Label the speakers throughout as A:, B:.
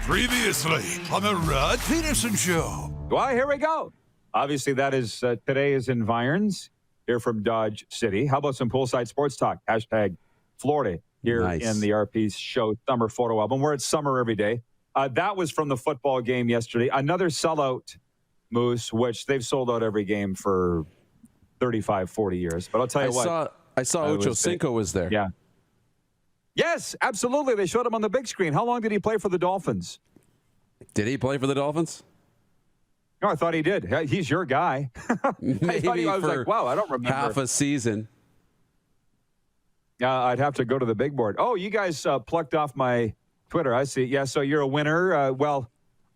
A: Previously on the Rod Pedersen Show.
B: Well, here we go. Obviously, that is today is environs here from Dodge City. How about some poolside sports talk? Hashtag Florida here in the RPShow summer photo album, where it's summer every day. That was from the football game yesterday. Another sellout, Moose, which they've sold out every game for 35, 40 years. But I'll tell you what.
C: I saw Ocho Cinco was there.
B: Yeah. Yes, absolutely. They showed him on the big screen. How long did he play for the Dolphins?
C: Did he play for the Dolphins?
B: No, I thought he did. He's your guy.
C: Maybe
B: I was like, wow, I don't remember.
C: Half a season.
B: I'd have to go to the big board. Oh, you guys plucked off my Twitter. I see. Yeah, so you're a winner. Well,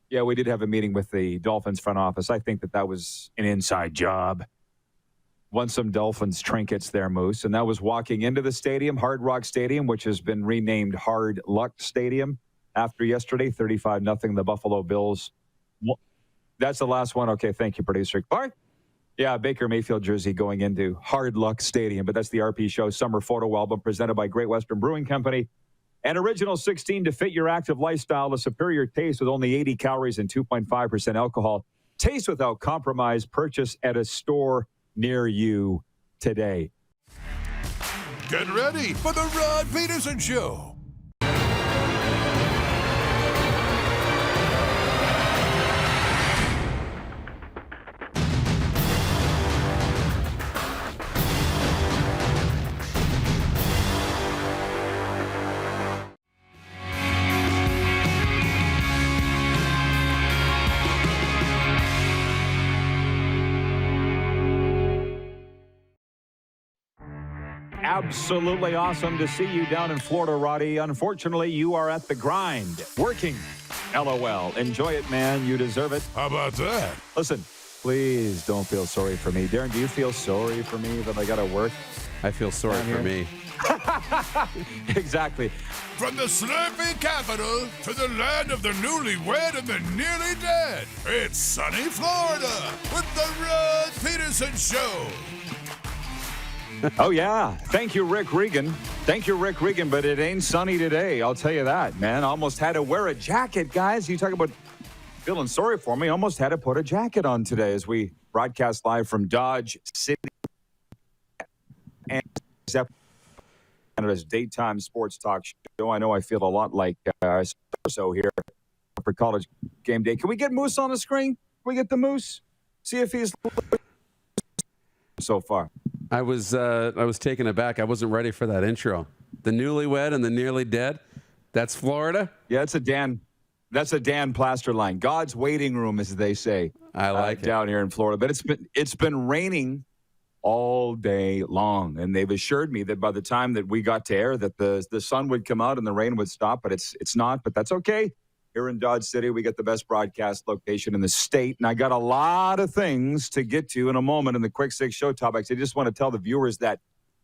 B: yeah, we did have a meeting with the Dolphins front office. I think that was an inside job. Won some Dolphins trinkets there, Moose, and that was walking into the stadium, Hard Rock Stadium, which has been renamed Hard Luck Stadium after yesterday, 35-0, the Buffalo Bills. That's the last one. Okay, thank you, producer. All right. Yeah, Baker Mayfield jersey going into Hard Luck Stadium, but that's the RPShow summer photo album presented by Great Western Brewing Company. An original 16 to fit your active lifestyle, a superior taste with only 80 calories and 2.5% alcohol. Taste without compromise. Purchase at a store near you today.
A: Get ready for the Rod Pedersen Show.
B: Absolutely awesome to see you down in Florida, Roddy. Unfortunately, you are at the grind, working. LOL. Enjoy it, man. You deserve it.
A: How about that?
B: Listen, please don't feel sorry for me. Darren, do you feel sorry for me that I got to work?
C: I feel sorry for me.
B: Exactly.
A: From the Slurpee capital to the land of the newlywed and the nearly dead, it's sunny Florida with the Rod Pedersen Show.
B: Oh, yeah. Thank you, Rick Regan. Thank you, Rick Regan, but it ain't sunny today. I'll tell you that, man. Almost had to wear a jacket, guys. You talk about feeling sorry for me. Almost had to put a jacket on today as we broadcast live from Dodge City and Sept, Canada's daytime sports talk show. I know I feel a lot like so here for college game day. Can we get Moose on the screen? Can we get the Moose? See if he's so far.
C: I was taken aback. I wasn't ready for that intro. The newlywed and the nearly dead. That's Florida.
B: Yeah, it's a Dan. That's a Dan Plaster line. God's waiting room, as they say.
C: I like it
B: down here in Florida. But it's been raining all day long, and they've assured me that by the time that we got to air, that the sun would come out and the rain would stop. But it's not. But that's okay. Here in Dodge City, we get the best broadcast location in the state. And I got a lot of things to get to in a moment in the Quick Six show topics. I just want to tell the viewers that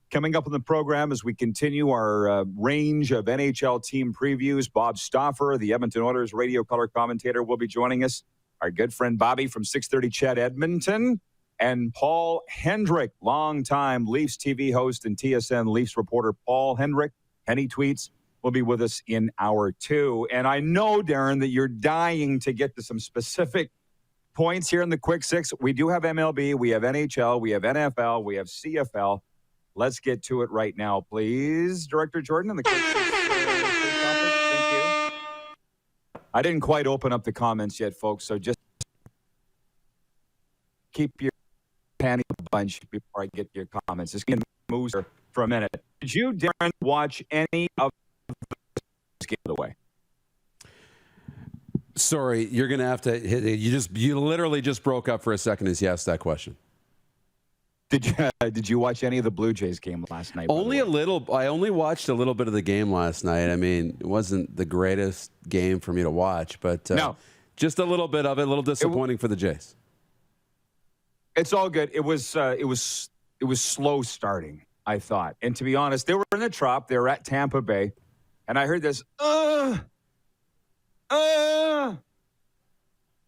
B: coming up in the program as we continue our range of NHL team previews, Bob Stauffer, the Edmonton Oilers radio color commentator, will be joining us. Our good friend Bobby from 630 Chat Edmonton. And Paul Hendrick, longtime Leafs TV host and TSN Leafs reporter Paul Hendrick. Penny Tweets will be with us in hour two. And I know, Darren, that you're dying to get to some specific points here in the Quick Six. We do have MLB, we have NHL, we have NFL, we have CFL. Let's get to it right now, please. Director Jordan, in the Quick Six topics. Thank you. I didn't quite open up the comments yet, folks, so just keep your panty bunch before I get to your comments. Just going to move for a minute. Did you, Darren, watch any of this game of the way?
C: Sorry, you're going to have to hit it. You literally just broke up for a second as you asked that question.
B: Did you watch any of the Blue Jays game last night?
C: Only a little. I only watched a little bit of the game last night. I mean, it wasn't the greatest game for me to watch, but
B: no.
C: Just a little bit of it. A little disappointing for the Jays.
B: It's all good. It was slow starting, I thought. And to be honest, they were in the Trop. They were at Tampa Bay, and I heard this.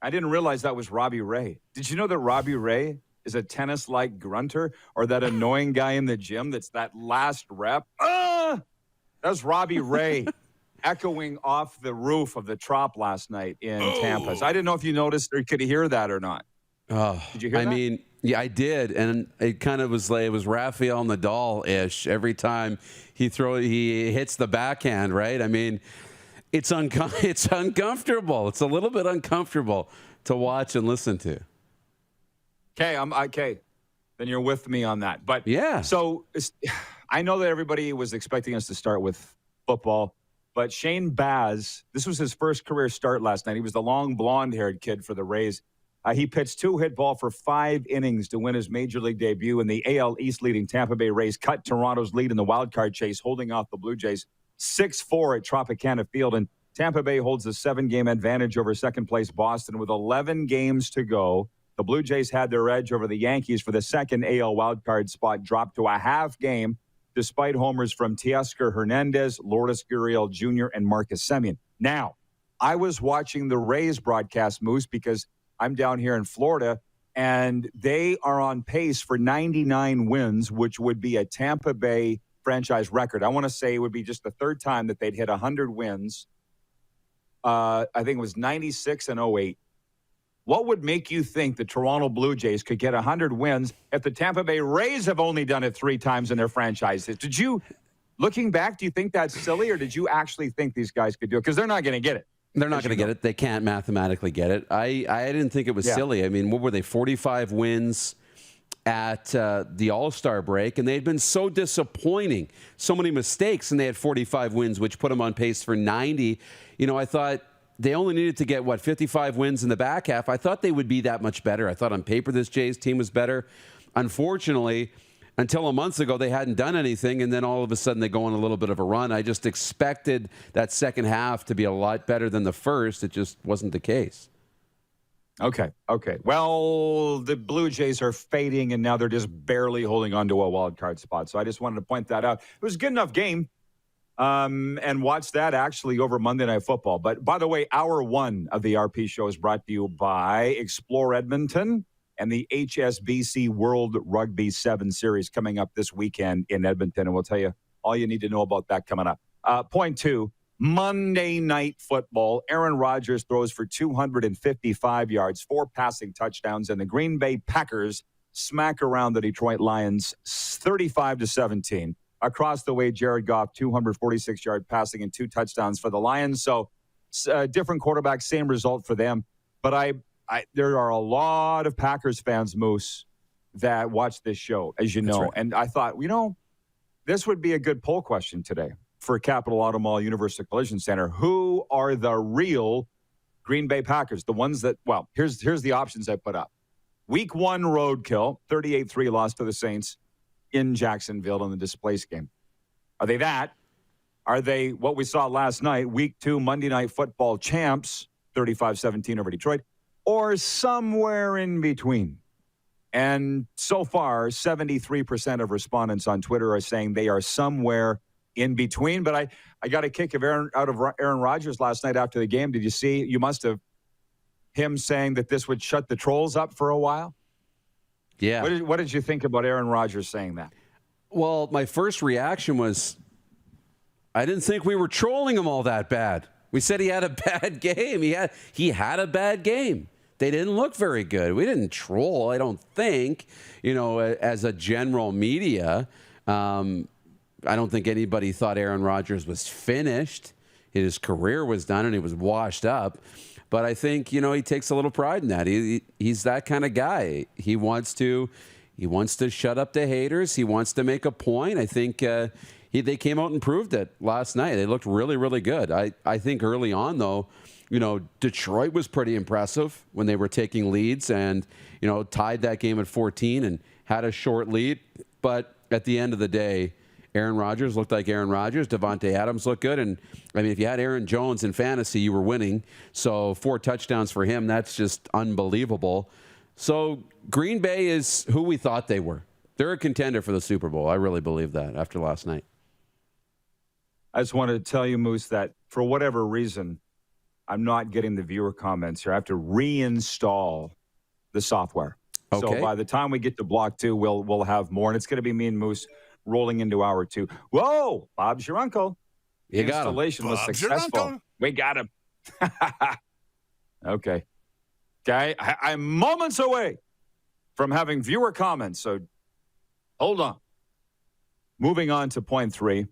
B: I didn't realize that was Robbie Ray. Did you know that Robbie Ray is a tennis-like grunter, or that annoying guy in the gym that's that last rep? That's Robbie Ray. echoing off the roof of the Trop last night in Tampa. So I didn't know if you noticed or could hear that or not.
C: Oh,
B: Did you hear that?
C: I mean, yeah, I did, and it kind of was like it was Rafael Nadal-ish every time he hits the backhand, right? I mean, it's uncomfortable. It's a little bit uncomfortable to watch and listen to.
B: Okay, okay. Then you're with me on that. But
C: yeah,
B: so I know that everybody was expecting us to start with football, but Shane Baz, this was his first career start last night. He was the long blonde-haired kid for the Rays. He pitched 2 hit ball for 5 innings to win his major league debut, and the AL East leading Tampa Bay Rays cut Toronto's lead in the wild card chase, holding off the Blue Jays 6-4 at Tropicana Field. And Tampa Bay holds a 7-game advantage over second-place Boston with 11 games to go. The Blue Jays had their edge over the Yankees for the second AL wildcard spot, dropped to a half game despite homers from Teoscar Hernandez, Lourdes Gurriel Jr., and Marcus Semien. Now, I was watching the Rays broadcast, Moose, because I'm down here in Florida, and they are on pace for 99 wins, which would be a Tampa Bay franchise record. I want to say it would be just the third time that they'd hit 100 wins. I think it was 96 and 08. What would make you think the Toronto Blue Jays could get 100 wins if the Tampa Bay Rays have only done it 3 times in their franchises? Did you, looking back, do you think that's silly, or did you actually think these guys could do it? Because they're not going to get it.
C: They're not going to get it. They can't mathematically get it. I didn't think it was silly. I mean, what were they, 45 wins at the All-Star break, and they had been so disappointing, so many mistakes, and they had 45 wins, which put them on pace for 90. You know, I thought they only needed to get, 55 wins in the back half. I thought they would be that much better. I thought on paper this Jays team was better. Unfortunately, until a month ago, they hadn't done anything, and then all of a sudden they go on a little bit of a run. I just expected that second half to be a lot better than the first. It just wasn't the case.
B: Okay. Well, the Blue Jays are fading, and now they're just barely holding on to a wild card spot. So I just wanted to point that out. It was a good enough game. And watch that actually over Monday Night Football. But by the way, hour 1 of the RP show is brought to you by Explore Edmonton and the HSBC World Rugby 7 Series coming up this weekend in Edmonton. And we'll tell you all you need to know about that coming up. Point 2, Monday Night Football. Aaron Rodgers throws for 255 yards, 4 passing touchdowns, and the Green Bay Packers smack around the Detroit Lions 35-17. Across the way, Jared Goff, 246-yard passing and 2 touchdowns for the Lions. So different quarterback, same result for them. But there are a lot of Packers fans, Moose, that watch this show, as you know. Right. And I thought, this would be a good poll question today for Capital Auto Mall Universal Collision Center. Who are the real Green Bay Packers? The ones that, here's the options I put up. Week 1 roadkill, 38-3 loss to the Saints in Jacksonville in the displaced game. Are they that? Are they what we saw last night, Week 2 Monday Night Football champs, 35-17 over Detroit, or somewhere in between? And so far, 73% of respondents on Twitter are saying they are somewhere in between. But I got a kick out of Aaron Rodgers last night after the game. Did you see? You must have him saying that this would shut the trolls up for a while.
C: Yeah.
B: What did you think about Aaron Rodgers saying that?
C: Well, my first reaction was, I didn't think we were trolling him all that bad. We said he had a bad game. He had a bad game. They didn't look very good. We didn't troll, I don't think, as a general media. I don't think anybody thought Aaron Rodgers was finished. His career was done and he was washed up. But I think, he takes a little pride in that. He's that kind of guy. He wants to shut up the haters. He wants to make a point. I think they came out and proved it last night. They looked really, really good. I think early on, though, Detroit was pretty impressive when they were taking leads and, tied that game at 14 and had a short lead. But at the end of the day, Aaron Rodgers looked like Aaron Rodgers. Devontae Adams looked good. And, if you had Aaron Jones in fantasy, you were winning. So 4 touchdowns for him, that's just unbelievable. So Green Bay is who we thought they were. They're a contender for the Super Bowl. I really believe that after last night.
B: I just wanted to tell you, Moose, that for whatever reason, I'm not getting the viewer comments here. I have to reinstall the software. Okay. So by the time we get to block 2, we'll have more. And it's going to be me and Moose rolling into hour 2. Whoa, Bob's your uncle.
C: You got him.
B: Installation was
A: Bob's your
B: successful.
A: uncle.
B: We got him. Okay. I'm moments away from having viewer comments, so hold on. Moving on to point 3.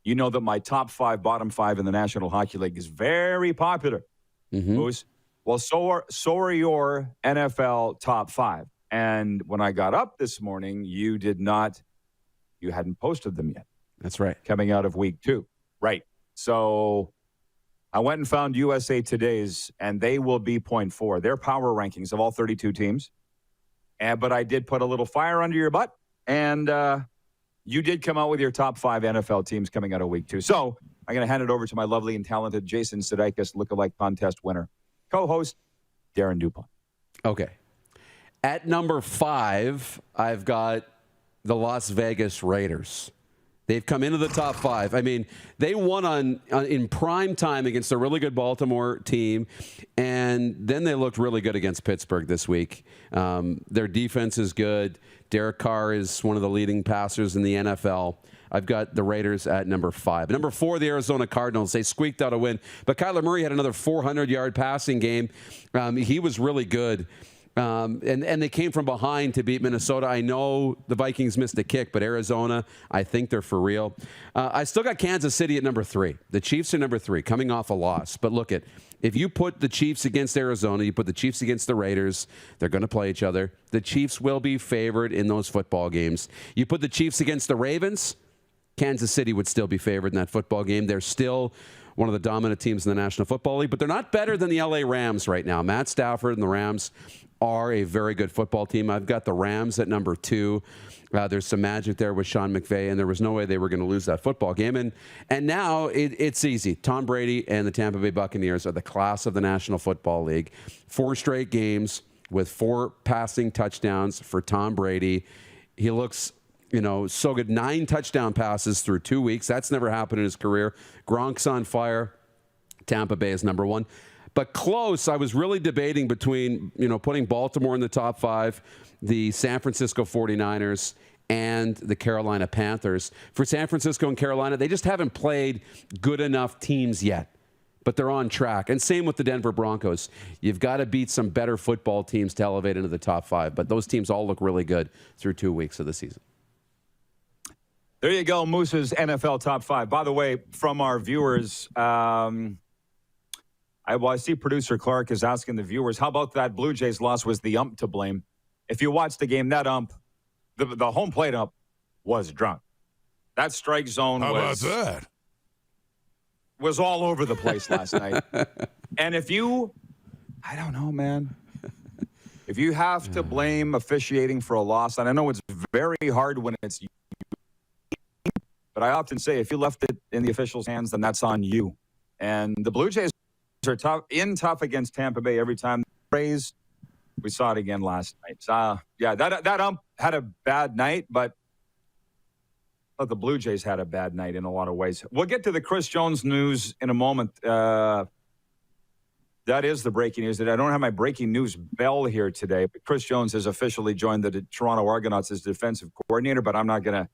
B: You know that my top 5, bottom 5 in the National Hockey League is very popular. Moose. Well, so are your NFL top 5. And when I got up this morning, you hadn't posted them yet.
C: That's right.
B: Coming out of week 2. Right. So I went and found USA Today's, and they will be point 4. Their power rankings of all 32 teams. But I did put a little fire under your butt, and you did come out with your top 5 NFL teams coming out of week 2. So I'm going to hand it over to my lovely and talented Jason Sudeikis lookalike contest winner, co-host Darren Dupont.
C: Okay. At number 5, I've got the Las Vegas Raiders. They've come into the top 5. I mean, they won in prime time against a really good Baltimore team, and then they looked really good against Pittsburgh this week. Their defense is good. Derek Carr is one of the leading passers in the NFL. I've got the Raiders at number 5. Number 4, the Arizona Cardinals. They squeaked out a win, but Kyler Murray had another 400-yard passing game. He was really good. And they came from behind to beat Minnesota. I know the Vikings missed a kick, but Arizona, I think they're for real. I still got Kansas City at number 3. The Chiefs are number 3, coming off a loss. But look, if you put the Chiefs against Arizona, you put the Chiefs against the Raiders, they're going to play each other. The Chiefs will be favored in those football games. You put the Chiefs against the Ravens, Kansas City would still be favored in that football game. They're still one of the dominant teams in the National Football League, but they're not better than the LA Rams right now. Matt Stafford and the Rams are a very good football team. I've got the Rams at number 2. There's some magic there with Sean McVay, and there was no way they were going to lose that football game. And now it's easy. Tom Brady and the Tampa Bay Buccaneers are the class of the National Football League. 4 straight games with 4 passing touchdowns for Tom Brady. He looks, so good. 9 touchdown passes through 2 weeks. That's never happened in his career. Gronk's on fire. Tampa Bay is number 1. But close, I was really debating between, putting Baltimore in the top 5, the San Francisco 49ers, and the Carolina Panthers. For San Francisco and Carolina, they just haven't played good enough teams yet. But they're on track. And same with the Denver Broncos. You've got to beat some better football teams to elevate into the top 5. But those teams all look really good through 2 weeks of the season.
B: There you go, Moose's NFL top 5. By the way, from our viewers, I see producer Clark is asking the viewers, how about that Blue Jays loss? Was the ump to blame? If you watch the game, that ump, the home plate ump, was drunk. That strike zone was all over the place last night. And I don't know, man. If you have to blame officiating for a loss, and I know it's very hard when it's you, but I often say if you left it in the officials' hands, then that's on you. And the Blue Jays are tough against Tampa Bay every time. Rays, we saw it again last night. That ump had a bad night, but the Blue Jays had a bad night in a lot of ways. We'll get to the Chris Jones news in a moment. That is the breaking news. I don't have my breaking news bell here today, but Chris Jones has officially joined the Toronto Argonauts as defensive coordinator, but I'm not going to.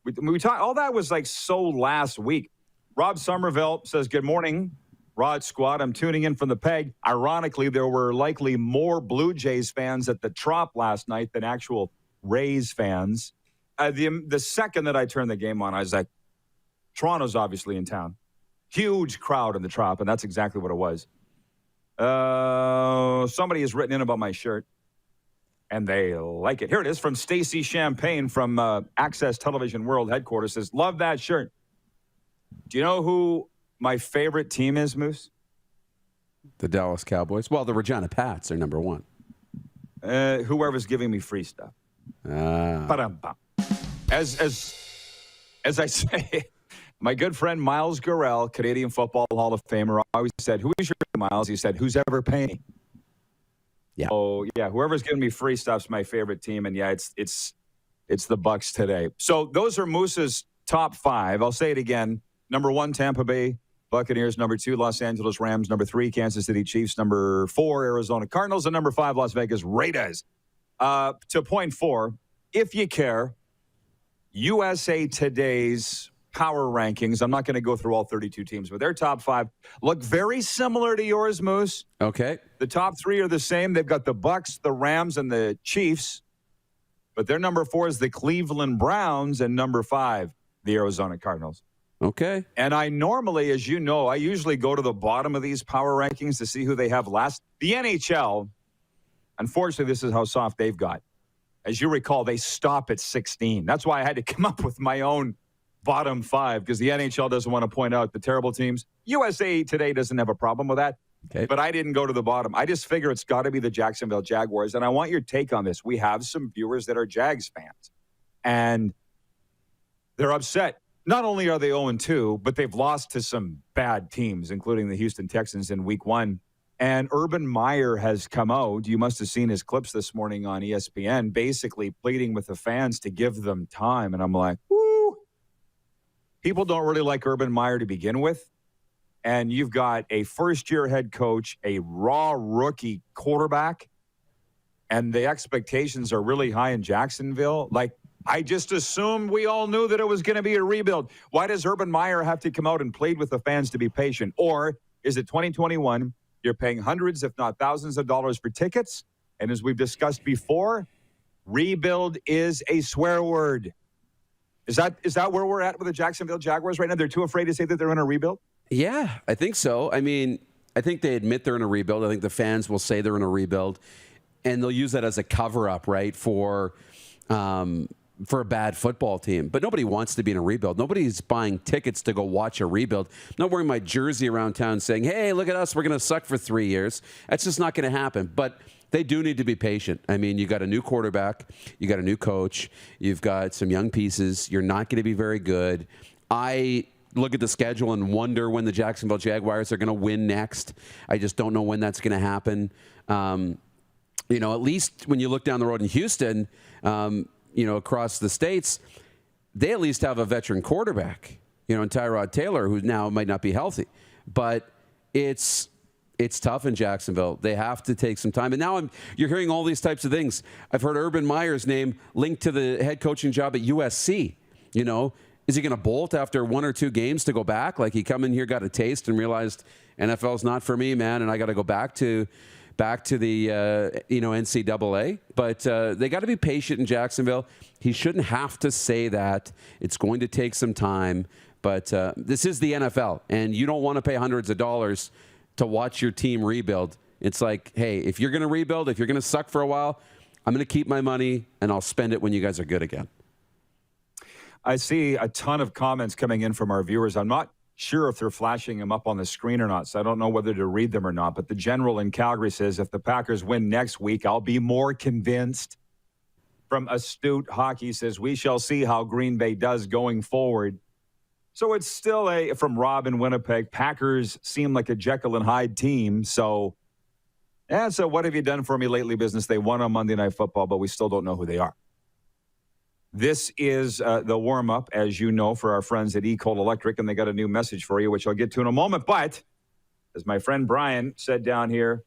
B: We talked. All that was like so last week. Rob Somerville says, good morning, Rod Squad. I'm tuning in from the Peg. Ironically, there were likely more Blue Jays fans at the Trop last night than actual Rays fans. The second that I turned the game on, I was like, Toronto's obviously in town. Huge crowd in the Trop, and that's exactly what it was. Somebody has written in about my shirt, and they like it. Here it is from Stacy Champagne from Access Television World Headquarters. Says, love that shirt. Do you know who my favorite team is, Moose?
C: The Dallas Cowboys. Well, the Regina Pats are number 1.
B: Whoever's giving me free stuff. As I say, my good friend Miles Gurrell, Canadian Football Hall of Famer, always said, who is your Miles? He said, who's ever paying? Yeah. Oh, yeah, whoever's giving me free stuff's my favorite team, and yeah, it's the Bucks today. So those are Moose's top 5. I'll say it again. Number 1, Tampa Bay Buccaneers. Number 2, Los Angeles Rams. Number 3, Kansas City Chiefs. Number 4, Arizona Cardinals. And number 5, Las Vegas Raiders. To point 4, if you care, USA Today's power rankings. I'm not going to go through all 32 teams, but their top 5 look very similar to yours, Moose.
C: Okay.
B: The top 3 are the same. They've got the Bucks, the Rams, and the Chiefs. But their number 4 is the Cleveland Browns, and number 5, the Arizona Cardinals.
C: Okay.
B: And I normally, as you know, I usually go to the bottom of these power rankings to see who they have last. The NHL, unfortunately, this is how soft they've got. As you recall, they stop at 16. That's why I had to come up with my own bottom 5, because the NHL doesn't want to point out the terrible teams. USA Today doesn't have a problem with that.
C: Okay.
B: But I didn't go to the bottom. I just figure it's got to be the Jacksonville Jaguars. And I want your take on this. We have some viewers that are Jags fans, and they're upset. Not only are they 0-2, but they've lost to some bad teams, including the Houston Texans in week 1. And Urban Meyer has come out. You must have seen his clips this morning on ESPN, basically pleading with the fans to give them time. And I'm like, woo. People don't really like Urban Meyer to begin with. And you've got a first-year head coach, a raw rookie quarterback, and the expectations are really high in Jacksonville. Like, I just assumed we all knew that it was going to be a rebuild. Why does Urban Meyer have to come out and plead with the fans to be patient? Or is it 2021? You're paying hundreds, if not thousands of dollars for tickets. And as we've discussed before, rebuild is a swear word. Is that where we're at with the Jacksonville Jaguars right now? They're too afraid to say that they're in a rebuild?
C: Yeah, I think so. I mean, I think they admit they're in a rebuild. I think the fans will say they're in a rebuild, and they'll use that as a cover-up, right, for a bad football team. But nobody wants to be in a rebuild. Nobody's buying tickets to go watch a rebuild. I'm not wearing my jersey around town saying, hey, look at us, we're going to suck for 3 years. That's just not going to happen. But they do need to be patient. I mean, you got a new quarterback, you got a new coach, you've got some young pieces. You're not going to be very good. I look at the schedule and wonder when the Jacksonville Jaguars are going to win next. I just don't know when that's going to happen. At least when you look down the road in Houston, across the states, they at least have a veteran quarterback, in Tyrod Taylor, who now might not be healthy. But it's tough in Jacksonville. They have to take some time. And now you're hearing all these types of things. I've heard Urban Meyer's name linked to the head coaching job at USC. Is he going to bolt after 1 or 2 games to go back? Like, he come in here, got a taste, and realized NFL's not for me, man, and I got to go back to the NCAA. But they got to be patient in Jacksonville. He shouldn't have to say that. It's going to take some time. But this is the NFL, and you don't want to pay hundreds of dollars to watch your team rebuild. It's like, hey, if you're going to rebuild, if you're going to suck for a while, I'm going to keep my money, and I'll spend it when you guys are good again.
B: I see a ton of comments coming in from our viewers. I'm not sure if they're flashing them up on the screen or not, so I don't know whether to read them or not. But the general in Calgary says, if the Packers win next week, I'll be more convinced. From Astute Hockey says, we shall see how Green Bay does going forward. So it's still from Rob in Winnipeg, Packers seem like a Jekyll and Hyde team. So what have you done for me lately, business? They won on Monday Night Football, but we still don't know who they are. This is the warm-up, as you know, for our friends at Ecole Electric, and they got a new message for you, which I'll get to in a moment. But as my friend Brian said down here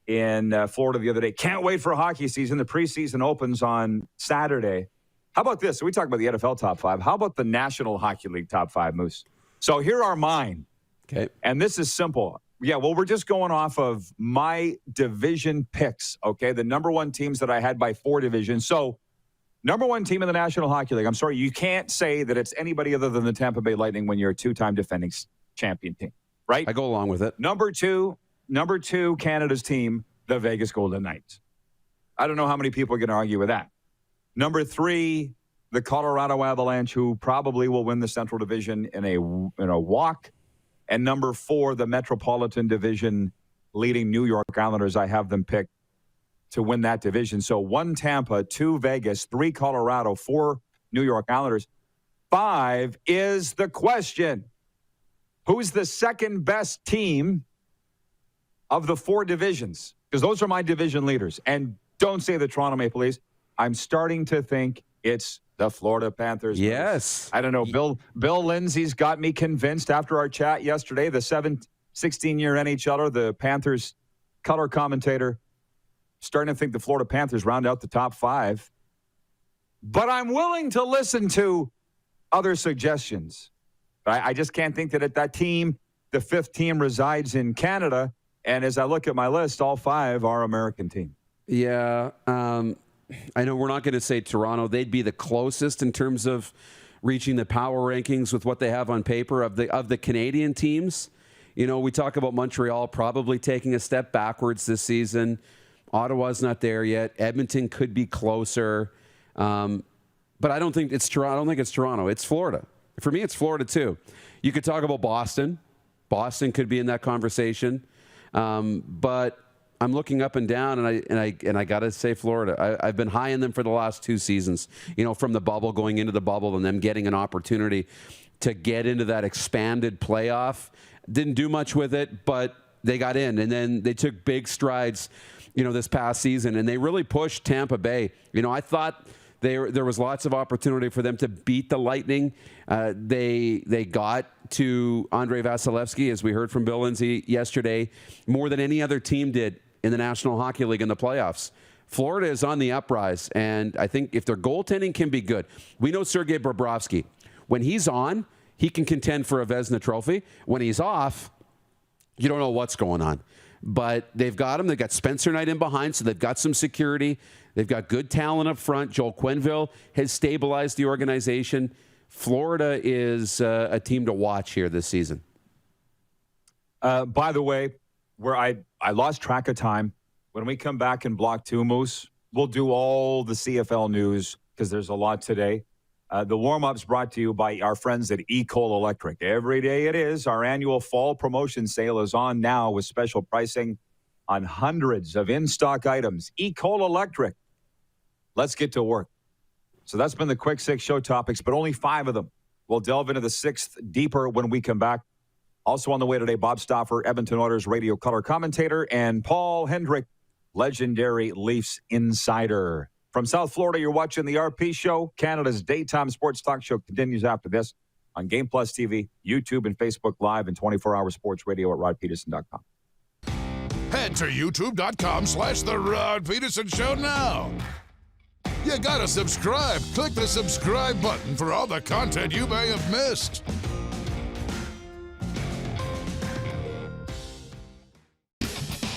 B: in Florida the other day, can't wait for hockey season. The preseason opens on Saturday. How about this? So we talk about the NFL top 5. How about the National Hockey League top 5, Moose? So here are mine.
C: Okay.
B: And this is simple. Yeah, well, we're just going off of my division picks, okay? The number 1 teams that I had by 4 divisions. So number 1 team in the National Hockey League. I'm sorry, you can't say that it's anybody other than the Tampa Bay Lightning when you're a 2-time defending champion team, right?
C: I go along with it.
B: Number two, Canada's team, the Vegas Golden Knights. I don't know how many people are going to argue with that. Number 3, the Colorado Avalanche, who probably will win the Central Division in a walk. And number 4, the Metropolitan Division leading New York Islanders. I have them picked to win that division. So 1 Tampa, 2 Vegas, 3 Colorado, 4 New York Islanders. 5 is the question. Who's the second best team of the 4 divisions? Because those are my division leaders. And don't say the Toronto Maple Leafs. I'm starting to think it's the Florida Panthers.
C: Yes.
B: I don't know. Bill Lindsay's got me convinced after our chat yesterday. The 16-year NHLer, the Panthers color commentator, starting to think the Florida Panthers round out the top 5. But I'm willing to listen to other suggestions. I just can't think that that team, the fifth team, resides in Canada. And as I look at my list, all five are American teams.
C: Yeah. I know we're not going to say Toronto. They'd be the closest in terms of reaching the power rankings with what they have on paper of the Canadian teams. You know, we talk about Montreal probably taking a step backwards this season. Ottawa's not there yet. Edmonton could be closer. But I don't think it's Toronto. I don't think it's Toronto. It's Florida. For me, it's Florida too. You could talk about Boston. Boston could be in that conversation. But I'm looking up and down, and I got to say Florida. I've been high in them for the last two seasons. You know, from the bubble, going into the bubble, and them getting an opportunity to get into that expanded playoff. Didn't do much with it, but they got in, and then they took big strides, you know, this past season, and they really pushed Tampa Bay. You know, I thought there was lots of opportunity for them to beat the Lightning. They got to Andrei Vasilevsky, as we heard from Bill Lindsay yesterday, more than any other team did in the National Hockey League in the playoffs. Florida is on the uprise, and I think if their goaltending can be good, we know Sergei Bobrovsky. When he's on, he can contend for a Vezina Trophy. When he's off, you don't know what's going on. But they've got him. They've got Spencer Knight in behind, so they've got some security. They've got good talent up front. Joel Quenneville has stabilized the organization. Florida is a team to watch here this season.
B: By the way, where I lost track of time. When we come back in Block 2, Moose, we'll do all the CFL news because there's a lot today. The warm-up's brought to you by our friends at Ecol Electric. Every day it is. Our annual fall promotion sale is on now with special pricing on hundreds of in-stock items. Ecol Electric. Let's get to work. So that's been the quick six show topics, but only 5 of them. We'll delve into the sixth deeper when we come back. Also on the way today, Bob Stauffer, Edmonton Oilers radio color commentator, and Paul Hendrick, legendary Leafs insider. From South Florida, you're watching the RPShow. Canada's daytime sports talk show continues after this on Game Plus TV, YouTube, and Facebook Live, and 24-hour sports radio at rodpeterson.com.
A: Head to youtube.com/The Rod Peterson Show now. You gotta subscribe. Click the subscribe button for all the content you may have missed.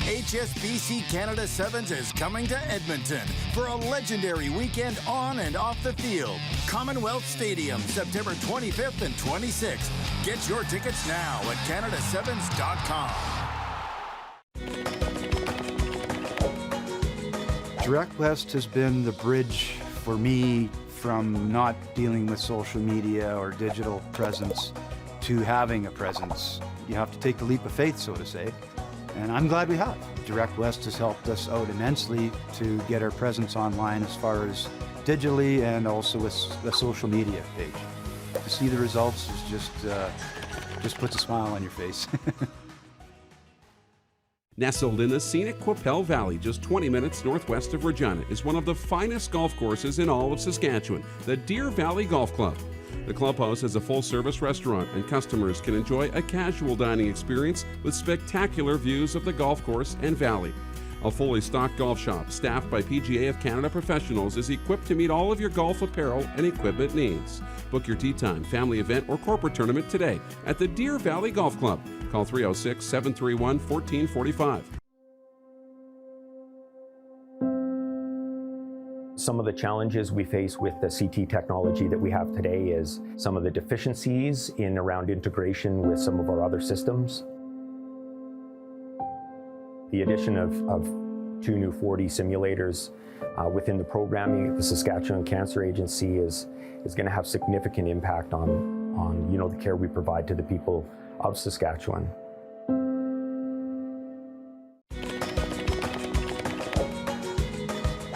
D: HSBC Canada Sevens is coming to Edmonton for a legendary weekend on and off the field. Commonwealth Stadium, September 25th and 26th. Get your tickets now at canadasevens.com.
E: Direct West has been the bridge for me from not dealing with social media or digital presence to having a presence. You have to take the leap of faith, so to say. And I'm glad we have. Direct West has helped us out immensely to get our presence online as far as digitally and also with the social media page. To see the results is just puts a smile on your face.
F: Nestled in the scenic Qu'Appelle Valley, just 20 minutes northwest of Regina, is one of the finest golf courses in all of Saskatchewan, the Deer Valley Golf Club. The clubhouse has a full-service restaurant, and customers can enjoy a casual dining experience with spectacular views of the golf course and valley. A fully stocked golf shop, staffed by PGA of Canada professionals, is equipped to meet all of your golf apparel and equipment needs. Book your tee time, family event, or corporate tournament today at the Deer Valley Golf Club. Call 306-731-1445.
G: Some of the challenges we face with the CT technology that we have today is some of the deficiencies in around integration with some of our other systems. The addition of 2 new 4D simulators within the programming at the Saskatchewan Cancer Agency is going to have significant impact on the care we provide to the people of Saskatchewan.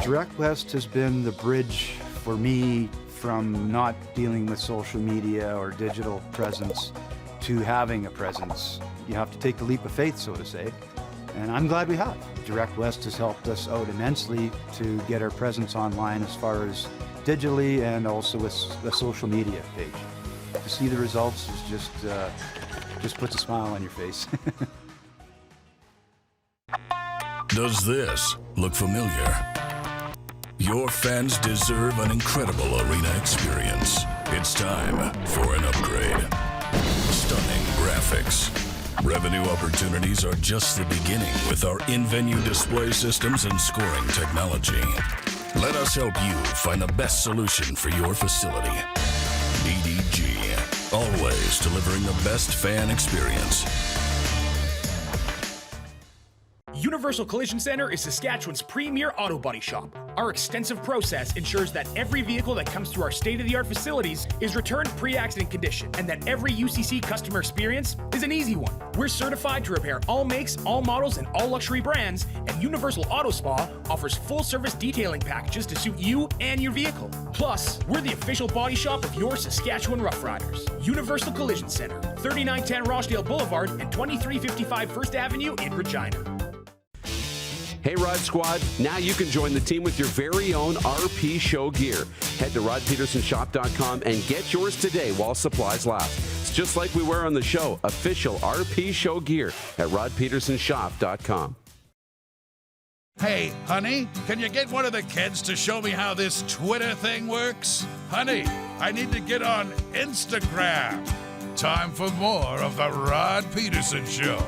E: Direct West has been the bridge for me from not dealing with social media or digital presence to having a presence. You have to take the leap of faith, so to say. And I'm glad we have. Direct West has helped us out immensely to get our presence online as far as digitally and also with the social media page. To see the results is just puts a smile on your face.
A: Does this look familiar?
H: Your fans deserve an incredible arena experience. It's time for an upgrade. Stunning graphics. Revenue opportunities are just the beginning with our in-venue display systems and scoring technology. Let us help you find the best solution for your facility. EDG, always delivering the best fan experience.
I: Universal Collision Center is Saskatchewan's premier auto body shop. Our extensive process ensures that every vehicle that comes through our state-of-the-art facilities is returned pre-accident condition, and that every UCC customer experience is an easy one. We're certified to repair all makes, all models, and all luxury brands, and Universal Auto Spa offers full-service detailing packages to suit you and your vehicle. Plus, we're the official body shop of your Saskatchewan Rough Riders. Universal Collision Center, 3910 Rochdale Boulevard and 2355 First Avenue in Regina.
C: Hey, Rod Squad, now you can join the team with your very own RPShow gear. Head to rodpetersonshop.com and get yours today while supplies last. It's just like we wear on the show, official RPShow gear at rodpetersonshop.com.
A: Hey, honey, can you get one of the kids to show me how this Twitter thing works? Honey, I need to get on Instagram. Time for more of the Rod Pedersen Show.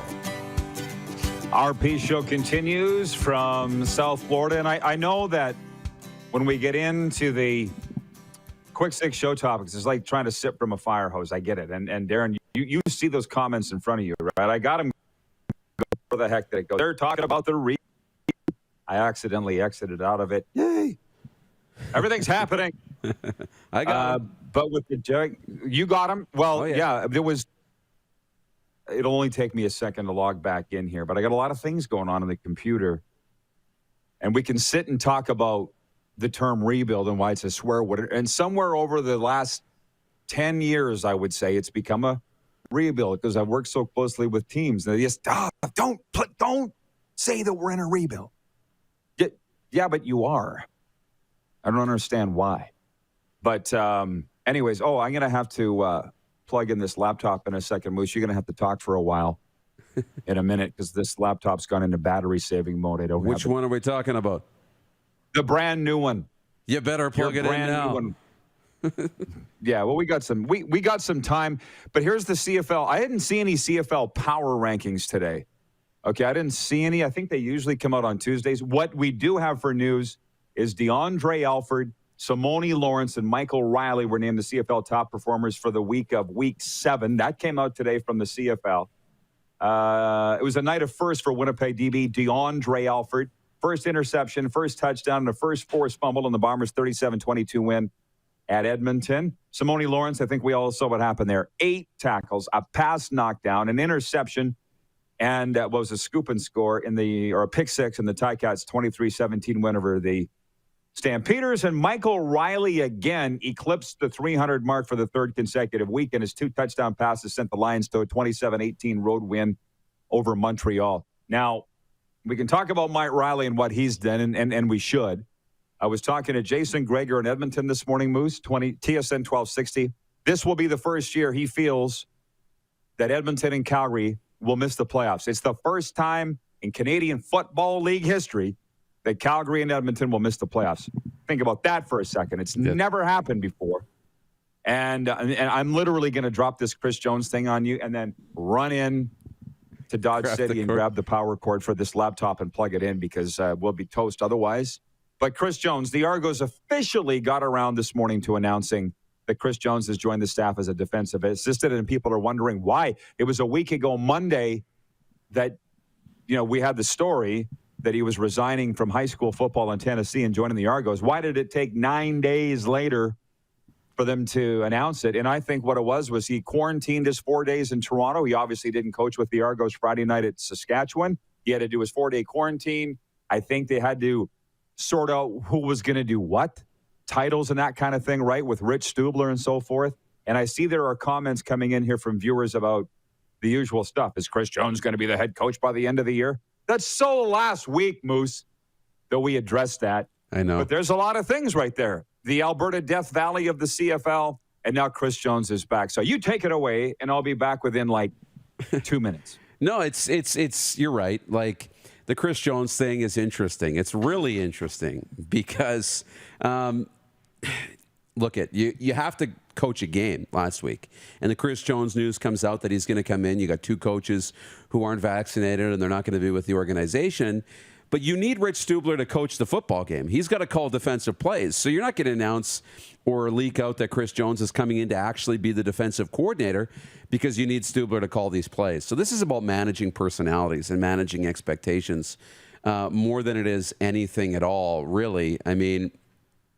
B: RPShow continues from South Florida, and I know that when we get into the quick six show topics, it's like trying to sip from a fire hose. I get it. And Darren, you see those comments in front of you, right? I got them. Where the heck did it go? They're talking about the I accidentally exited out of it. Yay. Everything's happening.
C: I got
B: but with the jug, you got them? Well, yeah, there was. It'll only take me a second to log back in here, but I got a lot of things going on the computer. And we can sit and talk about the term rebuild and why it's a swear word. And somewhere over the last 10 years, I would say, it's become a rebuild because I've worked so closely with teams. They just, don't say that we're in a rebuild. Yeah, but you are. I don't understand why. But anyways, I'm going to have to plug in this laptop in a second, Moose. You're going to have to talk for a while in a minute because this laptop's gone into battery-saving mode.
C: Which one are we talking about?
B: The brand new one.
C: You better plug it in now.
B: Yeah, well, we got some time. But here's the CFL. I didn't see any CFL power rankings today. Okay, I didn't see any. I think they usually come out on Tuesdays. What we do have for news is DeAndre Alford, Simone Lawrence, and Michael Riley were named the CFL top performers for the week of Week 7. That came out today from the CFL. It was a night of first for Winnipeg DB DeAndre Alford. First interception, first touchdown, and the first forced fumble in the Bombers' 37-22 win at Edmonton. Simone Lawrence, I think we all saw what happened there. 8 tackles, a pass knockdown, an interception, and what was a scoop and score a pick six in the Ticats' 23-17 win over the Stampeders. And Michael Riley again eclipsed the 300 mark for the third consecutive week, and his 2 touchdown passes sent the Lions to a 27-18 road win over Montreal. Now, we can talk about Mike Riley and what he's done, and we should. I was talking to Jason Greger in Edmonton this morning, Moose, TSN 1260. This will be the first year he feels that Edmonton and Calgary will miss the playoffs. It's the first time in Canadian Football League history that Calgary and Edmonton will miss the playoffs. Think about that for a second. It's never happened before. And I'm literally going to drop this Chris Jones thing on you and then run in to Dodge City and grab the power cord for this laptop and plug it in because we'll be toast otherwise. But Chris Jones, the Argos officially got around this morning to announcing that Chris Jones has joined the staff as a defensive assistant, and people are wondering why. It was a week ago Monday that, we had the story that he was resigning from high school football in Tennessee and joining the Argos. Why did it take 9 days later for them to announce it? And I think what it was he quarantined his 4 days in Toronto. He obviously didn't coach with the Argos Friday night at Saskatchewan. He had to do his 4-day quarantine. I think they had to sort out who was going to do what, titles and that kind of thing, right, with Rich Stubler and so forth. And I see there are comments coming in here from viewers about the usual stuff. Is Chris Jones going to be the head coach by the end of the year? That's so last week, Moose, that we addressed that.
C: I know.
B: But there's a lot of things right there. The Alberta Death Valley of the CFL, and now Chris Jones is back. So you take it away, and I'll be back within, 2 minutes.
C: No, it's you're right. the Chris Jones thing is interesting. It's really interesting because, look, you have to coach a game last week. And the Chris Jones news comes out that he's going to come in. You got 2 coaches who aren't vaccinated and they're not going to be with the organization. But you need Rich Stubler to coach the football game. He's got to call defensive plays. So you're not going to announce or leak out that Chris Jones is coming in to actually be the defensive coordinator because you need Stubler to call these plays. So this is about managing personalities and managing expectations more than it is anything at all, really. I mean,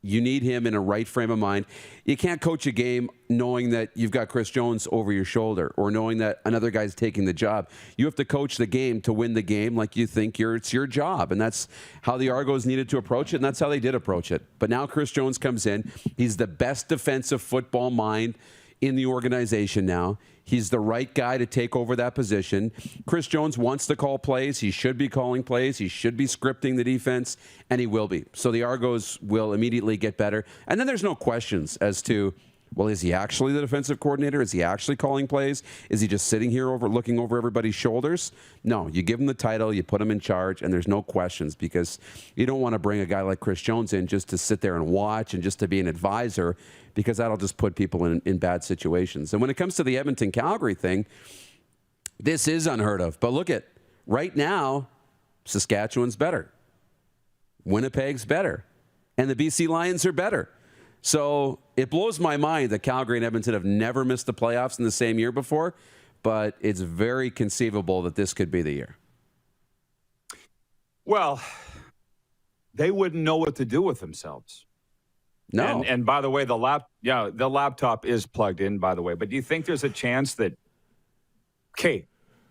C: you need him in a right frame of mind. You can't coach a game knowing that you've got Chris Jones over your shoulder or knowing that another guy's taking the job. You have to coach the game to win the game like you think it's your job. And that's how the Argos needed to approach it, and that's how they did approach it. But now Chris Jones comes in. He's the best defensive football mind in the organization now. He's the right guy to take over that position. Chris Jones wants to call plays. He should be calling plays. He should be scripting the defense, and he will be. So the Argos will immediately get better. And then there's no questions as to, well, is he actually the defensive coordinator? Is he actually calling plays? Is he just sitting here looking over everybody's shoulders? No, you give him the title, you put him in charge, and there's no questions because you don't want to bring a guy like Chris Jones in just to sit there and watch and just to be an advisor, because that'll just put people in bad situations. And when it comes to the Edmonton-Calgary thing, this is unheard of. But look at, right now, Saskatchewan's better. Winnipeg's better. And the BC Lions are better. So it blows my mind that Calgary and Edmonton have never missed the playoffs in the same year before, but it's very conceivable that this could be the year.
B: Well, they wouldn't know what to do with themselves.
C: No.
B: And by the way, the laptop is plugged in, by the way. But do you think there's a chance that, okay,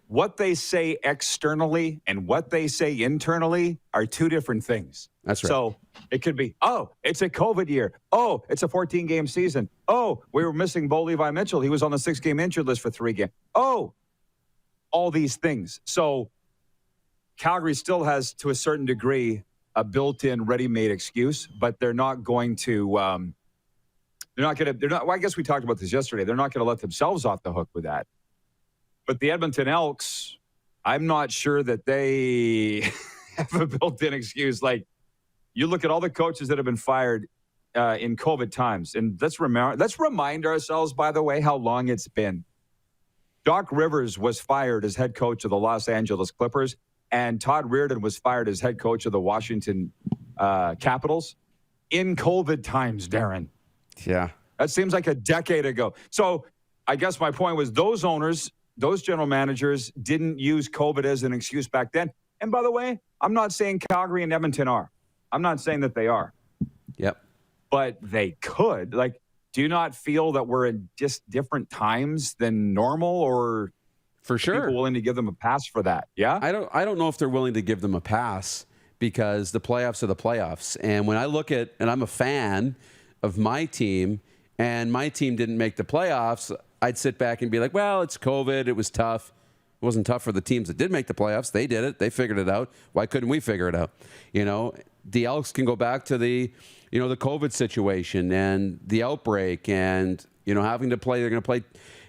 B: what they say externally and what they say internally are 2 different things.
C: That's right.
B: So it could be, oh, it's a COVID year. Oh, it's a 14-game season. Oh, we were missing Bo Levi Mitchell. He was on the 6-game injured list for 3 games. Oh, all these things. So Calgary still has, to a certain degree, a built-in, ready-made excuse, but they're not going to. Well, I guess we talked about this yesterday. They're not going to let themselves off the hook with that. But the Edmonton Elks, I'm not sure that they have a built-in excuse. Like, you look at all the coaches that have been fired in COVID times, and let's remind ourselves, by the way, how long it's been. Doc Rivers was fired as head coach of the Los Angeles Clippers, and Todd Reirden was fired as head coach of the Washington Capitals in COVID times, Darren.
C: Yeah.
B: That seems like a decade ago. So I guess my point was those owners, those general managers didn't use COVID as an excuse back then. And by the way, I'm not saying Calgary and Edmonton are. I'm not saying that they are.
C: Yep.
B: But they could. Like, do you not feel that we're in just different times than normal, or
C: for sure
B: people willing to give them a pass for that? Yeah?
C: I don't know if they're willing to give them a pass, because the playoffs are the playoffs. And when I look at, and I'm a fan of my team, and my team didn't make the playoffs, I'd sit back and be like, well, it's COVID. It was tough. It wasn't tough for the teams that did make the playoffs. They did it. They figured it out. Why couldn't we figure it out? You know, the Elks can go back to the COVID situation and the outbreak and, having to play. They're going to play,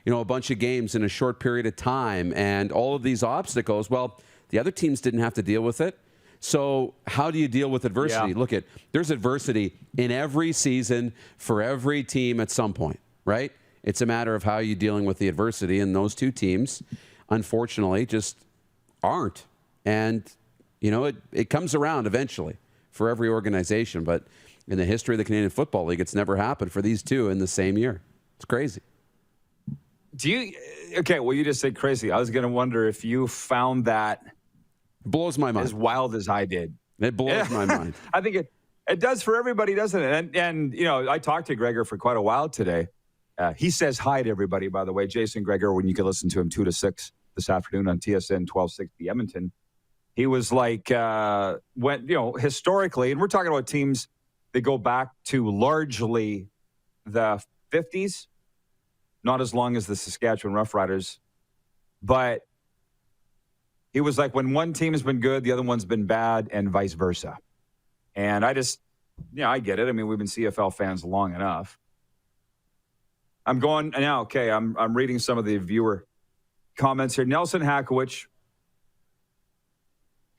C: a bunch of games in a short period of time and all of these obstacles. Well, the other teams didn't have to deal with it. So how do you deal with adversity?
B: Yeah.
C: Look, there's adversity in every season for every team at some point, right? It's a matter of how you're dealing with the adversity, and those two teams, unfortunately, just aren't. And, it comes around eventually for every organization. But in the history of the Canadian Football League, it's never happened for these two in the same year. It's crazy.
B: Well, you just said crazy. I was going to wonder if you found that
C: blows my mind.
B: As wild as I did.
C: It blows my mind.
B: I think it does for everybody, doesn't it? And I talked to Gregor for quite a while today. He says hi to everybody, by the way. Jason Gregor, when you can listen to him 2 to 6 this afternoon on TSN 1260 Edmonton. He was like, historically, and we're talking about teams that go back to largely the 50s, not as long as the Saskatchewan Roughriders, but he was like, when one team has been good, the other one's been bad, and vice versa. And I just, I get it. I mean, we've been CFL fans long enough. I'm going now. Okay, I'm reading some of the viewer comments here. Nelson Hakowich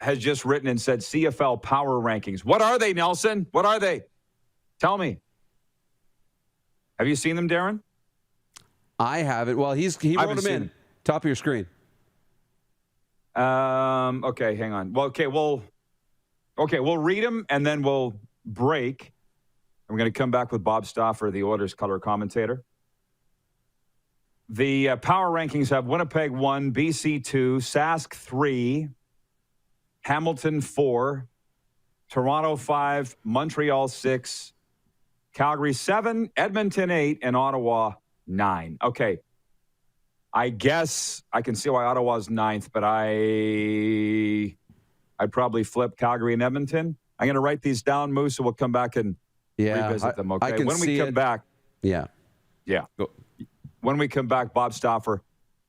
B: has just written and said CFL power rankings. What are they, Nelson? What are they? Tell me. Have you seen them, Darren?
C: I haven't. Well, he wrote them in. Top of your screen.
B: Okay, hang on. Well, we'll read them and then we'll break. And we're going to come back with Bob Stauffer, the Oilers color commentator. The power rankings have Winnipeg 1, BC 2, Sask 3, Hamilton 4, Toronto 5, Montreal 6, Calgary 7, Edmonton 8, and Ottawa 9. Okay. I guess I can see why Ottawa's 9th, but I'd probably flip Calgary and Edmonton. I'm going to write these down, Moose, so we'll come back and revisit them. Okay.
C: I can
B: when we
C: see
B: come
C: it.
B: back.
C: Yeah.
B: Yeah. When we come back, Bob Stauffer,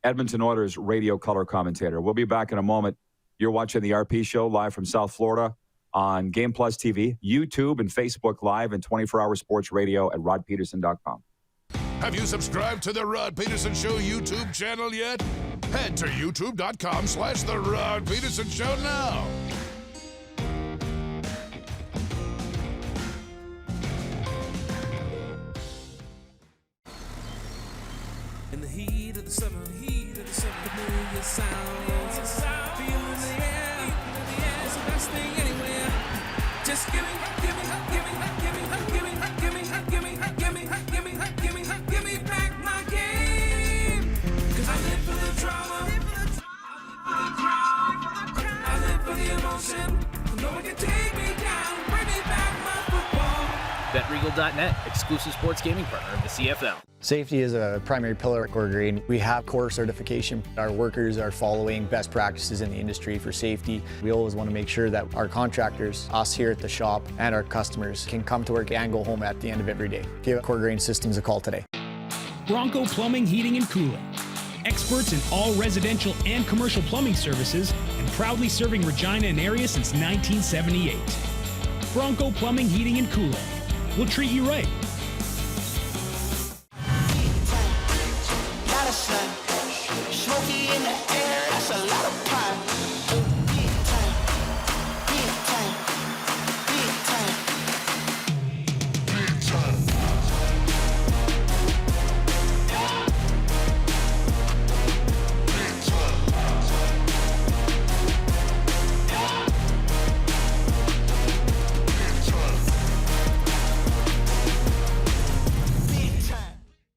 B: Edmonton Oilers radio color commentator. We'll be back in a moment. You're watching the RP Show live from South Florida on Game Plus TV, YouTube, and Facebook Live, and 24-hour sports radio at rodpeterson.com.
A: Have you subscribed to the Rod Peterson Show YouTube channel yet? Head to youtube.com/The Rod Peterson Show now.
J: In the heat of the summer, familiar sounds, feeling the air, it's the best thing anywhere. Just give me back my game. 'Cause I live for the drama, I live for the emotion. No one can take me down, bring me back my football.
K: BetRegal.net, exclusive sports gaming partner of the CFL.
L: Safety is a primary pillar at Core Grain. We have core certification. Our workers are following best practices in the industry for safety. We always want to make sure that our contractors, us here at the shop, and our customers can come to work and go home at the end of every day. Give Core Grain Systems a call today.
I: Bronco Plumbing, Heating, and Cooling. Experts in all residential and commercial plumbing services and proudly serving Regina and area since 1978. Bronco Plumbing, Heating, and Cooling. We'll treat you right.
J: Smoky in the air, that's a lot of pine.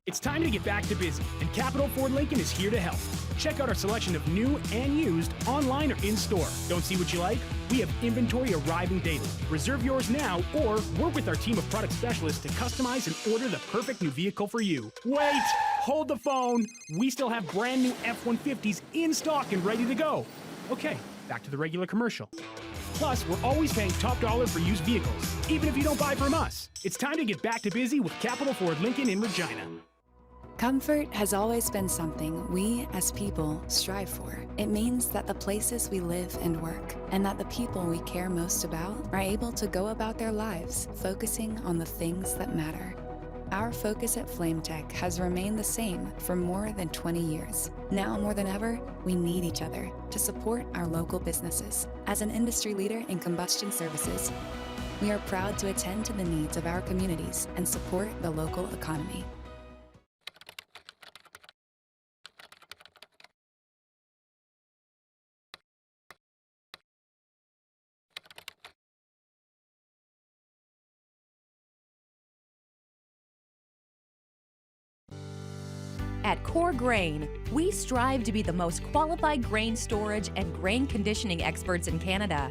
I: It's time to get back to busy, and Capital Ford Lincoln is here to help. Check out our selection of new and used online or in-store. Don't see what you like? We have inventory arriving daily. Reserve yours now or work with our team of product specialists to customize and order the perfect new vehicle for you. Wait! Hold the phone! We still have brand new F-150s in stock and ready to go. Okay, back to the regular commercial. Plus, we're always paying top dollar for used vehicles, even if you don't buy from us. It's time to get back to busy with Capital Ford Lincoln in Regina.
M: Comfort has always been something we as people strive for. It means that the places we live and work, and that the people we care most about are able to go about their lives focusing on the things that matter. Our focus at FlameTech has remained the same for more than 20 years. Now more than ever, we need each other to support our local businesses. As an industry leader in combustion services, we are proud to attend to the needs of our communities and support the local economy.
N: At Core Grain, we strive to be the most qualified grain storage and grain conditioning experts in Canada.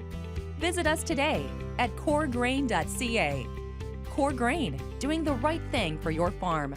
N: Visit us today at coregrain.ca. Core Grain, doing the right thing for your farm.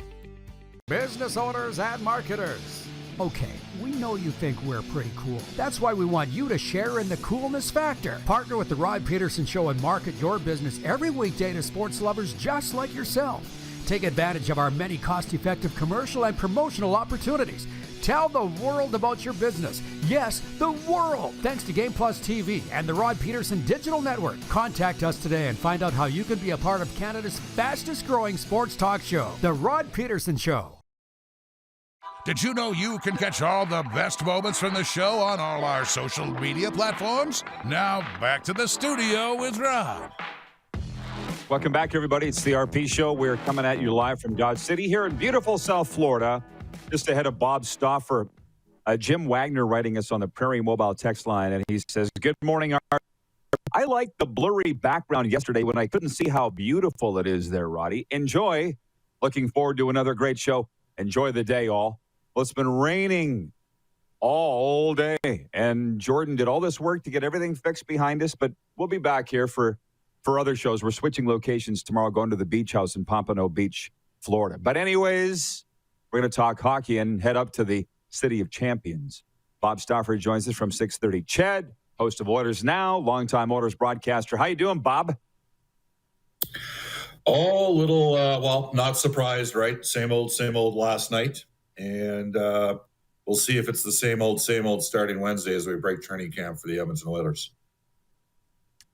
O: Business owners and marketers. Okay, we know you think we're pretty cool. That's why we want you to share in the coolness factor. Partner with the Rod Peterson Show and market your business every weekday to sports lovers just like yourself. Take advantage of our many cost-effective commercial and promotional opportunities. Tell the world about your business. Yes, the world. Thanks to Game Plus TV and the Rod Peterson Digital Network. Contact us today and find out how you can be a part of Canada's fastest-growing sports talk show, The Rod Peterson Show.
A: Did you know you can catch all the best moments from the show on all our social media platforms? Now, back to the studio with Rod.
B: Welcome back, everybody. It's the RP Show. We're coming at you live from Dodge City here in beautiful South Florida, just ahead of Bob Stauffer. Jim Wagner writing us on the Prairie Mobile text line, and he says, "Good morning, Art. I liked the blurry background yesterday when I couldn't see how beautiful it is there, Roddy. Enjoy. Looking forward to another great show. Enjoy the day, all." Well, it's been raining all day, and Jordan did all this work to get everything fixed behind us, but we'll be back here for other shows. We're switching locations tomorrow, going to the beach house in Pompano Beach, Florida. But anyways, we're going to talk hockey and head up to the City of Champions. Bob Stauffer joins us from 6:30. Ched, host of Oilers Now, longtime Oilers broadcaster. How you doing, Bob?
P: Oh, little, well, not surprised, right? Same old last night. And we'll see if it's the same old starting Wednesday as we break training camp for the Edmonton Oilers.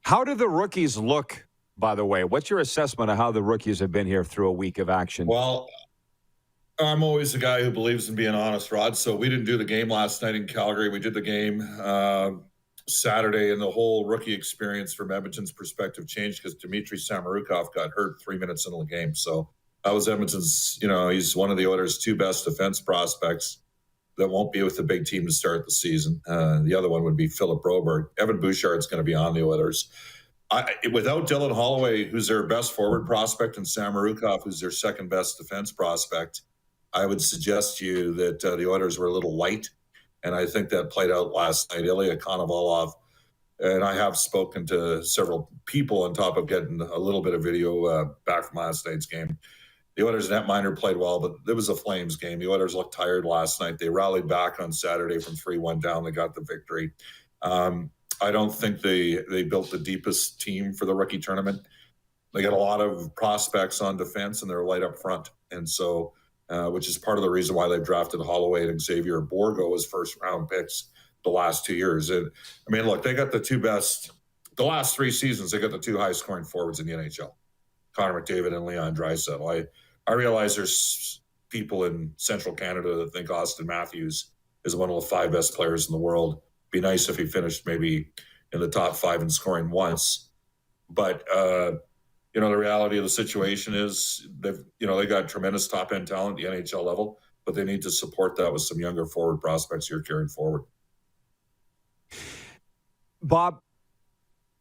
B: How do the rookies look, by the way? What's your assessment of how the rookies have been here through a week of action?
P: Well, I'm always the guy who believes in being honest, Rod. So we didn't do the game last night in Calgary. We did the game Saturday, and the whole rookie experience from Edmonton's perspective changed because Dmitry Samorukov got hurt 3 minutes into the game. So that was Edmonton's, he's one of the Oilers' two best defense prospects that won't be with the big team to start the season. The other one would be Philip Broberg. Evan Bouchard's going to be on the Oilers. Without Dylan Holloway, who's their best forward prospect, and Samorukov, who's their second best defense prospect, I would suggest to you that the Oilers were a little light, and I think that played out last night. Ilya Konovalov, and I have spoken to several people on top of getting a little bit of video back from last night's game. The Oilers' netminder played well, but it was a Flames game. The Oilers looked tired last night. They rallied back on Saturday from 3-1 down. They got the victory. I don't think they built the deepest team for the rookie tournament. They got a lot of prospects on defense, and they're light up front. And so, which is part of the reason why they've drafted Holloway and Xavier Borgo as first-round picks the last 2 years. Look, they got the two best – the last 3 seasons, they got the two highest-scoring forwards in the NHL, Connor McDavid and Leon Draisaitl. I realize there's people in Central Canada that think Austin Matthews is one of the 5 best players in the world. Be nice if he finished maybe in the top 5 in scoring once. But, the reality of the situation is they got tremendous top-end talent at the NHL level, but they need to support that with some younger forward prospects you're carrying forward.
B: Bob,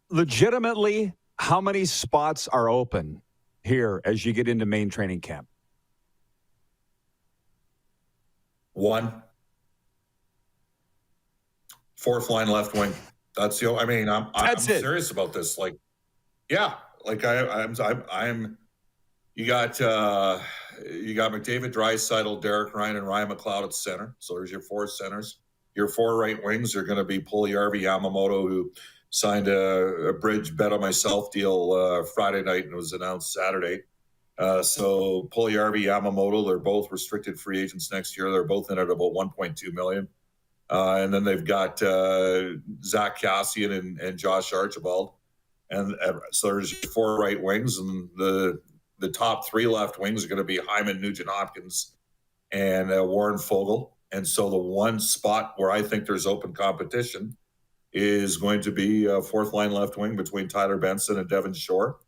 B: legitimately, how many spots are open here as you get into main training camp?
P: 1. Fourth line left wing. That's the. I'm serious about this. I'm. You got McDavid, Draisaitl, Derek Ryan, and Ryan McLeod at center. So there's your 4 centers. Your 4 right wings are going to be Puljujärvi, Yamamoto, who signed a bridge bet on myself deal Friday night and was announced Saturday. So Puljujärvi, Yamamoto, they're both restricted free agents next year. They're both in at about $1.2 million. And then they've got Zach Kassian and Josh Archibald. And so there's 4 right wings, and the top 3 left wings are going to be Hyman, Nugent-Hopkins, and Warren Foegele. And so the one spot where I think there's open competition is going to be a 4th line left wing between Tyler Benson and Devin Shore,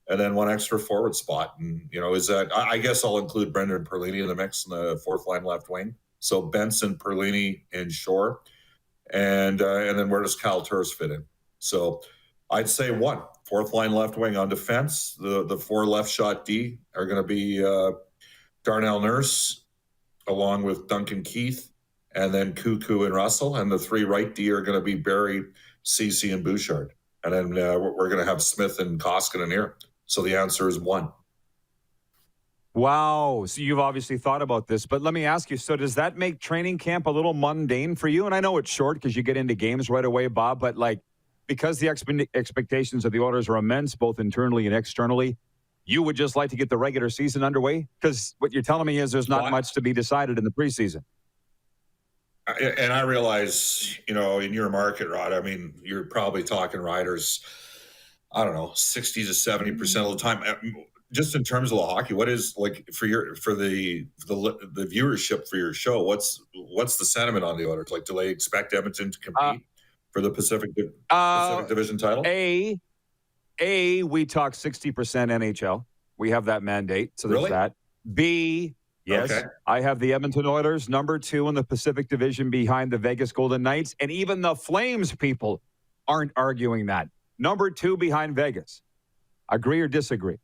P: and then 1 extra forward spot. And, I guess I'll include Brendan Perlini in the mix in the 4th line left wing. So Benson, Perlini, and Shore. And then where does Kyle Turris fit in? So I'd say 1, 4th line left wing on defense. The 4 left shot D are going to be Darnell Nurse, along with Duncan Keith, and then Cuckoo and Russell. And the 3 right D are going to be Barry, Ceci, and Bouchard. And then we're going to have Smith and Koskinen here. So the answer is 1.
B: Wow. So you've obviously thought about this, but let me ask you, so does that make training camp a little mundane for you? And I know it's short because you get into games right away, Bob, but because the expectations of the Oilers are immense, both internally and externally, you would just like to get the regular season underway? Because what you're telling me is there's not much to be decided in the preseason.
P: And I realize, in your market, Rod, you're probably talking riders, I don't know, 60 to 70% of the time. just in terms of the hockey, what is like for the viewership for your show? What's the sentiment on the Oilers? Like, do they expect Edmonton to compete for the Pacific Division title?
B: We talk 60% NHL. We have that mandate, so there's
P: Really?
B: that. B, yes,
P: Okay.
B: I have the Edmonton Oilers, number 2 in the Pacific Division behind the Vegas Golden Knights, and even the Flames people aren't arguing that. Number 2 behind Vegas. Agree or disagree?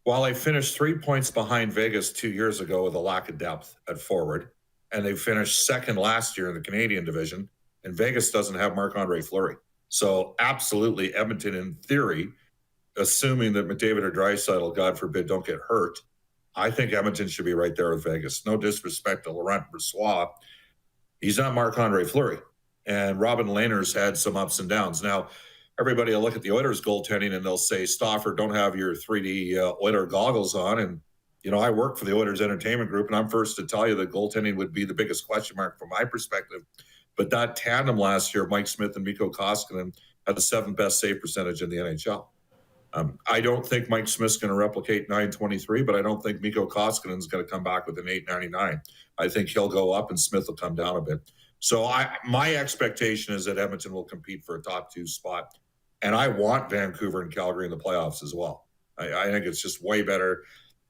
P: Well, they finished 3 points behind Vegas 2 years ago with a lack of depth at forward, and they finished second last year in the Canadian division, and Vegas doesn't have Marc-Andre Fleury. So absolutely, Edmonton, in theory, assuming that McDavid or Draisaitl, God forbid, don't get hurt, I think Edmonton should be right there with Vegas. No disrespect to Laurent Brossoit. He's not Marc-Andre Fleury. And Robin Lehner's had some ups and downs. Now, everybody will look at the Oilers goaltending and they'll say, Stauffer, don't have your 3D Oiler goggles on. And, I work for the Oilers Entertainment Group, and I'm first to tell you that goaltending would be the biggest question mark from my perspective. But that tandem last year, Mike Smith and Mikko Koskinen, had the 7th best save percentage in the NHL. I don't think Mike Smith's going to replicate 923, but I don't think Mikko Koskinen's going to come back with an 899. I think he'll go up and Smith will come down a bit. So my expectation is that Edmonton will compete for a top 2 spot. And I want Vancouver and Calgary in the playoffs as well. I think it's just way better.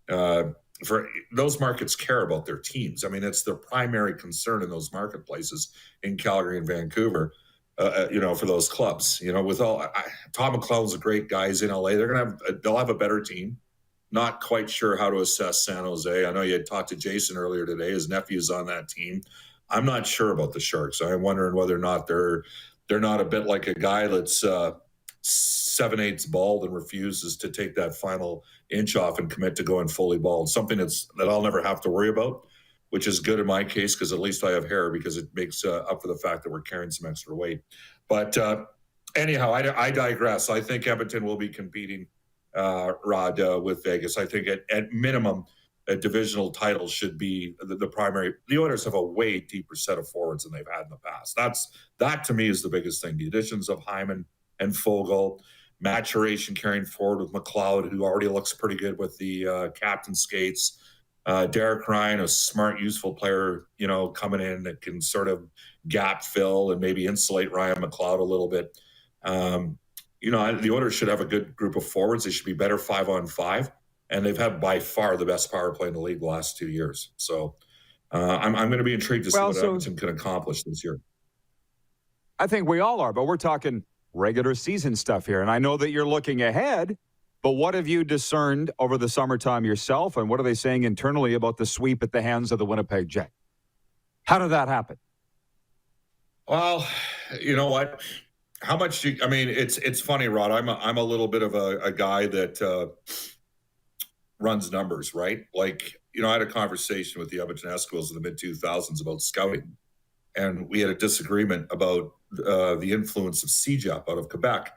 P: For those markets care about their teams. I mean, it's their primary concern in those marketplaces in Calgary and Vancouver. For those clubs, with all Tom McLellan's a great guy. He's in LA. They'll have a better team. Not quite sure how to assess San Jose. I know you had talked to Jason earlier today. His nephew's on that team. I'm not sure about the Sharks. I'm wondering whether or not they're not a bit like a guy that's 7/8 bald and refuses to take that final inch off and commit to going fully bald. Something that I'll never have to worry about, which is good in my case because at least I have hair because it makes up for the fact that we're carrying some extra weight. But anyhow, I digress. I think Edmonton will be competing, Rod, with Vegas. I think at minimum, a divisional title should be the primary. The Oilers have a way deeper set of forwards than they've had in the past. That to me is the biggest thing. The additions of Hyman and Fogle, maturation carrying forward with McLeod, who already looks pretty good with the captain skates. Derek Ryan, a smart, useful player, coming in that can sort of gap fill and maybe insulate Ryan McLeod a little bit. The Oilers should have a good group of forwards. They should be better 5-on-5, and they've had by far the best power play in the league the last 2 years. So I'm going to be intrigued to see what Edmonton can accomplish this year.
B: I think we all are, but we're talking regular season stuff here. And I know that you're looking ahead, but what have you discerned over the summertime yourself, and what are they saying internally about the sweep at the hands of the Winnipeg Jets? How did that happen?
P: Well, you know what? How much it's funny, Rod. I'm a little bit of a guy that runs numbers, right? Like, I had a conversation with the Edmonton Eskimos in the mid-2000s about scouting, and we had a disagreement about the influence of CJEP out of Quebec.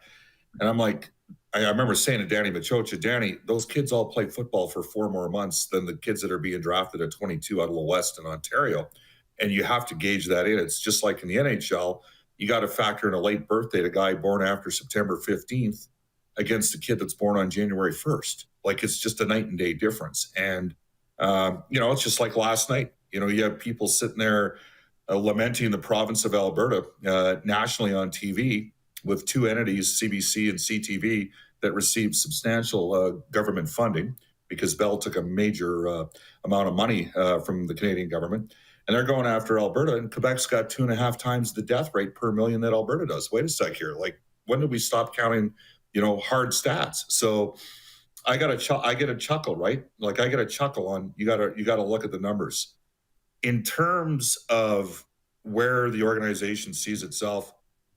P: And I'm like, I remember saying to Danny Machocha, Danny, those kids all play football for 4 more months than the kids that are being drafted at 22 out of the West in Ontario. And you have to gauge that in. It's just like in the NHL, you got to factor in a late birthday, a guy born after September 15th against a kid that's born on January 1st. Like, it's just a night and day difference. And, it's just like last night. You have people sitting there lamenting the province of Alberta nationally on TV with 2 entities, CBC and CTV, that received substantial government funding because Bell took a major amount of money from the Canadian government. And they're going after Alberta, and Quebec's got 2.5 times the death rate per million that Alberta does. Wait a sec here. Like, when did we stop counting, hard stats? So I get a chuckle, right? Like, I get a chuckle on, you got to look at the numbers. In terms of where the organization sees itself,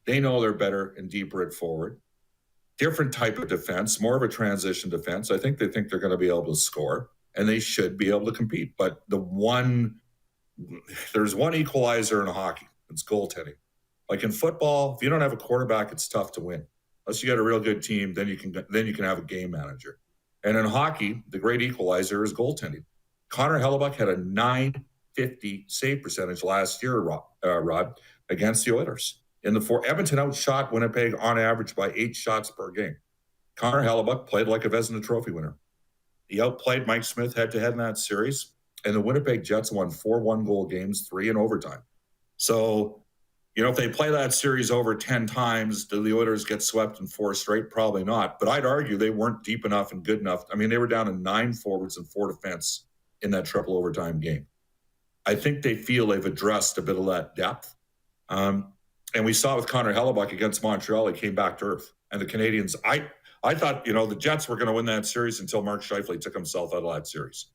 P: they know they're better and deeper at forward. Different type of defense, more of a transition defense. I think they think they're going to be able to score, and they should be able to compete. But there's one equalizer in hockey. It's goaltending. Like in football, if you don't have a quarterback, it's tough to win. Unless you got a real good team, then you can have a game manager. And in hockey, the great equalizer is goaltending. Connor Hellebuck had a .950 save percentage last year, Rod, against the Oilers. Edmonton outshot Winnipeg on average by 8 shots per game. Connor Hellebuyck played like a Vezina Trophy winner. He outplayed Mike Smith head-to-head in that series, and the Winnipeg Jets won 4 one-goal games, 3 in overtime. So, if they play that series over 10 times, do the Oilers get swept in 4 straight? Probably not. But I'd argue they weren't deep enough and good enough. I mean, they were down to 9 forwards and 4 defense in that triple overtime game. I think they feel they've addressed a bit of that depth. And we saw with Connor Hellebuyck against Montreal, he came back to earth. And the Canadians, I thought, the Jets were going to win that series until Mark Scheifele took himself out of that series.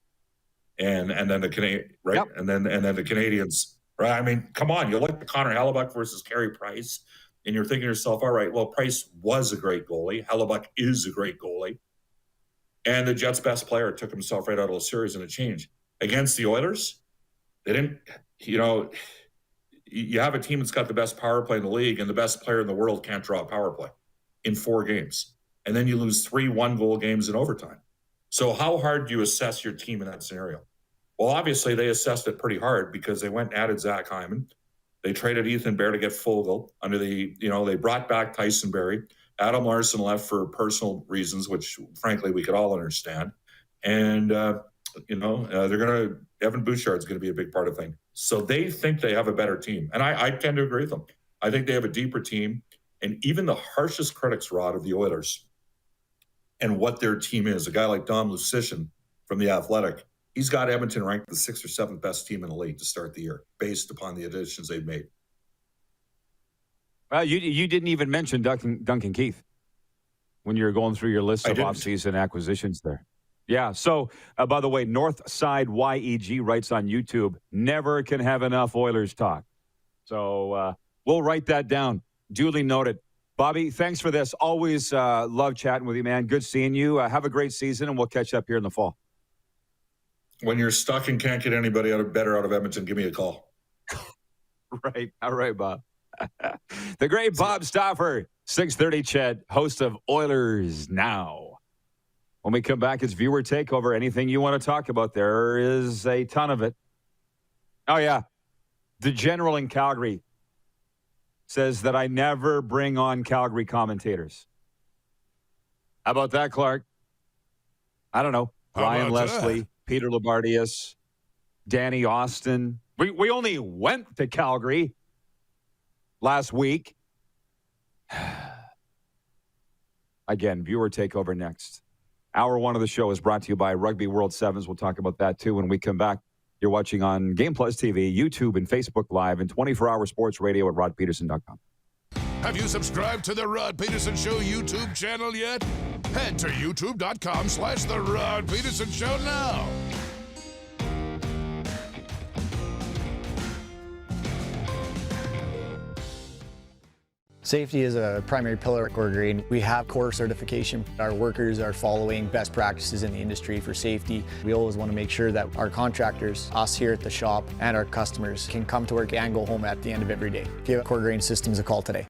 P: And then the Canadians, right? Yep. And then the Canadians, right? I mean, come on, you look at Connor Hellebuyck versus Carey Price, and you're thinking to yourself, all right, well, Price was a great goalie. Hellebuyck is a great goalie. And the Jets' best player took himself right out of the series in a change. Against the Oilers, they didn't, you have a team that's got the best power play in the league, and the best player in the world can't draw a power play in 4 games. And then you lose 3 one-goal games in overtime. So how hard do you assess your team in that scenario? Well, obviously, they assessed it pretty hard because they went and added Zach Hyman. They traded Ethan Bear to get Fogle under the, they brought back Tyson Barrie. Adam Larson left for personal reasons, which, frankly, we could all understand. And, Evan Bouchard's going to be a big part of the thing. So they think they have a better team. And I tend to agree with them. I think they have a deeper team. And even the harshest critics, Rod, of the Oilers and what their team is, a guy like Dom Lucian from The Athletic, he's got Edmonton ranked the 6th or 7th best team in the league to start the year based upon the additions they've made.
B: Well, you didn't even mention Duncan Keith when you were going through your list of offseason acquisitions there. Yeah, so, by the way, Northside YEG writes on YouTube, never can have enough Oilers talk. So we'll write that down. Duly noted. Bobby, thanks for this. Always love chatting with you, man. Good seeing you. Have a great season, and we'll catch up here in the fall.
P: When you're stuck and can't get anybody better out of Edmonton, give me a call.
B: Right. All right, Bob. The great Bob Stauffer, 6:30 Ched, host of Oilers Now. When we come back, it's viewer takeover. Anything you want to talk about, there is a ton of it. Oh, yeah. The general in Calgary says that I never bring on Calgary commentators. How about that, Clark? I don't know. Ryan Leslie, Peter Labardius, Danny Austin. We only went to Calgary last week. Again, viewer takeover next. Hour 1 of the show is brought to you by Rugby World Sevens. We'll talk about that, too, when we come back. You're watching on Game Plus TV, YouTube, and Facebook Live, and 24-hour sports radio at rodpeterson.com.
A: Have you subscribed to the Rod Peterson Show YouTube channel yet? Head to youtube.com/The Rod Peterson Show now.
L: Safety is a primary pillar at Core Green. We have core certification. Our workers are following best practices in the industry for safety. We always want to make sure that our contractors, us here at the shop, and our customers can come to work and go home at the end of every day. Give Core Green Systems a call today.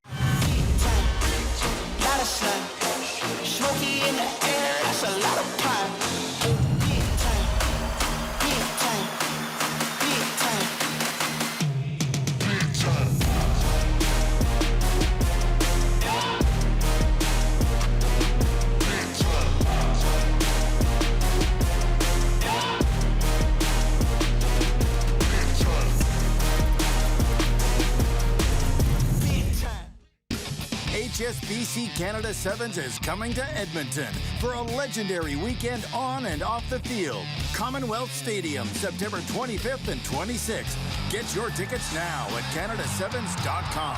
D: HSBC Canada Sevens is coming to Edmonton for a legendary weekend on and off the field. Commonwealth Stadium, September 25th and 26th. Get your tickets now at canadasevens.com.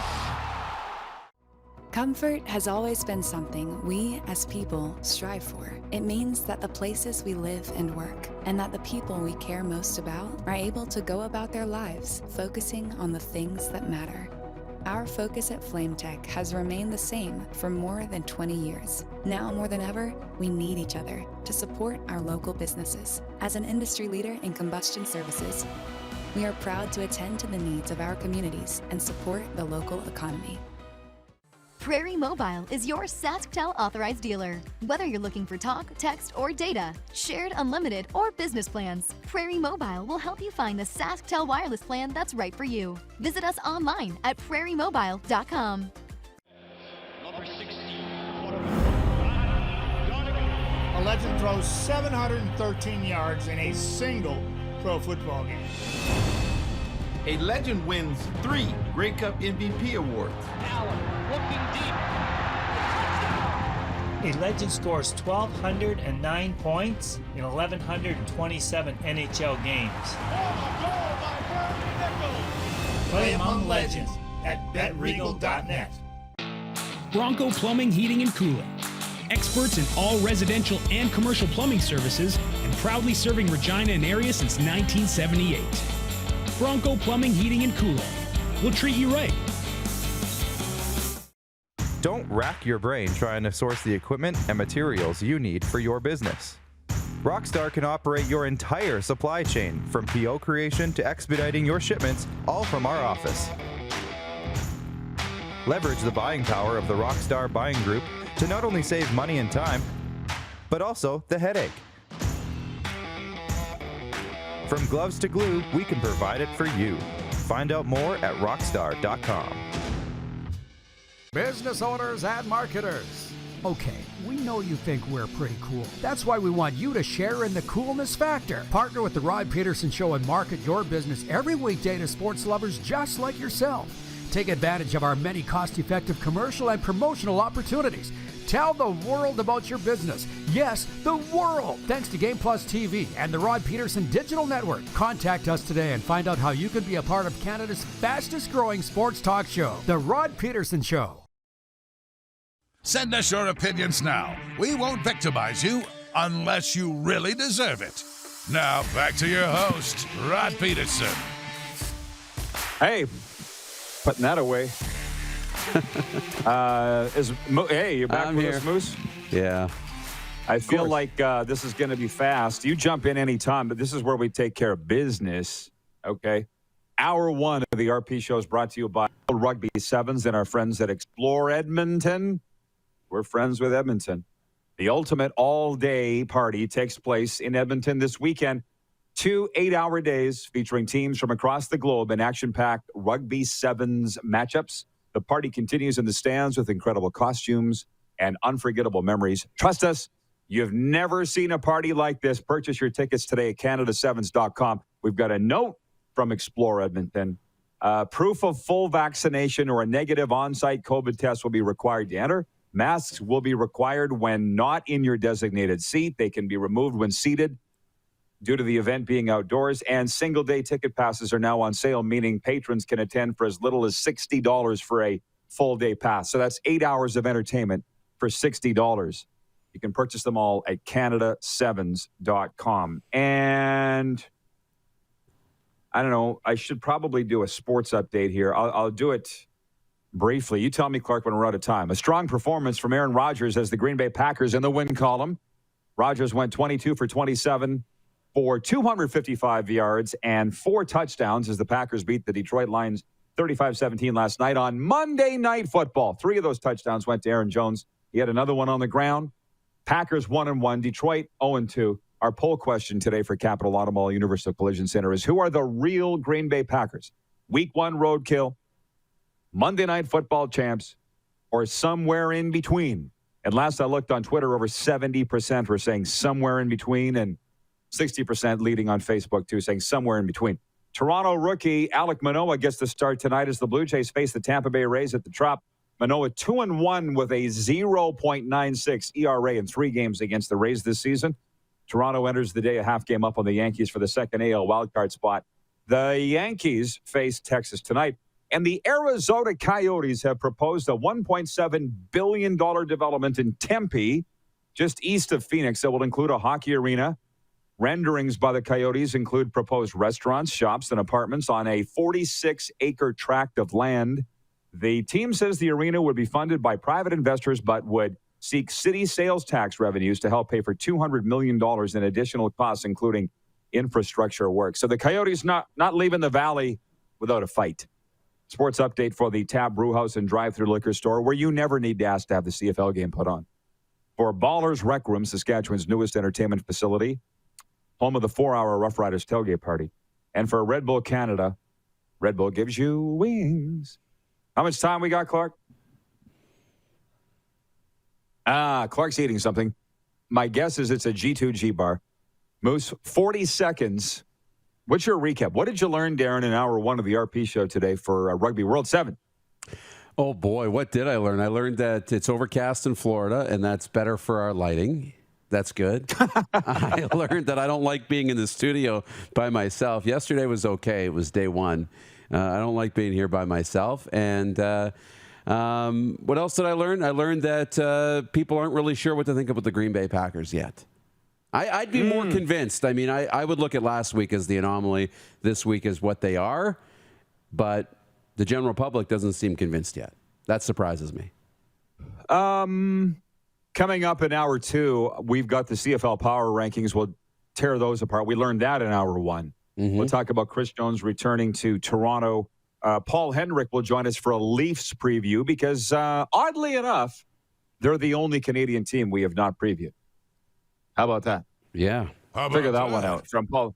M: Comfort has always been something we as people strive for. It means that the places we live and work, and that the people we care most about, are able to go about their lives focusing on the things that matter. Our focus at FlameTech has remained the same for more than 20 years. Now more than ever, we need each other to support our local businesses. As an industry leader in combustion services, we are proud to attend to the needs of our communities and support the local economy.
Q: Prairie Mobile is your SaskTel authorized dealer. Whether you're looking for talk, text, or data, shared, unlimited, or business plans, Prairie Mobile will help you find the SaskTel wireless plan that's right for you. Visit us online at prairiemobile.com.
R: Number 16. legend throws 713 yards in a single pro football game.
S: A legend wins 3 Grey Cup MVP awards.
T: Allen looking deep. A legend scores 1,209 points in 1,127 NHL games. Play among legends at betregal.net.
I: Bronco Plumbing, Heating, and Cooling. Experts in all residential and commercial plumbing services and proudly serving Regina and area since 1978. Bronco Plumbing, Heating, and Cooling. We'll treat you right.
U: Don't rack your brain trying to source the equipment and materials you need for your business. Rockstar can operate your entire supply chain, from PO creation to expediting your shipments, all from our office. Leverage the buying power of the Rockstar Buying Group to not only save money and time, but also the headache. From gloves to glue, we can provide it for you. Find out more at rockstar.com.
O: Business owners and marketers. Okay, we know you think we're pretty cool. That's why we want you to share in the coolness factor. Partner with the Rod Pedersen Show and market your business every weekday to sports lovers just like yourself. Take advantage of our many cost-effective commercial and promotional opportunities. Tell the world about your business. Yes, the world. Thanks to Game Plus TV and the Rod Pedersen Digital Network. Contact us today and find out how you can be a part of Canada's fastest-growing sports talk show, The Rod Pedersen Show.
A: Send us your opinions now. We won't victimize you unless you really deserve it. Now, back to your host, Rod Pedersen.
B: Hey, putting that away. Hey, you're back
C: I'm
B: with
C: here.
B: us, Moose?
C: Yeah.
B: I feel like this is going to be fast. You jump in anytime, but this is where we take care of business, okay? Hour 1 of the RP Show is brought to you by Rugby Sevens and our friends at Explore Edmonton. We're friends with Edmonton. The ultimate all-day party takes place in Edmonton this weekend. 2 8-hour days featuring teams from across the globe in action-packed Rugby Sevens matchups. The party continues in the stands with incredible costumes and unforgettable memories. Trust us, you've never seen a party like this. Purchase your tickets today at canada7s.com. We've got a note from Explore Edmonton. Proof of full vaccination or a negative on-site COVID test will be required to enter. Masks will be required when not in your designated seat. They can be removed when seated due to the event being outdoors. And single-day ticket passes are now on sale, meaning patrons can attend for as little as $60 for a full-day pass. So that's 8 hours of entertainment for $60. You can purchase them all at canada7s.com. And I don't know, I should probably do a sports update here. I'll do it briefly. You tell me, Clark, when we're out of time. A strong performance from Aaron Rodgers as the Green Bay Packers in the win column. Rodgers went 22 for 27 for 255 yards and 4 touchdowns as the Packers beat the Detroit Lions 35-17 last night on Monday Night Football. 3 of those touchdowns went to Aaron Jones. He had another one on the ground. Packers 1-1, Detroit 0-2. Our poll question today for Capital Automall Universal Collision Center is, who are the real Green Bay Packers? Week 1 roadkill, Monday Night Football champs, or somewhere in between? And last I looked on Twitter, over 70% were saying somewhere in between, and 60% leading on Facebook, too, saying somewhere in between. Toronto rookie Alek Manoah gets the start tonight as the Blue Jays face the Tampa Bay Rays at the Trop. Manoah 2-1 with a 0.96 ERA in 3 games against the Rays this season. Toronto enters the day a half game up on the Yankees for the second AL wildcard spot. The Yankees face Texas tonight. And the Arizona Coyotes have proposed a $1.7 billion development in Tempe, just east of Phoenix, that will include a hockey arena. Renderings by the Coyotes include proposed restaurants, shops, and apartments on a 46-acre tract of land. The team says the arena would be funded by private investors, but would seek city sales tax revenues to help pay for $200 million in additional costs, including infrastructure work. So the Coyotes not leaving the Valley without a fight. Sports update for the Tab Brewhouse and drive-thru liquor store, where you never need to ask to have the CFL game put on. For Ballers Rec Room, Saskatchewan's newest entertainment facility, home of the 4-hour Rough Riders tailgate party. And for Red Bull Canada, Red Bull gives you wings. How much time we got, Clark? Clark's eating something. My guess is it's a G2G bar. Moose, 40 seconds. What's your recap? What did you learn, Darren, in hour one of the RP show today for Rugby World 7?
C: Oh, boy, what did I learn? I learned that it's overcast in Florida, and that's better for our lighting. That's good. I learned that I don't like being in the studio by myself. Yesterday was okay. It was day one. I don't like being here by myself. And what else did I learn? I learned that people aren't really sure what to think about the Green Bay Packers yet. I'd be more convinced. I mean, I would look at last week as the anomaly. This week is what they are. But the general public doesn't seem convinced yet. That surprises me.
B: Coming up in hour two, we've got the CFL Power Rankings. We'll tear those apart. We learned that in hour one. We'll talk about Chris Jones returning to Toronto. Paul Hendrick will join us for a Leafs preview because, oddly enough, they're the only Canadian team we have not previewed. How about that?
C: Yeah.
B: Figure that one out from Paul.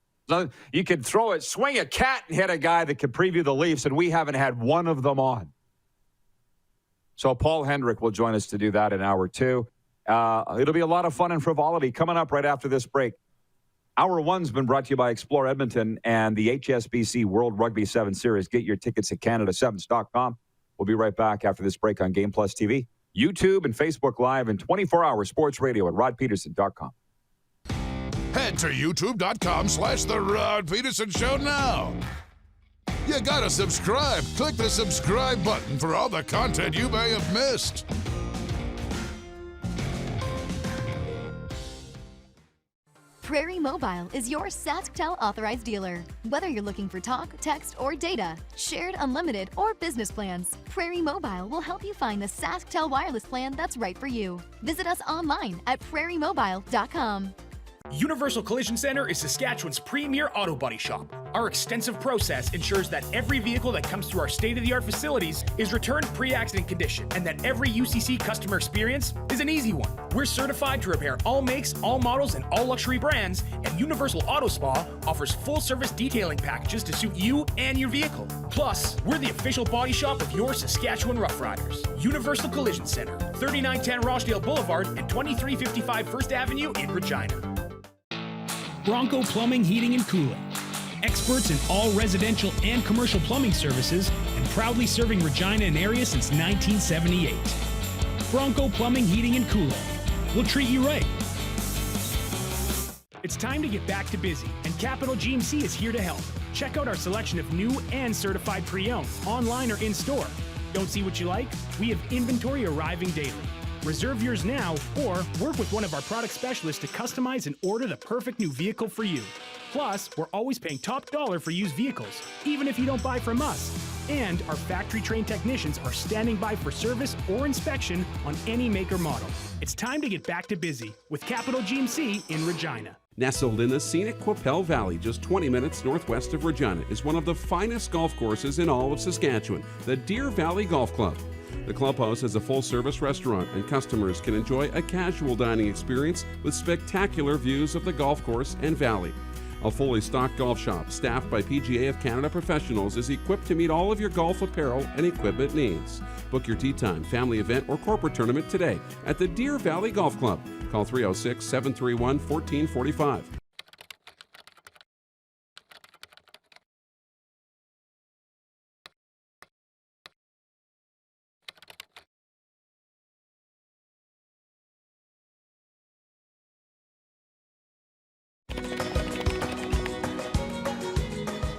B: You could throw it, swing a cat and hit a guy that could preview the Leafs, and we haven't had one of them on. So Paul Hendrick will join us to do that in hour two. It'll be a lot of fun and frivolity coming up right after this break. Hour one's been brought to you by Explore Edmonton and the HSBC World Rugby 7 Series. Get your tickets at Canada7s.com. We'll be right back after this break on Game Plus TV, YouTube, and Facebook Live, and 24-hour sports radio at rodpeterson.com.
A: Head to youtube.com/The Rod Peterson Show now. You gotta subscribe. Click the subscribe button for all the content you may have missed.
Q: Prairie Mobile is your SaskTel authorized dealer. Whether you're looking for talk, text, or data, shared, unlimited, or business plans, Prairie Mobile will help you find the SaskTel wireless plan that's right for you. Visit us online at prairiemobile.com.
I: Universal Collision Center is Saskatchewan's premier auto body shop. Our extensive process ensures that every vehicle that comes through our state-of-the-art facilities is returned pre-accident condition, and that every UCC customer experience is an easy one. We're certified to repair all makes, all models, and all luxury brands, and Universal Auto Spa offers full-service detailing packages to suit you and your vehicle. Plus, we're the official body shop of your Saskatchewan Rough Riders. Universal Collision Center, 3910 Rochdale Boulevard and 2355 First Avenue in Regina. Bronco Plumbing, Heating, and Cooling. Experts in all residential and commercial plumbing services, and proudly serving Regina and area since 1978. Bronco Plumbing, Heating, and Cooling. We'll treat you right. It's time to get back to busy, and Capital GMC is here to help. Check out our selection of new and certified pre-owned, online or in-store. Don't see what you like? We have inventory arriving daily. Reserve yours now or work with one of our product specialists to customize and order the perfect new vehicle for you. Plus, we're always paying top dollar for used vehicles, even if you don't buy from us. And our factory-trained technicians are standing by for service or inspection on any make or model. It's time to get back to busy with Capital GMC in Regina.
F: Nestled in the scenic Qu'Appelle Valley, just 20 minutes northwest of Regina, is one of the finest golf courses in all of Saskatchewan, the Deer Valley Golf Club. The clubhouse has a full-service restaurant, and customers can enjoy a casual dining experience with spectacular views of the golf course and valley. A fully stocked golf shop, staffed by PGA of Canada professionals, is equipped to meet all of your golf apparel and equipment needs. Book your tee time, family event, or corporate tournament today at the Deer Valley Golf Club. Call 306-731-1445.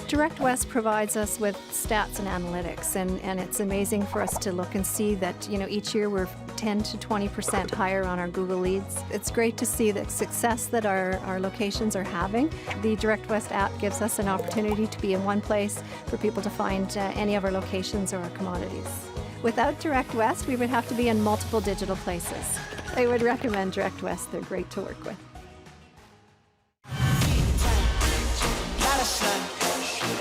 V: Direct West provides us with stats and analytics, and it's amazing for us to look and see that, each year we're 10 to 20% higher on our Google leads. It's great to see the success that our locations are having. The Direct West app gives us an opportunity to be in one place for people to find any of our locations or our commodities. Without Direct West, we would have to be in multiple digital places. I would recommend Direct West. They're great to work with.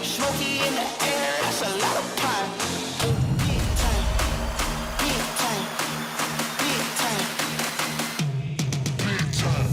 J: Smoky in the air, that's a lot of pine. Big time, big time, big time, big time.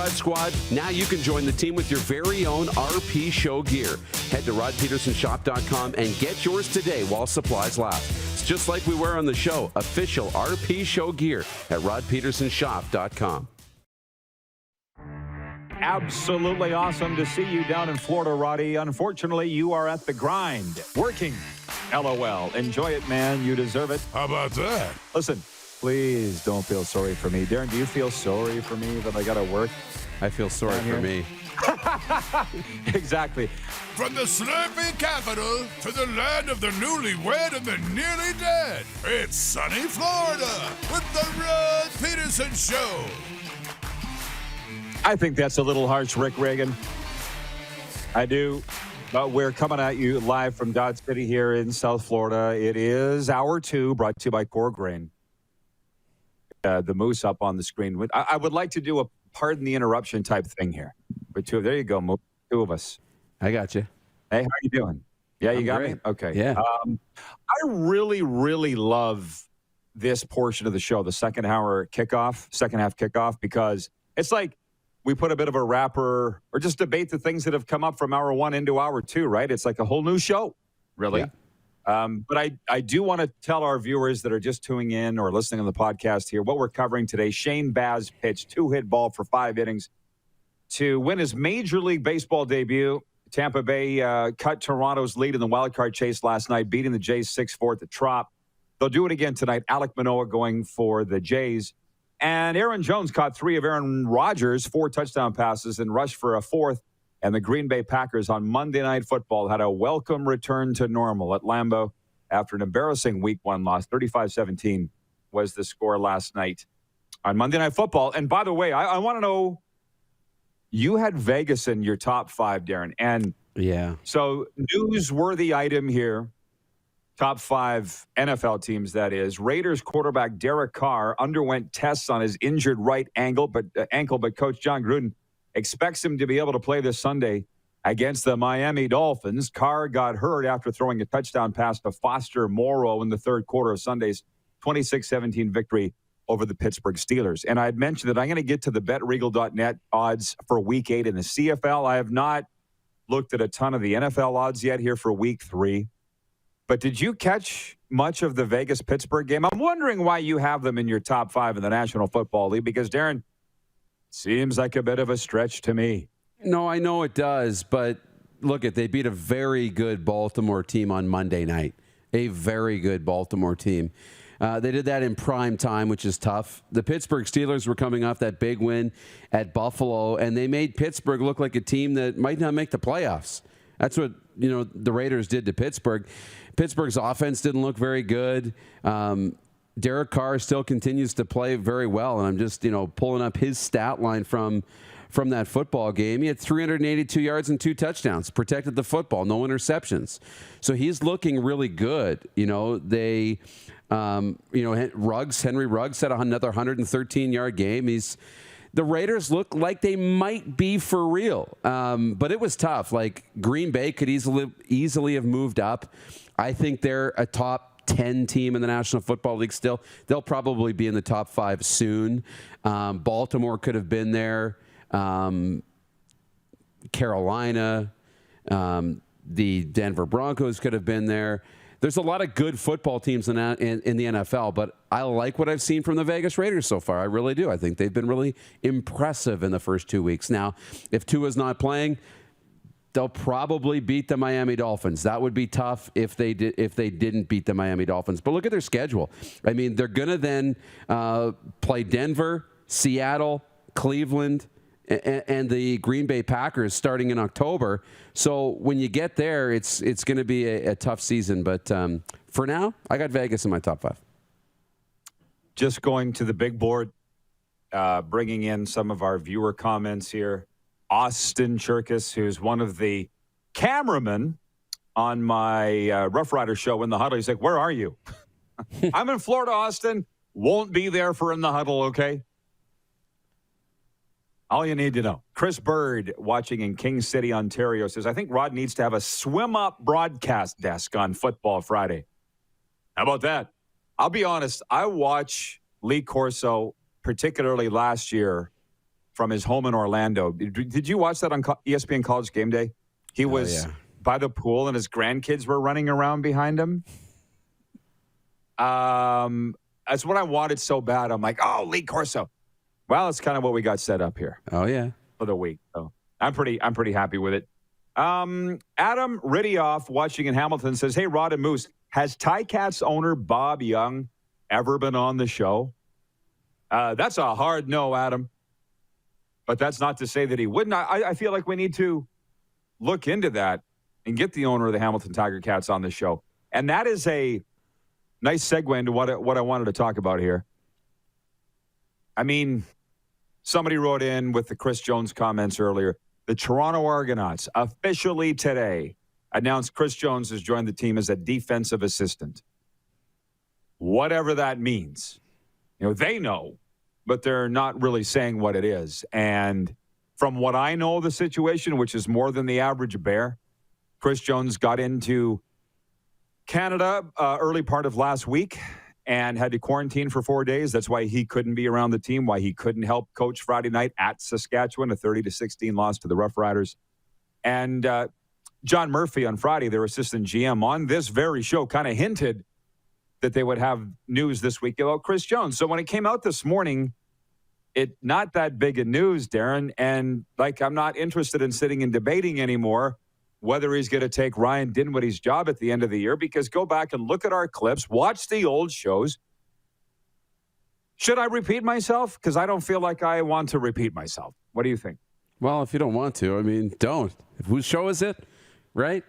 C: Rod Squad? Now you can join the team with your very own RPShow gear. Head to rodpetersonshop.com and get yours today while supplies last. It's just like we wear on the show. Official RPShow gear at rodpetersonshop.com.
B: Absolutely awesome to see you down in Florida, Roddy. Unfortunately, you are at the grind, working. LOL. Enjoy it, man. You deserve it.
A: How about that?
B: Listen, please don't feel sorry for me. Darren, do you feel sorry for me that I got to work?
C: I feel sorry for me.
B: Exactly.
A: From the Slurpee capital to the land of the newlywed and the nearly dead, it's sunny Florida with the Rod Pedersen Show.
B: I think that's a little harsh, Rick Reagan. I do. But we're coming at you live from Dodge City here in South Florida. It is Hour 2, brought to you by Core Grain. The moose up on the screen. I would like to do a pardon the interruption type thing here. But there you go, Moose. Two of us.
C: I got you.
B: Hey, how you doing? Yeah, you got
C: great.
B: me? Okay.
C: Yeah.
B: I really, really love this portion of the show, the second half kickoff, because it's like we put a bit of a wrapper or just debate the things that have come up from Hour 1 into Hour 2, right? It's like a whole new show, really. Yeah. But I do want to tell our viewers that are just tuning in or listening on the podcast here what we're covering today. Shane Baz pitched 2-hit ball for 5 innings to win his Major League Baseball debut. Tampa Bay cut Toronto's lead in the wildcard chase last night, beating the Jays 6-4 at the Trop. They'll do it again tonight. Alek Manoah going for the Jays. And Aaron Jones caught 3 of Aaron Rodgers' 4 touchdown passes and rushed for a 4th. And the Green Bay Packers on Monday Night Football had a welcome return to normal at Lambeau after an embarrassing Week 1 loss. 35-17 was the score last night on Monday Night Football. And by the way, I want to know, you had Vegas in your top 5, Darren. And
C: yeah,
B: so newsworthy item here. Top 5 NFL teams, that is. Raiders quarterback Derek Carr underwent tests on his injured right ankle, but Coach John Gruden expects him to be able to play this Sunday against the Miami Dolphins. Carr got hurt after throwing a touchdown pass to Foster Moreau in the third quarter of Sunday's 26-17 victory over the Pittsburgh Steelers. And I had mentioned that I'm going to get to the BetRegal.net odds for Week 8 in the CFL. I have not looked at a ton of the NFL odds yet here for Week 3. But did you catch much of the Vegas-Pittsburgh game? I'm wondering why you have them in your top 5 in the National Football League, because, Darren, seems like a bit of a stretch to me.
C: No, I know it does, but look, they beat a very good Baltimore team on Monday night. A very good Baltimore team. They did that in prime time, which is tough. The Pittsburgh Steelers were coming off that big win at Buffalo, and they made Pittsburgh look like a team that might not make the playoffs. That's what, the Raiders did to Pittsburgh. Pittsburgh's offense didn't look very good. Derek Carr still continues to play very well, and I'm just, pulling up his stat line from that football game. He had 382 yards and 2 touchdowns, protected the football, no interceptions. So he's looking really good. Henry Ruggs had another 113-yard game. The Raiders look like they might be for real, but it was tough. Like, Green Bay could easily have moved up. I think they're a top 10 team in the National Football League still. They'll probably be in the top 5 soon. Baltimore could have been there. Carolina, the Denver Broncos could have been there. There's a lot of good football teams in the NFL, but I like what I've seen from the Vegas Raiders so far. I really do. I think they've been really impressive in the first 2 weeks. Now, if Tua's not playing, they'll probably beat the Miami Dolphins. That would be tough if they didn't beat the Miami Dolphins. But look at their schedule. I mean, they're going to then play Denver, Seattle, Cleveland, and the Green Bay Packers starting in October. So when you get there, it's going to be a tough season. But for now, I got Vegas in my top 5.
B: Just going to the big board, bringing in some of our viewer comments here. Austin Cherkis, who's one of the cameramen on my Rough Rider show In the Huddle. He's like, where are you? I'm in Florida, Austin. Won't be there for In the Huddle, okay? All you need to know. Chris Bird, watching in King City, Ontario, says, I think Rod needs to have a swim-up broadcast desk on Football Friday. How about that? I'll be honest. I watch Lee Corso, particularly last year, from his home in Orlando. Did you watch that on ESPN College Game Day? He was by the pool, and his grandkids were running around behind him. That's what I wanted so bad. I'm like, oh, Lee Corso. Well, it's kind of what we got set up here.
C: Oh, yeah.
B: For the week. So I'm pretty happy with it. Adam Ridioff, watching in Hamilton, says, hey, Rod and Moose, has Ticats owner Bob Young ever been on the show? That's a hard no, Adam. But that's not to say that he wouldn't. I feel like we need to look into that and get the owner of the Hamilton Tiger Cats on the show. And that is a nice segue into what I wanted to talk about here. I mean, somebody wrote in with the Chris Jones comments earlier. The Toronto Argonauts officially today announced Chris Jones has joined the team as a defensive assistant. Whatever that means. They know, but they're not really saying what it is. And from what I know of the situation, which is more than the average bear, Chris Jones got into Canada early part of last week and had to quarantine for 4 days. That's why he couldn't be around the team, why he couldn't help coach Friday night at Saskatchewan, a 30-16 loss to the Rough Riders. And John Murphy on Friday, their assistant GM, on this very show kind of hinted that they would have news this week about Chris Jones. So when it came out this morning, it not that big a news, Darren. And I'm not interested in sitting and debating anymore whether he's going to take Ryan Dinwiddie's job at the end of the year, because go back and look at our clips, watch the old shows. Should I repeat myself? Because I don't feel like I want to repeat myself. What do you think?
C: Well, if you don't want to, I mean, don't. Whose show is it? Right?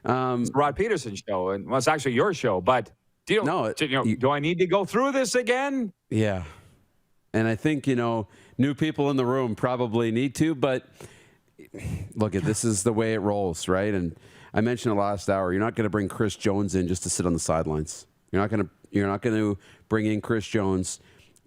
B: It's Rod Pedersen's show, and it's actually your show, but do I need to go through this again?
C: Yeah. And I think, new people in the room probably need to, but look, this is the way it rolls, right? And I mentioned the last hour, you're not going to bring Chris Jones in just to sit on the sidelines. You're not going to bring in Chris Jones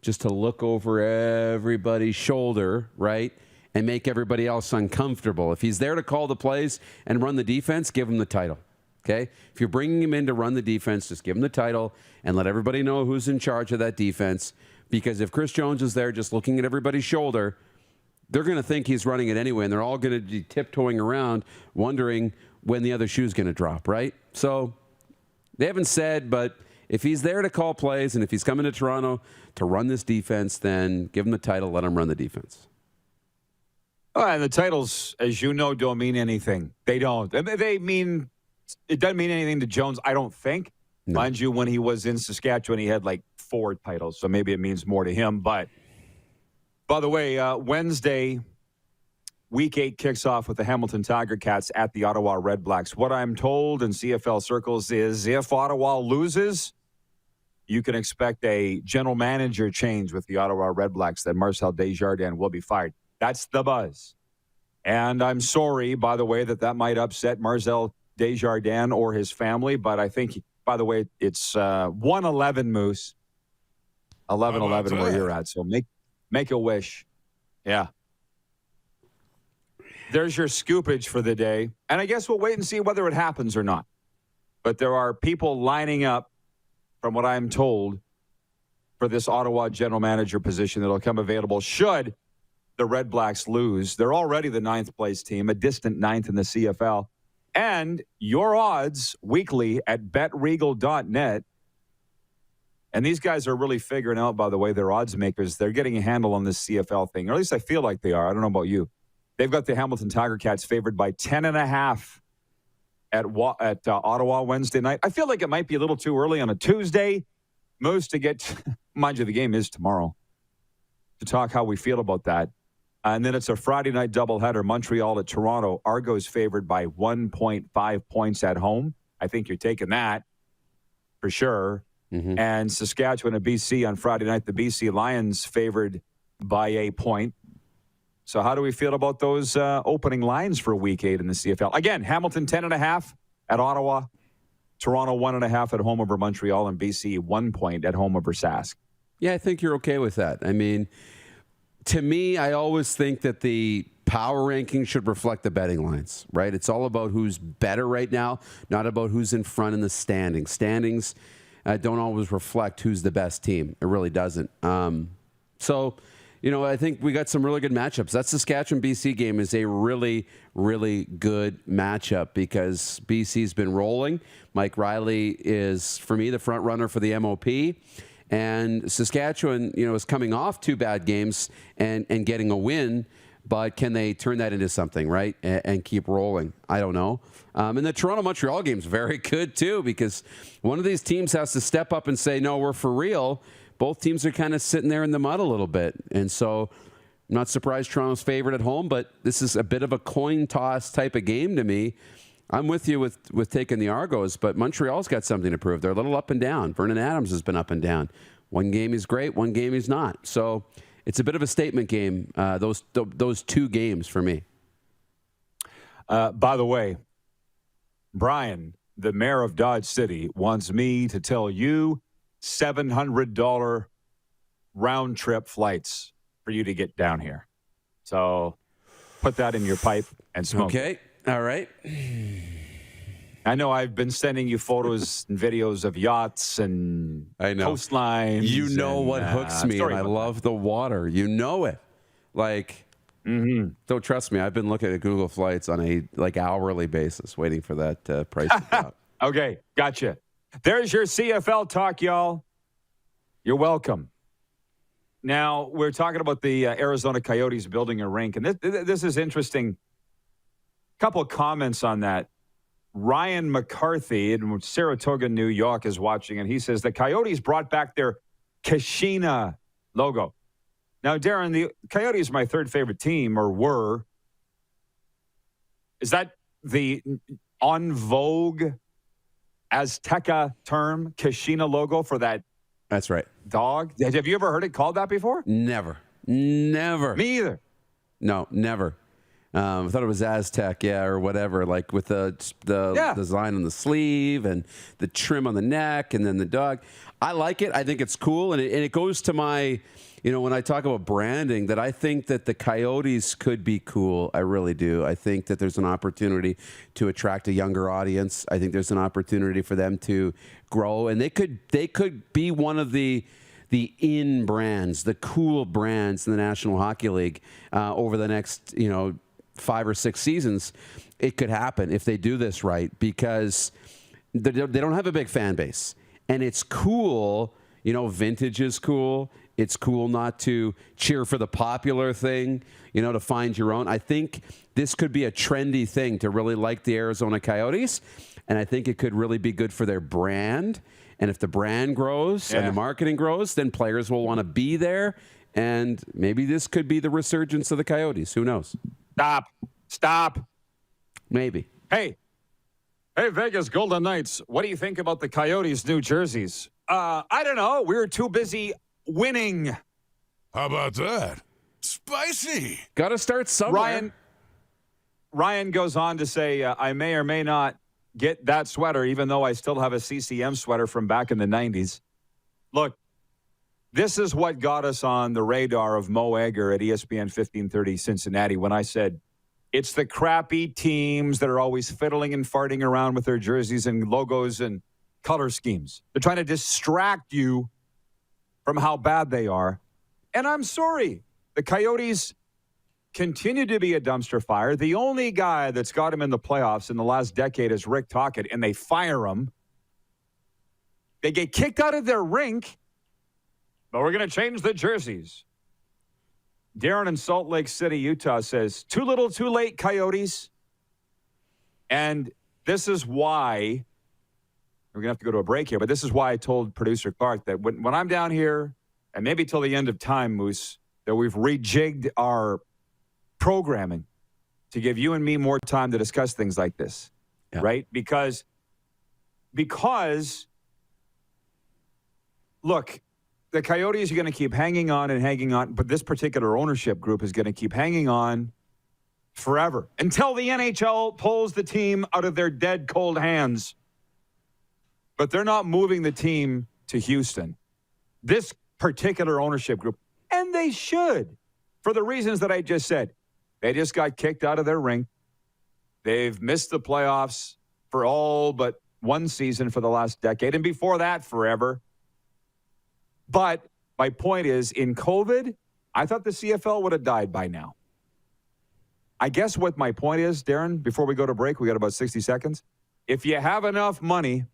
C: just to look over everybody's shoulder, right? And make everybody else uncomfortable. If he's there to call the plays and run the defense, give him the title. Okay? If you're bringing him in to run the defense, just give him the title and let everybody know who's in charge of that defense. Because if Chris Jones is there just looking at everybody's shoulder, they're going to think he's running it anyway, and they're all going to be tiptoeing around wondering when the other shoe's going to drop, right? So they haven't said, but if he's there to call plays and if he's coming to Toronto to run this defense, then give him the title, let him run the defense.
B: Oh, and the titles, as you know, don't mean anything. They don't. It doesn't mean anything to Jones, I don't think. No. Mind you, when he was in Saskatchewan, he had 4 titles, so maybe it means more to him. But, by the way, Wednesday, Week 8 kicks off with the Hamilton Tiger Cats at the Ottawa Red Blacks. What I'm told in CFL circles is if Ottawa loses, you can expect a general manager change with the Ottawa Red Blacks, that Marcel Desjardins will be fired. That's the buzz. And I'm sorry, by the way, that might upset Marcel Desjardins or his family, but I think, by the way, it's 1-11, Moose. 11-11 where you're at, so make a wish. Yeah. There's your scoopage for the day. And I guess we'll wait and see whether it happens or not. But there are people lining up, from what I'm told, for this Ottawa general manager position that'll come available should the Red Blacks lose. They're already the 9th place team, a distant 9th in the CFL. And your odds weekly at betregal.net. And these guys are really figuring out, by the way, their odds makers. They're getting a handle on this CFL thing, or at least I feel like they are. I don't know about you. They've got the Hamilton Tiger Cats favored by 10.5 at Ottawa Wednesday night. I feel like it might be a little too early on a Tuesday, Moose, to get, mind you, the game is tomorrow, to talk how we feel about that. And then it's a Friday night doubleheader, Montreal at Toronto. Argo's favored by 1.5 points at home. I think you're taking that for sure. Mm-hmm. And Saskatchewan and BC on Friday night, the BC Lions favored by a point. So how do we feel about those opening lines for Week 8 in the CFL? Again, Hamilton 10.5 at Ottawa, Toronto 1.5 at home over Montreal, and BC 1 point at home over Sask.
C: Yeah, I think you're okay with that. I mean, to me, I always think that the power ranking should reflect the betting lines, right? It's all about who's better right now, not about who's in front in the standings. Standings don't always reflect who's the best team. It really doesn't. So, I think we got some really good matchups. That Saskatchewan-BC game is a really, really good matchup because BC's been rolling. Mike Riley is, for me, the front runner for the MOP. And Saskatchewan, is coming off 2 bad games and getting a win. But can they turn that into something, right, and keep rolling? I don't know. And the Toronto-Montreal game is very good, too, because one of these teams has to step up and say, no, we're for real. Both teams are kind of sitting there in the mud a little bit. And so I'm not surprised Toronto's favored at home, but this is a bit of a coin toss type of game to me. I'm with you with taking the Argos, but Montreal's got something to prove. They're a little up and down. Vernon Adams has been up and down. One game he's great, one game he's not. So it's a bit of a statement game, those 2 games for me.
B: By the way, Brian, the mayor of Dodge City, wants me to tell you $700 round trip flights for you to get down here. So put that in your pipe and smoke.
C: Okay. All right.
B: I know I've been sending you photos and videos of yachts and coastlines.
C: You know what hooks me, and I love the water. You know it. Don't trust me. I've been looking at Google Flights on a hourly basis, waiting for that price to drop.
B: Okay, gotcha. There's your CFL talk, y'all. You're welcome. Now, we're talking about the Arizona Coyotes building a rink, and this is interesting. Couple of comments on that. Ryan McCarthy in Saratoga, New York is watching, and he says the Coyotes brought back their Kashina logo. Now, Darren, the Coyotes are my 3rd favorite team, or were. Is that the en vogue Azteca term, Kashina logo, for that?
C: That's right.
B: Dog? Have you ever heard it called that before?
C: Never.
B: Me either.
C: No, never. I thought it was Aztec, or whatever, with the design on the sleeve and the trim on the neck and then the dog. I like it. I think it's cool. And it goes to my, when I talk about branding, that I think that the Coyotes could be cool. I really do. I think that there's an opportunity to attract a younger audience. I think there's an opportunity for them to grow. And they could be one of the in brands, the cool brands in the National Hockey League over the next, 5 or 6 seasons. It could happen if they do this right, because they don't have a big fan base. And it's cool, vintage is cool. It's cool not to cheer for the popular thing, to find your own. I think this could be a trendy thing to really like the Arizona Coyotes. And I think it could really be good for their brand. And if the brand grows and the marketing grows, then players will want to be there. And maybe this could be the resurgence of the Coyotes. Who knows?
B: Stop.
C: Maybe.
B: Hey, Vegas Golden Knights, what do you think about the Coyotes' new jerseys? I don't know. We were too busy winning.
A: How about that? Spicy.
C: Got to start somewhere.
B: Ryan goes on to say, I may or may not get that sweater, even though I still have a CCM sweater from back in the 90s. Look, this is what got us on the radar of Mo Egger at ESPN 1530 Cincinnati when I said, it's the crappy teams that are always fiddling and farting around with their jerseys and logos and color schemes. They're trying to distract you from how bad they are. And I'm sorry, the Coyotes continue to be a dumpster fire. The only guy that's got him in the playoffs in the last decade is Rick Tocchet, and they fire him. They get kicked out of their rink, but we're going to change the jerseys. Darren in Salt Lake City, Utah says, too little, too late, Coyotes. And this is why, we're going to have to go to a break here, but this is why I told producer Clark that when I'm down here, and maybe till the end of time, Moose, that we've rejigged our programming to give you and me more time to discuss things like this, right? Because, look, the Coyotes are going to keep hanging on, but this particular ownership group is going to keep hanging on forever until the NHL pulls the team out of their dead, cold hands. But they're not moving the team to Hughson. This particular ownership group, and they should, for the reasons that I just said. They just got kicked out of their rink. They've missed the playoffs for all but one season for the last decade, and before that, forever. But my point is, in COVID, I thought the CFL would have died by now. I guess what my point is, Darren, before we go to break, we got about 60 seconds. If you have enough money,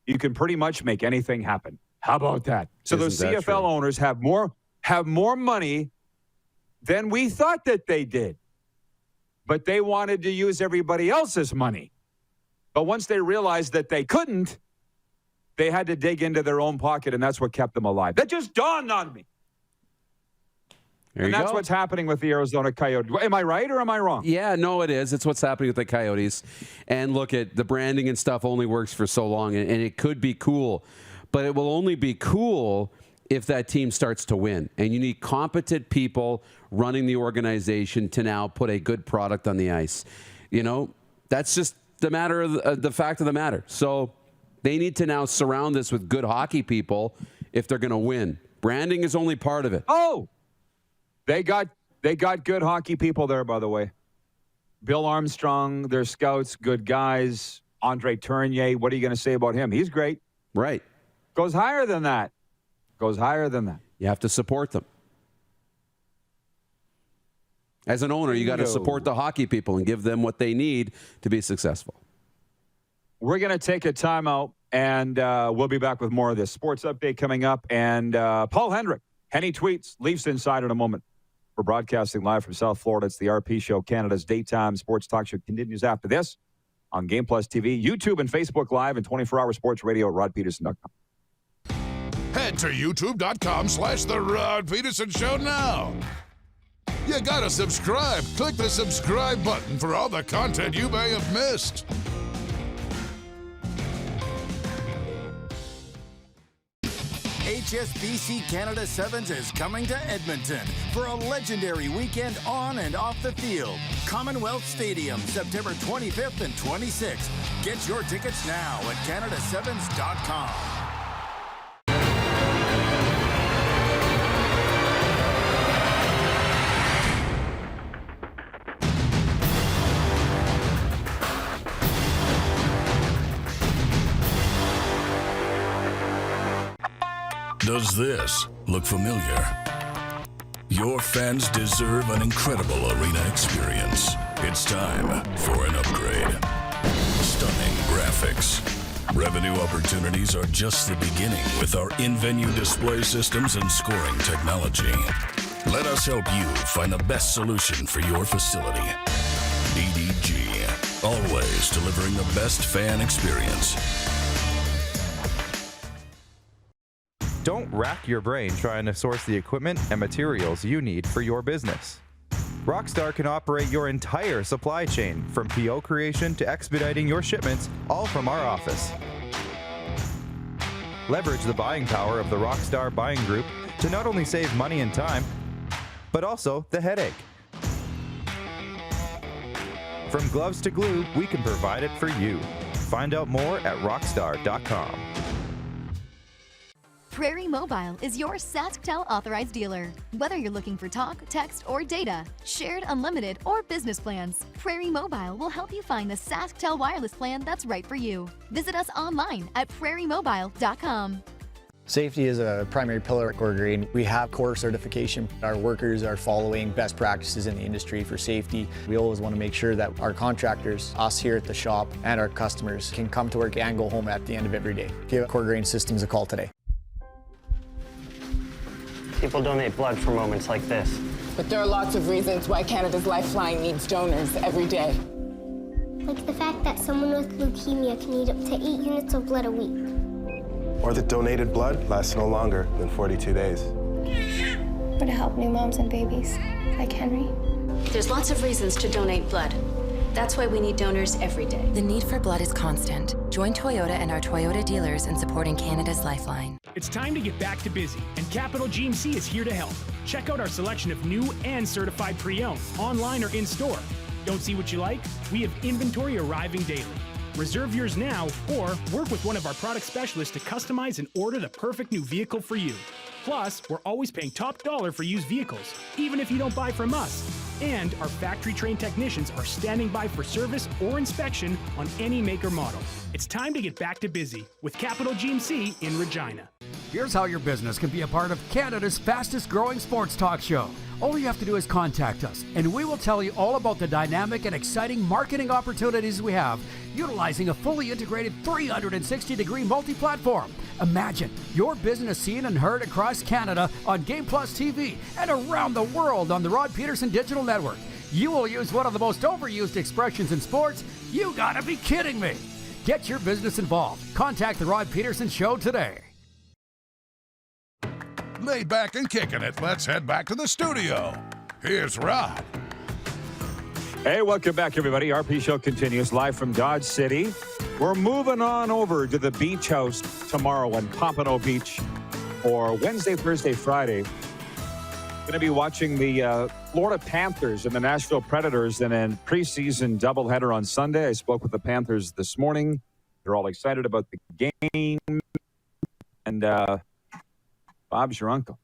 B: you can pretty much make anything happen. How about that? So those CFL owners have more money than we thought that they did. But they wanted to use everybody else's money. But once they realized that they couldn't, they had to dig into their own pocket, and that's what kept them alive. That just dawned on me. And that's what's happening with the Arizona Coyotes. Am I right or am I wrong?
C: Yeah, no, it is. It's what's happening with the Coyotes. And look, at the branding and stuff only works for so long, and it could be cool. But it will only be cool if that team starts to win. And you need competent people running the organization to now put a good product on the ice. You know, that's just the matter of the fact of the matter. So they need to now surround this with good hockey people if they're going to win. Branding is only part of it.
B: Oh, they got good hockey people there, by the way. Bill Armstrong, their scouts, good guys. Andre Tournier, what are you going to say about him? He's great.
C: Right.
B: Goes higher than that.
C: You have to support them. As an owner, you got to support the hockey people and give them what they need to be successful.
B: We're going to take a timeout, and we'll be back with more of this sports update coming up. And Paul Hendrick, Henny Tweets, Leafs Inside in a moment. We're broadcasting live from South Florida. It's the RP Show, Canada's daytime sports talk show. Continues after this on Game Plus TV, YouTube, and Facebook Live, and 24-hour sports radio at rodpeterson.com.
A: Head to youtube.com/The Rod Peterson Show now. You gotta subscribe. Click the subscribe button for all the content you may have missed.
D: HSBC Canada Sevens is coming to Edmonton for a legendary weekend on and off the field. Commonwealth Stadium, September 25th and 26th. Get your tickets now at canadasevens.com.
H: Does this look familiar? Your fans deserve an incredible arena experience. It's time for an upgrade. Stunning graphics. Revenue opportunities are just the beginning with our in-venue display systems and scoring technology. Let us help you find the best solution for your facility. EDG, always delivering the best fan experience.
U: Don't rack your brain trying to source the equipment and materials you need for your business. Rockstar can operate your entire supply chain, from PO creation to expediting your shipments, all from our office. Leverage the buying power of the Rockstar buying group to not only save money and time, but also the headache. From gloves to glue, we can provide it for you. Find out more at rockstar.com.
Q: Prairie Mobile is your SaskTel authorized dealer. Whether you're looking for talk, text, or data, shared, unlimited, or business plans, Prairie Mobile will help you find the SaskTel wireless plan that's right for you. Visit us online at prairiemobile.com.
L: Safety is a primary pillar at Core Green. We have core certification. Our workers are following best practices in the industry for safety. We always want to make sure that our contractors, us here at the shop, and our customers can come to work and go home at the end of every day. Give Core Green Systems a call today.
E: People donate blood for moments like this.
G: But there are lots of reasons why Canada's Lifeline needs donors every day.
W: Like the fact that someone with leukemia can need up to 8 units of blood a week.
X: Or that donated blood lasts no longer than 42 days.
W: Or to help new moms and babies, like Henry.
Y: There's lots of reasons to donate blood. That's why we need donors every day.
M: The need for blood is constant. Join Toyota and our Toyota dealers in supporting Canada's Lifeline.
I: It's time to get back to busy, and Capital GMC is here to help. Check out our selection of new and certified pre-owned, online or in-store. Don't see what you like? We have inventory arriving daily. Reserve yours now or work with one of our product specialists to customize and order the perfect new vehicle for you. Plus, we're always paying top dollar for used vehicles, even if you don't buy from us. And our factory-trained technicians are standing by for service or inspection on any make or model. It's time to get back to busy with Capital GMC in Regina.
O: Here's how your business can be a part of Canada's fastest growing sports talk show. All you have to do is contact us, and we will tell you all about the dynamic and exciting marketing opportunities we have, utilizing a fully integrated 360-degree multi-platform. Imagine your business seen and heard across Canada on Game Plus TV and around the world on the Rod Pedersen Digital Network. You will use one of the most overused expressions in sports. You gotta be kidding me. Get your business involved. Contact the Rod Pedersen Show today.
A: Laid back and kicking it, let's head back to the studio. Here's Rod.
B: Hey, welcome back, everybody. RPShow continues live from Dodge City. We're moving on over to the beach house tomorrow in Pompano Beach for Wednesday, Thursday, Friday. Going to be watching the Florida Panthers and the Nashville Predators in a preseason doubleheader on Sunday. I spoke with the Panthers this morning. They're all excited about the game. And Bob's your uncle.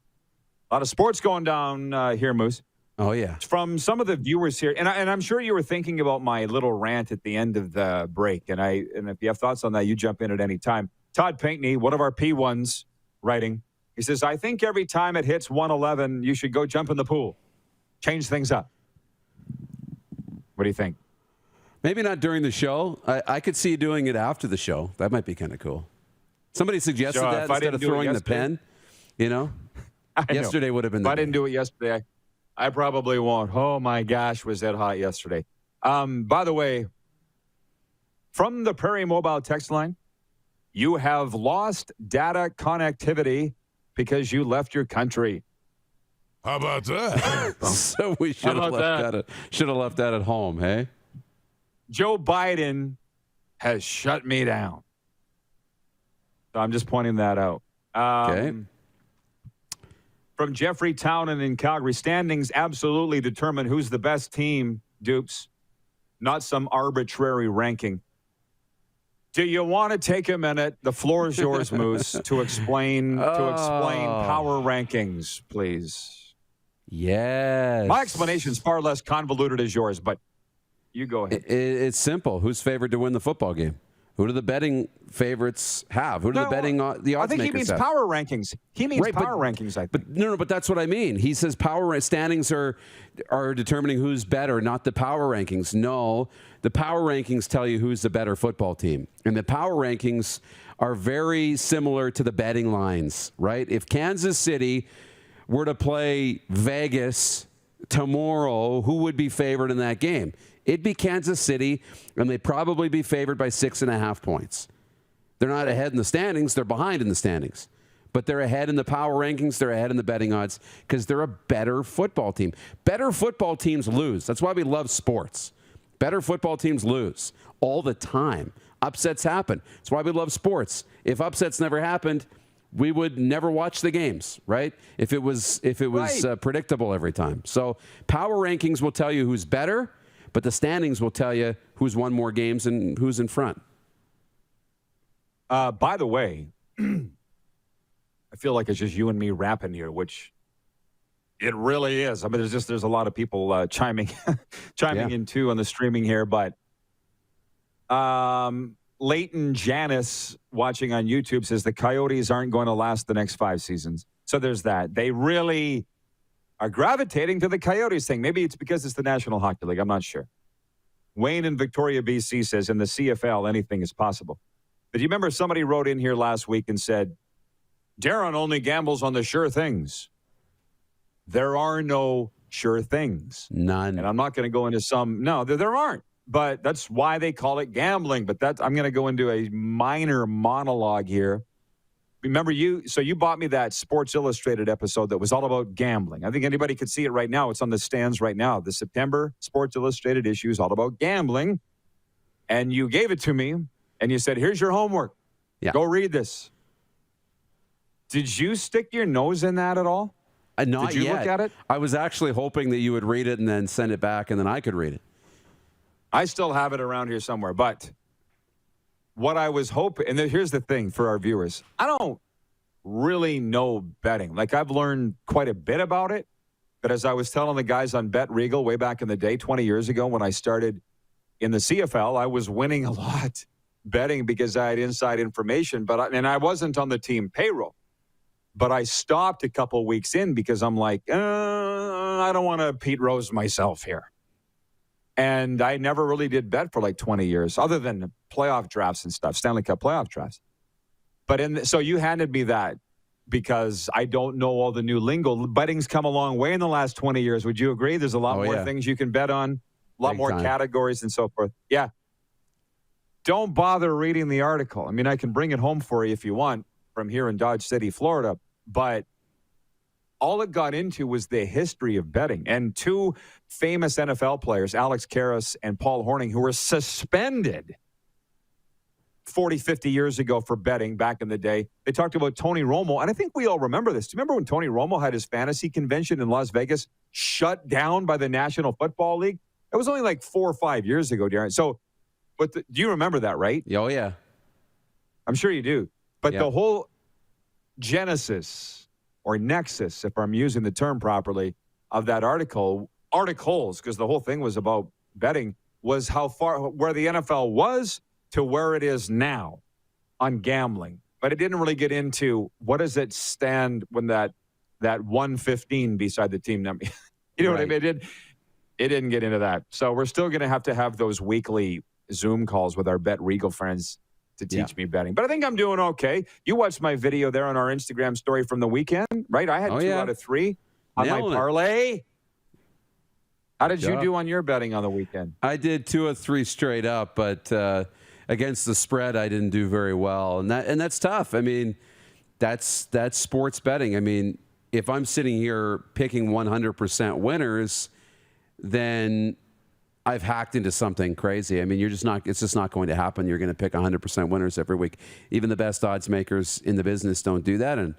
B: A lot of sports going down here, Moose.
C: Oh, yeah.
B: From some of the viewers here, and I'm sure you were thinking about my little rant at the end of the break, and if you have thoughts on that, you jump in at any time. Todd Pinkney, one of our P1s, writing, he says, I think every time it hits 111, you should go jump in the pool. Change things up. What do you think?
C: Maybe not during the show. I could see you doing it after the show. That might be kind of cool. Somebody suggested that instead of throwing the pen, you know? Yesterday would have been the day.
B: If I didn't do it yesterday, I probably won't. Oh, my gosh, was that hot yesterday. By the way, from the Prairie Mobile text line, you have lost data connectivity because you left your country.
A: How about that?
C: So we should have left that at home, hey?
B: Joe Biden has shut me down. So I'm just pointing that out.
C: Okay.
B: From Jeffrey Townend in Calgary, standings absolutely determine who's the best team, Dupes, not some arbitrary ranking. Do you want to take a minute? The floor is yours, Moose, to explain power rankings, please.
C: Yes.
B: My explanation is far less convoluted as yours, but you go ahead.
C: It's simple. Who's favored to win the football game? Who do the betting favorites have? Who do the betting the odds makers have?
B: I think he means power rankings. He means power rankings, I think.
C: But that's what I mean. He says power standings are determining who's better, not the power rankings. No, the power rankings tell you who's the better football team. And the power rankings are very similar to the betting lines, right? If Kansas City were to play Vegas tomorrow, who would be favored in that game? It'd be Kansas City, and they'd probably be favored by 6.5 points. They're not ahead in the standings. They're behind in the standings. But they're ahead in the power rankings. They're ahead in the betting odds because they're a better football team. Better football teams lose. That's why we love sports. Better football teams lose all the time. Upsets happen. That's why we love sports. If upsets never happened, we would never watch the games, right? If it was predictable every time. So power rankings will tell you who's better, but the standings will tell you who's won more games and who's in front.
B: By the way, I feel like it's just you and me rapping here, which it really is. I mean, there's a lot of people chiming in too on the streaming here, but Leighton Janice watching on YouTube says the Coyotes aren't going to last the next 5 seasons. So there's that. They really are gravitating to the Coyotes thing. Maybe it's because it's the National Hockey League. I'm not sure. Wayne in Victoria, BC says, in the CFL, anything is possible. But do you remember somebody wrote in here last week and said, Darren only gambles on the sure things. There are no sure things.
C: None.
B: And I'm not going to go into there aren't. But that's why they call it gambling. But I'm going to go into a minor monologue here. Remember you bought me that Sports Illustrated episode that was all about gambling. I think anybody could see it right now. It's on the stands right now. The September Sports Illustrated issue is all about gambling. And you gave it to me, and you said, here's your homework.
C: Yeah.
B: Go read this. Did you stick your nose in that at all?
C: Not
B: Did you
C: yet.
B: look at it?
C: I was actually hoping that you would read it and then send it back, and then I could read it.
B: I still have it around here somewhere, but what I was hoping, and here's the thing for our viewers. really know betting. Like, I've learned quite a bit about it. But as I was telling the guys on Bet Regal way back in the day, 20 years ago when I started in the CFL, I was winning a lot betting because I had inside information. And I wasn't on the team payroll. But I stopped a couple of weeks in because I'm like, I don't want to Pete Rose myself here. And I never really did bet for like 20 years, other than playoff drafts and stuff, Stanley Cup playoff drafts. But so you handed me that because I don't know all the new lingo. Betting's come a long way in the last 20 years. Would you agree? There's a lot more things you can bet on, a lot more categories and so forth. Yeah. Don't bother reading the article. I mean, I can bring it home for you if you want from here in Dodge City, Florida. But all it got into was the history of betting. And two famous NFL players, Alex Karras and Paul Hornung, who were suspended 40, 50 years ago for betting back in the day. They talked about Tony Romo, and I think we all remember this. Do you remember when Tony Romo had his fantasy convention in Las Vegas shut down by the National Football League? It was only like 4 or 5 years ago, Darren. So, do you remember that, right?
C: Oh, yeah.
B: I'm sure you do. But the whole genesis or nexus, if I'm using the term properly, of that articles, because the whole thing was about betting, was how far, where the NFL was to where it is now on gambling. But it didn't really get into what does it stand when that 115 beside the team number. You know what I mean? It didn't get into that. So we're still going to have those weekly Zoom calls with our Bet Regal friends to teach me betting. But I think I'm doing okay. You watched my video there on our Instagram story from the weekend, right? I had 2 out of 3 on my parlay. How did you do on your betting on the weekend?
C: I did 2 or 3 straight up, but against the spread, I didn't do very well, and that's tough. I mean, that's sports betting. I mean, if I'm sitting here picking 100% winners, then I've hacked into something crazy. I mean, it's just not going to happen. You're going to pick 100% winners every week. Even the best odds makers in the business don't do that, and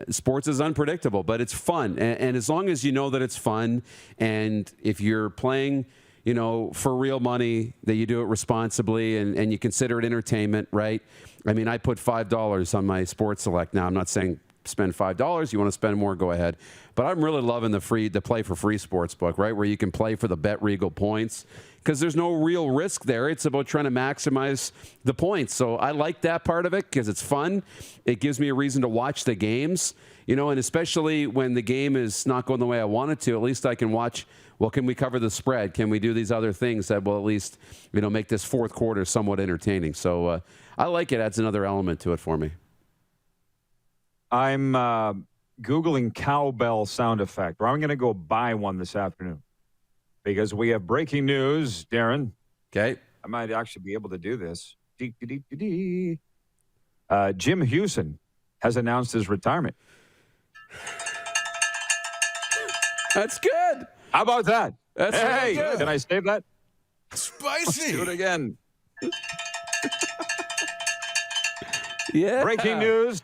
C: sports is unpredictable, but it's fun. And as long as you know that it's fun, and if you're playing, for real money, that you do it responsibly and you consider it entertainment, right? I mean, I put $5 on my Sports Select now. I'm not saying spend $5. You want to spend more, go ahead. But I'm really loving the play for free sports book, right? Where you can play for the Bet Regal points, because there's no real risk there. It's about trying to maximize the points. So I like that part of it because it's fun. It gives me a reason to watch the games, and especially when the game is not going the way I want it to, at least I can watch, well, can we cover the spread? Can we do these other things that will at least, make this fourth quarter somewhat entertaining? So I like it. Adds another element to it for me.
B: I'm Googling cowbell sound effect, or I'm going to go buy one this afternoon because we have breaking news, Darren.
C: Okay.
B: I might actually be able to do this. Jim Hughson has announced his retirement.
C: That's good.
B: How about that?
C: That's
B: hey,
C: good.
B: Can I save that?
A: Spicy.
B: Let's do it again.
C: Yeah.
B: Breaking news.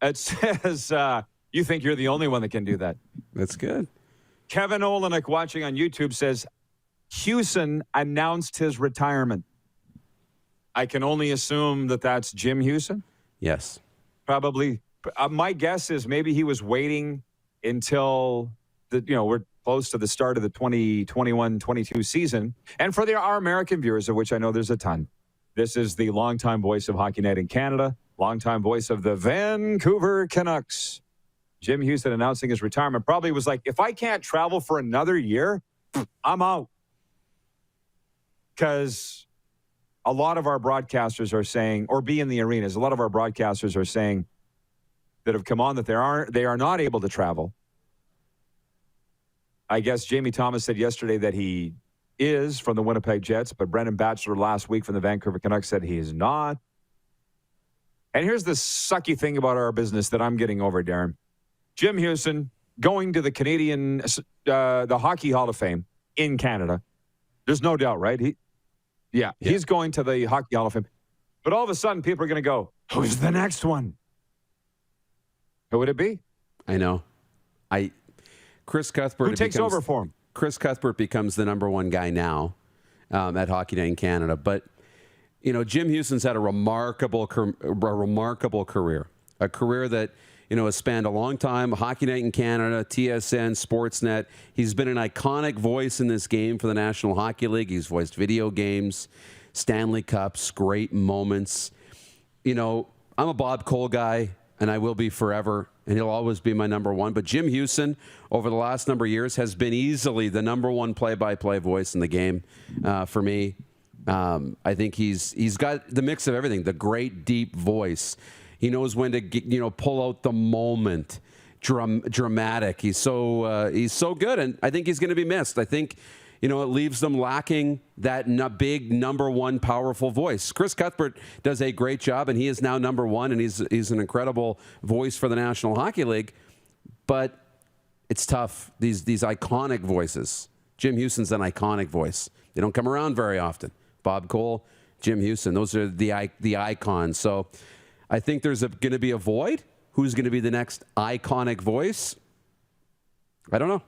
B: It says, you think you're the only one that can do that.
C: That's good.
B: Kevin Olenek, watching on YouTube, says, Hughson announced his retirement. I can only assume that that's Jim Hughson?
C: Yes.
B: Probably. My guess is maybe he was waiting until, we're close to the start of the 2021-22 season. And for our American viewers, of which I know there's a ton, this is the longtime voice of Hockey Night in Canada, longtime voice of the Vancouver Canucks. Jim Hughson announcing his retirement probably was like, if I can't travel for another year, I'm out. Because a lot of our broadcasters are saying, or be in the arenas, a lot of our broadcasters are saying that have come on that they are not able to travel. I guess Jamie Thomas said yesterday that he is from the Winnipeg Jets, but Brendan Batchelor last week from the Vancouver Canucks said he is not. And here's the sucky thing about our business that I'm getting over, Darren. Jim Hughson going to the Canadian, the Hockey Hall of Fame in Canada. There's no doubt, right? He's going to the Hockey Hall of Fame. But all of a sudden, people are going to go, who's the next one? Who would it be?
C: I know. Chris Cuthbert.
B: Who takes over for him?
C: Chris Cuthbert becomes the number one guy now at Hockey Night in Canada. But, Jim Hughson's had a remarkable career. a career that, has spanned a long time. Hockey Night in Canada, TSN, Sportsnet. He's been an iconic voice in this game for the National Hockey League. He's voiced video games, Stanley Cups, great moments. I'm a Bob Cole guy, and I will be forever, and he'll always be my number one. But Jim Hughson, over the last number of years, has been easily the number one play-by-play voice in the game for me. I think he's got the mix of everything, the great deep voice. He knows when to pull out the moment, dramatic. He's so good, and I think he's going to be missed. I think it leaves them lacking that big number one powerful voice. Chris Cuthbert does a great job, and he is now number one, and he's an incredible voice for the National Hockey League. But it's tough. These iconic voices. Jim Hughson's an iconic voice. They don't come around very often. Bob Cole, Jim Hughson, those are the icons. So I think there's going to be a void. Who's going to be the next iconic voice? I don't know.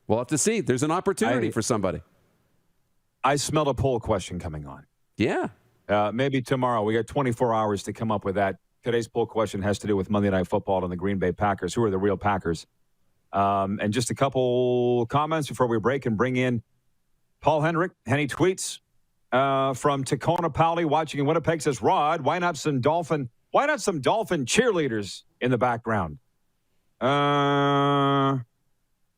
C: We'll have to see. There's an opportunity for somebody.
B: I smelled a poll question coming on.
C: Yeah.
B: Maybe tomorrow. We got 24 hours to come up with that. Today's poll question has to do with Monday Night Football and the Green Bay Packers. Who are the real Packers? And just a couple comments before we break and bring in Paul Hendrick. Henny tweets from Tacona Powley watching in Winnipeg says, Rod, why not some Dolphin cheerleaders in the background?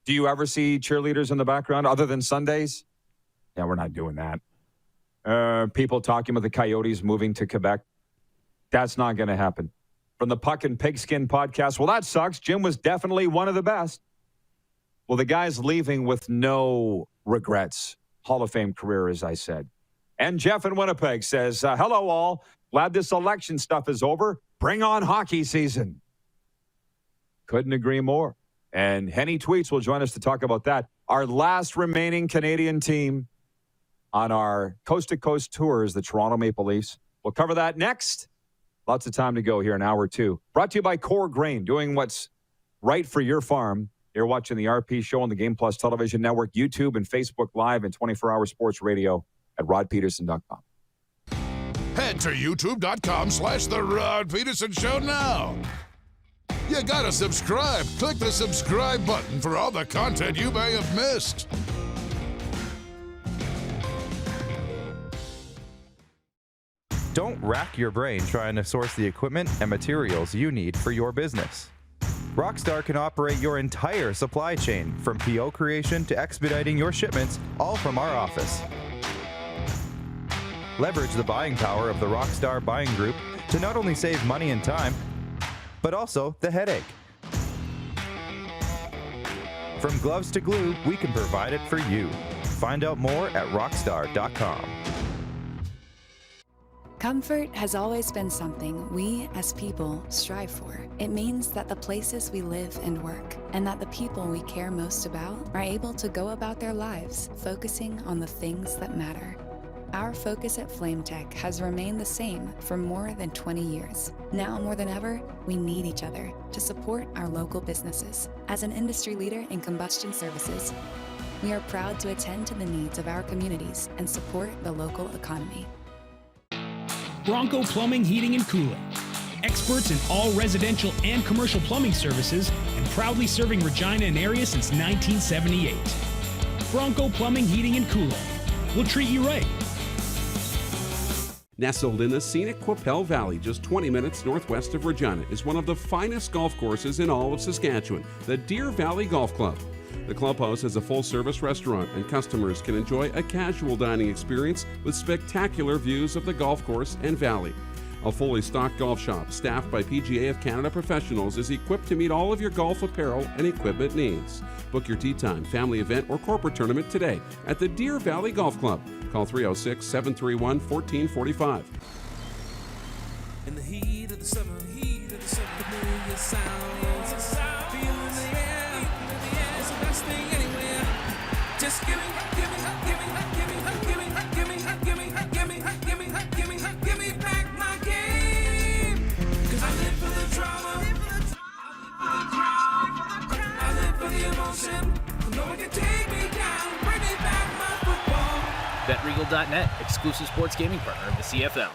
B: Do you ever see cheerleaders in the background other than Sundays? Yeah, we're not doing that. People talking about the Coyotes moving to Quebec. That's not going to happen. From the Puck and Pigskin podcast, well, that sucks. Jim was definitely one of the best. Well, the guy's leaving with no regrets. Hall of Fame career, as I said. And Jeff in Winnipeg says, hello all. Glad this election stuff is over. Bring on hockey season. Couldn't agree more. And Henny Tweets will join us to talk about that. Our last remaining Canadian team on our coast-to-coast tour is the Toronto Maple Leafs. We'll cover that next. Lots of time to go here in hour two. Brought to you by Core Grain, doing what's right for your farm. You're watching the RP Show on the Game Plus Television Network, YouTube, and Facebook Live, and 24-hour sports radio at rodpeterson.com.
A: Head to youtube.com/The Rod Peterson Show now. You gotta subscribe. Click the subscribe button for all the content you may have missed.
U: Don't rack your brain trying to source the equipment and materials you need for your business. Rockstar can operate your entire supply chain, from PO creation to expediting your shipments, all from our office. Leverage the buying power of the Rockstar buying group to not only save money and time, but also the headache. From gloves to glue, we can provide it for you. Find out more at rockstar.com.
M: Comfort has always been something we, as people, strive for. It means that the places we live and work, and that the people we care most about, are able to go about their lives, focusing on the things that matter. Our focus at FlameTech has remained the same for more than 20 years. Now more than ever, we need each other to support our local businesses. As an industry leader in combustion services, we are proud to attend to the needs of our communities and support the local economy.
I: Bronco Plumbing, Heating, and Cooling. Experts in all residential and commercial plumbing services, and proudly serving Regina and area since 1978. Bronco Plumbing, Heating, and Cooling. We'll treat you right.
F: Nestled in the scenic Qu'Appelle Valley, just 20 minutes northwest of Regina, is one of the finest golf courses in all of Saskatchewan, the Deer Valley Golf Club. The clubhouse has a full-service restaurant, and customers can enjoy a casual dining experience with spectacular views of the golf course and valley. A fully stocked golf shop, staffed by PGA of Canada professionals, is equipped to meet all of your golf apparel and equipment needs. Book your tee time, family event, or corporate tournament today at the Deer Valley Golf Club. Call 306-731-1445.
J: In the heat of the summer, familiar sounds. Feeling the air, it's the best thing anywhere. Just give me back my game. 'Cause I live for the drama. I live for the emotion. No one can take me down. Bring me back my football.
K: BetRegal.net, exclusive sports gaming partner of the CFL.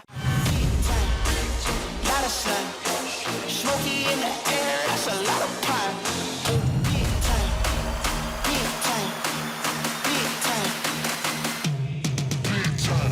J: Pedersen. smoky in the air, that's a lot of pine. Big time, big time, big time, big time.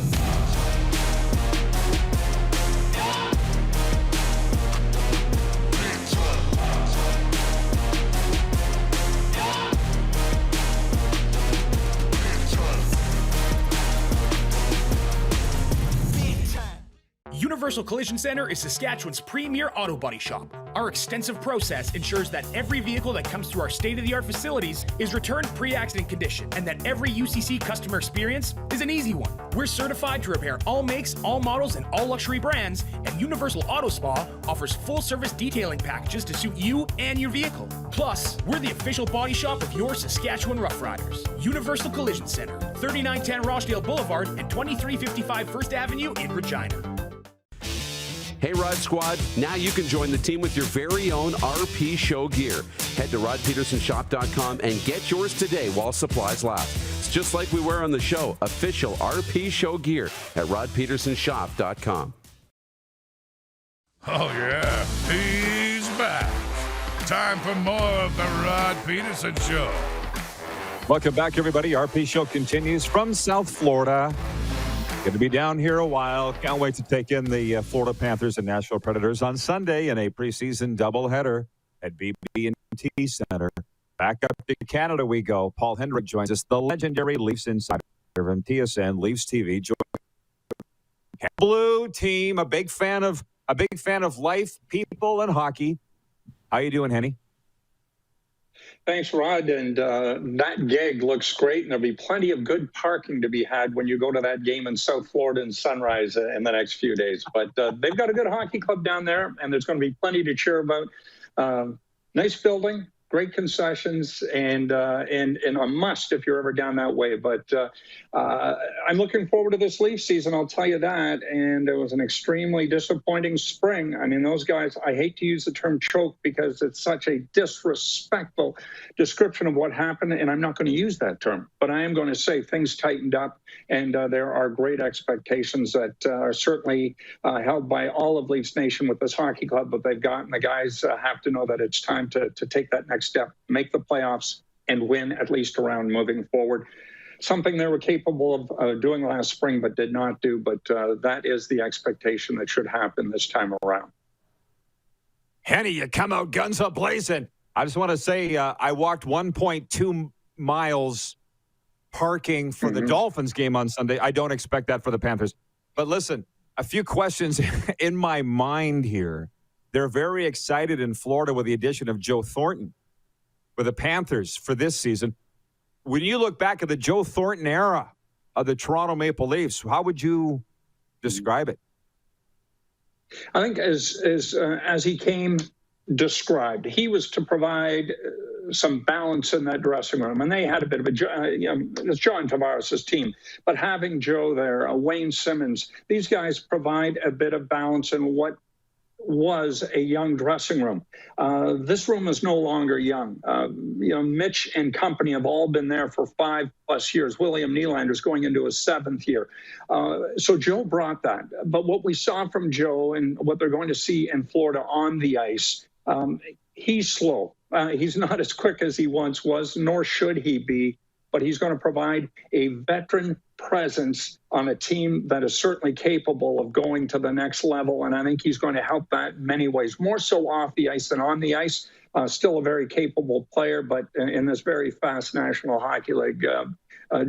I: Universal Collision Center is Saskatchewan's premier auto body shop. Our extensive process ensures that every vehicle that comes through our state-of-the-art facilities is returned pre-accident condition, and that every UCC customer experience is an easy one. We're certified to repair all makes, all models, and all luxury brands, and Universal Auto Spa offers full-service detailing packages to suit you and your vehicle. Plus, we're the official body shop of your Saskatchewan Rough Riders. Universal Collision Center, 3910 Rochdale Boulevard and 2355 First Avenue in Regina.
C: Hey, Rod Squad, now you can join the team with your very own RPShow gear. Head to rodpetersonshop.com and get yours today while supplies last. It's just like we wear on the show, official RPShow gear at rodpetersonshop.com.
A: Oh, yeah, he's back. Time for more of the Rod Pedersen Show.
B: Welcome back, everybody. RP Show continues from South Florida. Going to be down here a while. Can't wait to take in the Florida Panthers and Nashville Predators on Sunday in a preseason doubleheader at BB&T Center. Back up to Canada we go. Paul Hendrick joins us, the legendary Leafs insider from TSN, Leafs TV. Blue team, a big fan of life, people, and hockey. How you doing, Henny?
N: Thanks, Rod. And that gig looks great, and there'll be plenty of good parking to be had when you go to that game in South Florida in Sunrise in the next few days. But they've got a good hockey club down there, and there's going to be plenty to cheer about. Nice building, great concessions, and a must if you're ever down that way. But I'm looking forward to this Leaf season, I'll tell you that. And it was an extremely disappointing spring. I mean, those guys, I hate to use the term choke because it's such a disrespectful description of what happened, and I'm not going to use that term. But I am going to say things tightened up, and there are great expectations that are certainly held by all of Leafs Nation with this hockey club that they've got. And the guys have to know that it's time to take that next step, make the playoffs, and win at least a round moving forward. Something they were capable of doing last spring but did not do, but that is the expectation that should happen this time around.
B: Henny, you come out guns a-blazing. I just want to say I walked 1.2 miles parking for the Dolphins game on Sunday. I don't expect that for the Panthers. But listen, a few questions in my mind here. They're very excited in Florida with the addition of Joe Thornton with the Panthers for this season. When you look back at the Joe Thornton era of the Toronto Maple Leafs, how would you describe it?
N: I think as he came described, he was to provide some balance in that dressing room. And they had a bit of it's John Tavares' team. But having Joe there, Wayne Simmons, these guys provide a bit of balance in what was a young dressing room. This room is no longer young. Mitch and company have all been there for 5+ years. William Nylander's going into his 7th year. So Joe brought that. But what we saw from Joe and what they're going to see in Florida on the ice, he's slow. He's not as quick as he once was, nor should he be. But he's going to provide a veteran presence on a team that is certainly capable of going to the next level. And I think he's going to help that in many ways, more so off the ice than on the ice. Still a very capable player, but in this very fast National Hockey League,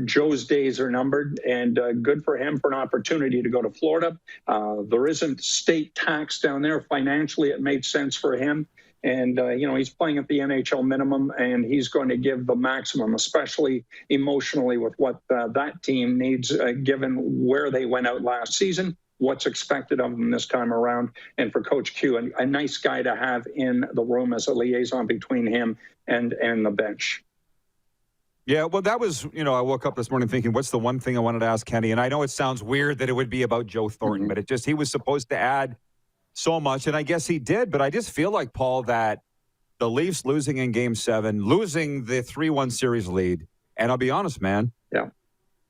N: Joe's days are numbered, and good for him for an opportunity to go to Florida. There isn't state tax down there. Financially, it made sense for him. And, he's playing at the NHL minimum, and he's going to give the maximum, especially emotionally with what that team needs, given where they went out last season, what's expected of them this time around. And for Coach Q, a nice guy to have in the room as a liaison between him and the bench.
B: Yeah, well, that was, I woke up this morning thinking, what's the one thing I wanted to ask Kenny? And I know it sounds weird that it would be about Joe Thornton, but he was supposed to add so much, and I guess he did, but I just feel like, Paul, that the Leafs losing in Game 7, losing the 3-1 series lead, and I'll be honest, man,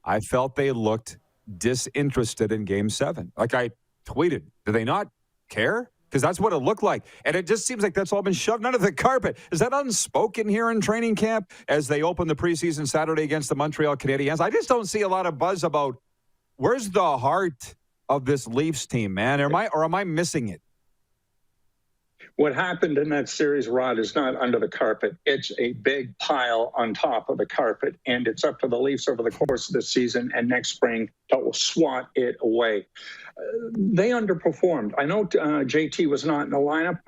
B: I felt they looked disinterested in Game 7. Like I tweeted, do they not care? because that's what it looked like. And it just seems like that's all been shoved under the carpet. Is that unspoken here in training camp as they open the preseason Saturday against the Montreal Canadiens? I just don't see a lot of buzz about where's the heart of this Leafs team, man. Am I missing it?
N: What happened in that series, Rod, is not under the carpet. It's a big pile on top of the carpet, and it's up to the Leafs over the course of the season and next spring to swat it away. They underperformed. I know JT was not in the lineup,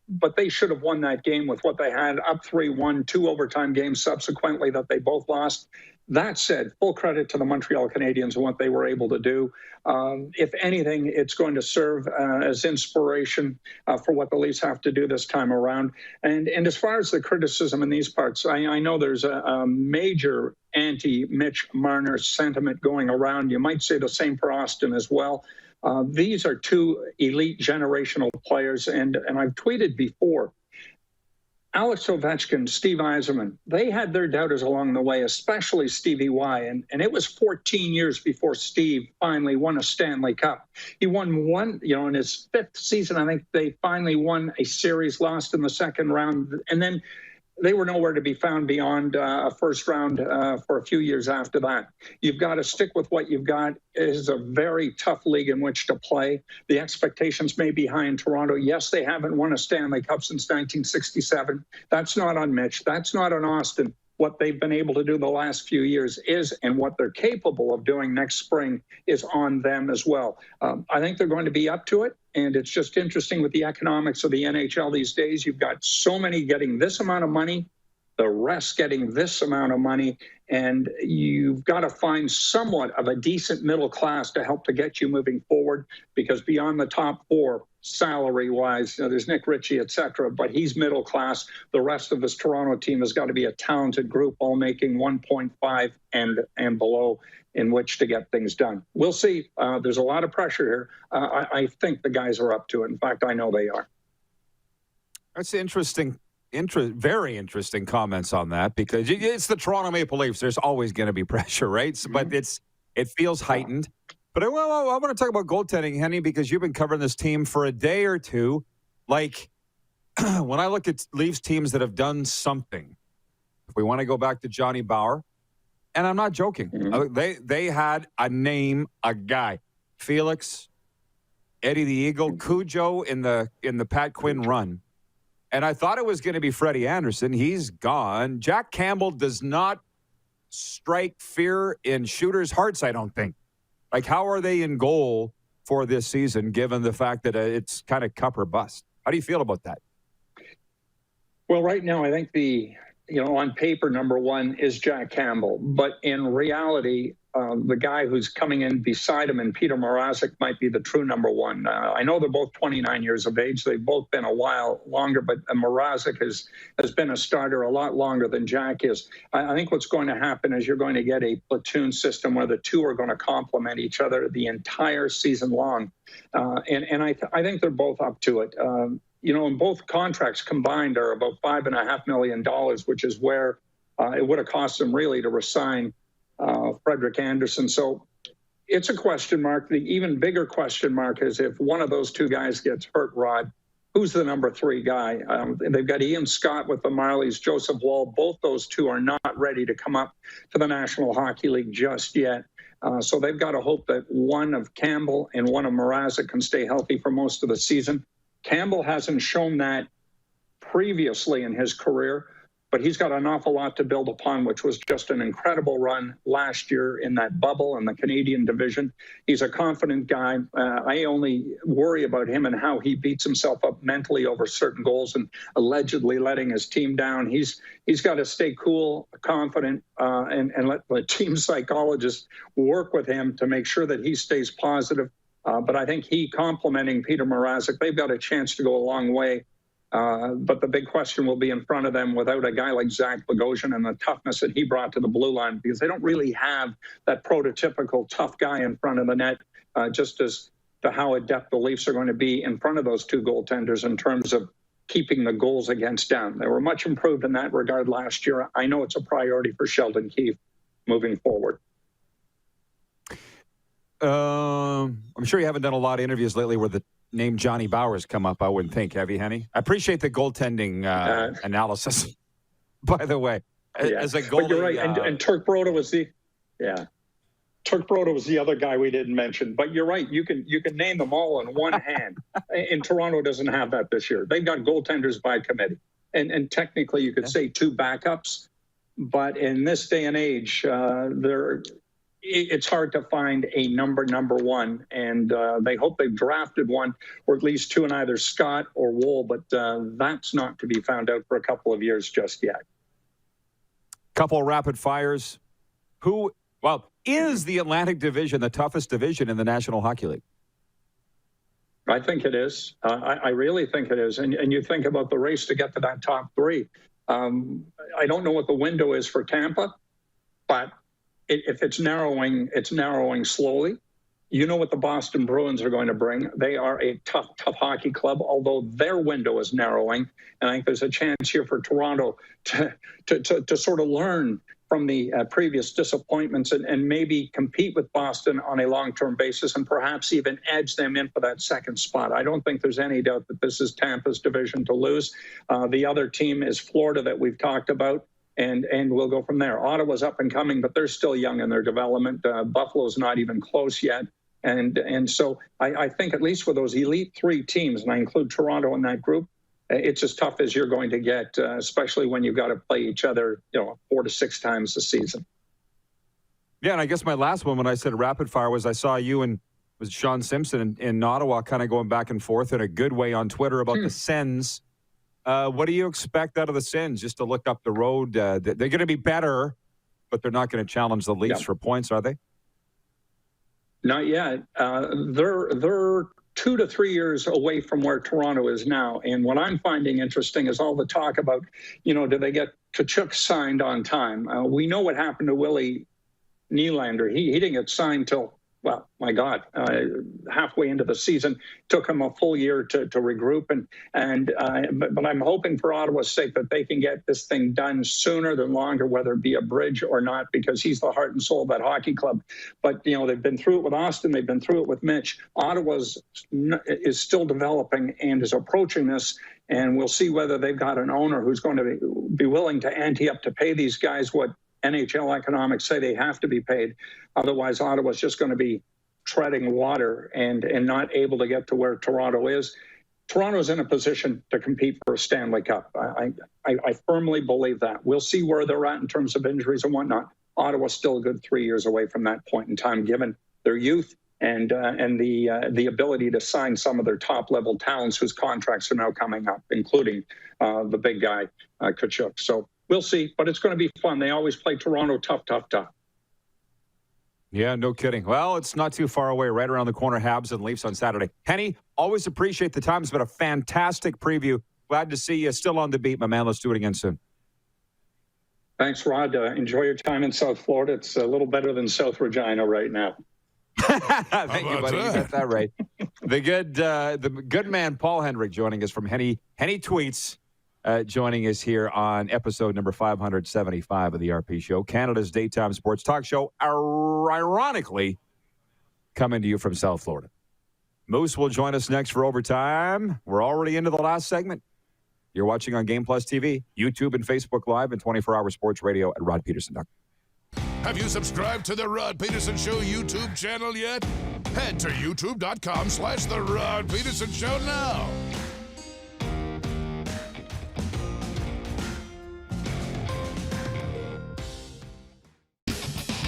N: but they should have won that game with what they had, up 3-1, 2 overtime games subsequently that they both lost. That said, full credit to the Montreal Canadiens and what they were able to do. If anything, it's going to serve as inspiration for what the Leafs have to do this time around. And as far as the criticism in these parts, I know there's a major anti-Mitch Marner sentiment going around. You might say the same for Austin as well. These are two elite generational players, and I've tweeted before, Alex Ovechkin, Steve Yzerman, they had their doubters along the way, especially Stevie Y. And it was 14 years before Steve finally won a Stanley Cup. He won one, in his 5th season, I think they finally won a series, lost in the second round. And then they were nowhere to be found beyond a first round for a few years after that. You've got to stick with what you've got. It is a very tough league in which to play. The expectations may be high in Toronto. Yes, they haven't won a Stanley Cup since 1967. That's not on Mitch. That's not on Austin. What they've been able to do the last few years is, and what they're capable of doing next spring is on them as well. I think they're going to be up to it. And it's just interesting with the economics of the NHL these days. You've got so many getting this amount of money, the rest getting this amount of money, and you've got to find somewhat of a decent middle class to help to get you moving forward, because beyond the top 4, salary-wise, there's Nick Ritchie, et cetera, but he's middle class. The rest of this Toronto team has got to be a talented group, all making 1.5 and below, in which to get things done. We'll see. There's a lot of pressure here. I think the guys are up to it. In fact, I know they are.
B: That's interesting. Very interesting comments on that, because it's the Toronto Maple Leafs. There's always going to be pressure, right? But it feels heightened. But I want to talk about goaltending, Henny, because you've been covering this team for a day or two. Like, when I look at Leafs teams that have done something, if we want to go back to Johnny Bower, and I'm not joking, they had a name, a guy, Felix, Eddie the Eagle, Cujo in the Pat Quinn run. And I thought it was going to be Freddie Anderson. He's gone. Jack Campbell does not strike fear in shooters' hearts, I don't think. Like, how are they in goal for this season, given the fact that it's kind of cup or bust? How do you feel about that?
N: Well, right now, I think on paper, number one is Jack Campbell. But in reality, the guy who's coming in beside him and Peter Mrazek might be the true number one. I know they're both 29 years of age. They've both been a while longer, but Mrazek has been a starter a lot longer than Jack is. I think what's going to happen is you're going to get a platoon system where the two are going to complement each other the entire season long. And I think they're both up to it. And both contracts combined are about $5.5 million, which is where it would have cost them really to resign Frederik Andersen. So it's a question mark. The even bigger question mark is if one of those two guys gets hurt, Rod, who's the number 3 guy? They've got Ian Scott with the Marlies, Joseph Woll. Both those two are not ready to come up to the National Hockey League just yet. So they've got to hope that one of Campbell and one of Mrazek can stay healthy for most of the season. Campbell hasn't shown that previously in his career, but he's got an awful lot to build upon, which was just an incredible run last year in that bubble in the Canadian division. He's a confident guy. I only worry about him and how he beats himself up mentally over certain goals and allegedly letting his team down. He's got to stay cool, confident, and let the team psychologist work with him to make sure that he stays positive. But I think he complimenting Peter Mrazek, they've got a chance to go a long way. But the big question will be in front of them without a guy like Zach Bogosian and the toughness that he brought to the blue line, because they don't really have that prototypical tough guy in front of the net, just as to how adept the Leafs are going to be in front of those two goaltenders in terms of keeping the goals against down. They were much improved in that regard last year. I know it's a priority for Sheldon Keefe moving forward.
B: I'm sure you haven't done a lot of interviews lately where the named Johnny Bowers come up, I wouldn't think. Have you, Henny? I appreciate the goaltending analysis, by the way. As a goalie,
N: but you're right. And Turk Broda was Turk Broda was the other guy we didn't mention. But you're right. You can name them all in one hand. And Toronto doesn't have that this year. They've got goaltenders by committee. And technically you could say two backups. But in this day and age, it's hard to find a number one. And they hope they've drafted one, or at least two in either Scott or Wool. But that's not to be found out for a couple of years just yet.
B: Couple of rapid fires. Is the Atlantic Division the toughest division in the National Hockey League?
N: I think it is. I really think it is. And you think about the race to get to that top three. I don't know what the window is for Tampa, but if it's narrowing slowly. You know what the Boston Bruins are going to bring. They are a tough hockey club, although their window is narrowing. And I think there's a chance here for Toronto to sort of learn from the previous disappointments and maybe compete with Boston on a long-term basis and perhaps even edge them in for that second spot. I don't think there's any doubt that this is Tampa's division to lose. The other team is Florida that we've talked about, and we'll go from there. Ottawa's up and coming, but they're still young in their development. Buffalo's not even close yet. And so I think at least with those elite three teams, and I include Toronto in that group, it's as tough as you're going to get, especially when you've got to play each other, 4 to 6 times a season.
B: Yeah, and I guess my last one when I said rapid fire was I saw you and was Sean Simpson in Ottawa kind of going back and forth in a good way on Twitter about the Sens. What do you expect out of the Sens? Just to look up the road, they're going to be better, but they're not going to challenge the Leafs for points, are they?
N: Not yet. They're 2 to 3 years away from where Toronto is now. And what I'm finding interesting is all the talk about, do they get Tkachuk signed on time? We know what happened to Willie Nylander. He didn't get signed till, halfway into the season. Took him a full year to regroup. But I'm hoping for Ottawa's sake that they can get this thing done sooner than longer, whether it be a bridge or not, because he's the heart and soul of that hockey club. But, they've been through it with Austin. They've been through it with Mitch. Ottawa is still developing and is approaching this. And we'll see whether they've got an owner who's going to be willing to ante up to pay these guys what NHL economics say they have to be paid. Otherwise, Ottawa's just going to be treading water and not able to get to where Toronto is. Toronto's in a position to compete for a Stanley Cup. I firmly believe that. We'll see where they're at in terms of injuries and whatnot. Ottawa's still a good 3 years away from that point in time, given their youth and the ability to sign some of their top-level talents whose contracts are now coming up, including the big guy, Tkachuk. So we'll see, but it's going to be fun. They always play Toronto tough.
B: Yeah, no kidding. Well, it's not too far away, right around the corner, Habs and Leafs on Saturday. Henny, always appreciate the time. It's been a fantastic preview. Glad to see you still on the beat, my man. Let's do it again soon.
N: Thanks, Rod. Enjoy your time in South Florida. It's a little better than South Regina right now.
B: Thank you, buddy. You got that right. The good man, Paul Hendrick, joining us from Henny Tweets. Joining us here on episode number 575 of the RP Show, Canada's daytime sports talk show, ironically coming to you from South Florida. Moose will join us next for overtime. We're already into the last segment. You're watching on Game Plus TV, YouTube and Facebook Live, and 24-hour sports radio at rodpeterson.com.
A: Have you subscribed to the Rod Peterson Show YouTube channel yet? Head to youtube.com/The Rod Peterson Show now.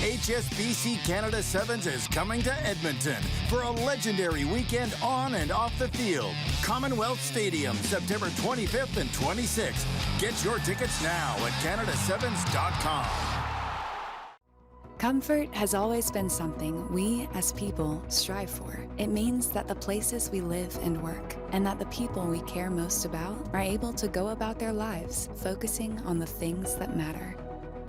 D: HSBC Canada Sevens is coming to Edmonton for a legendary weekend on and off the field. Commonwealth Stadium, September 25th and 26th. Get your tickets now at canadasevens.com.
M: Comfort has always been something we as people strive for. It means that the places we live and work, and that the people we care most about, are able to go about their lives focusing on the things that matter.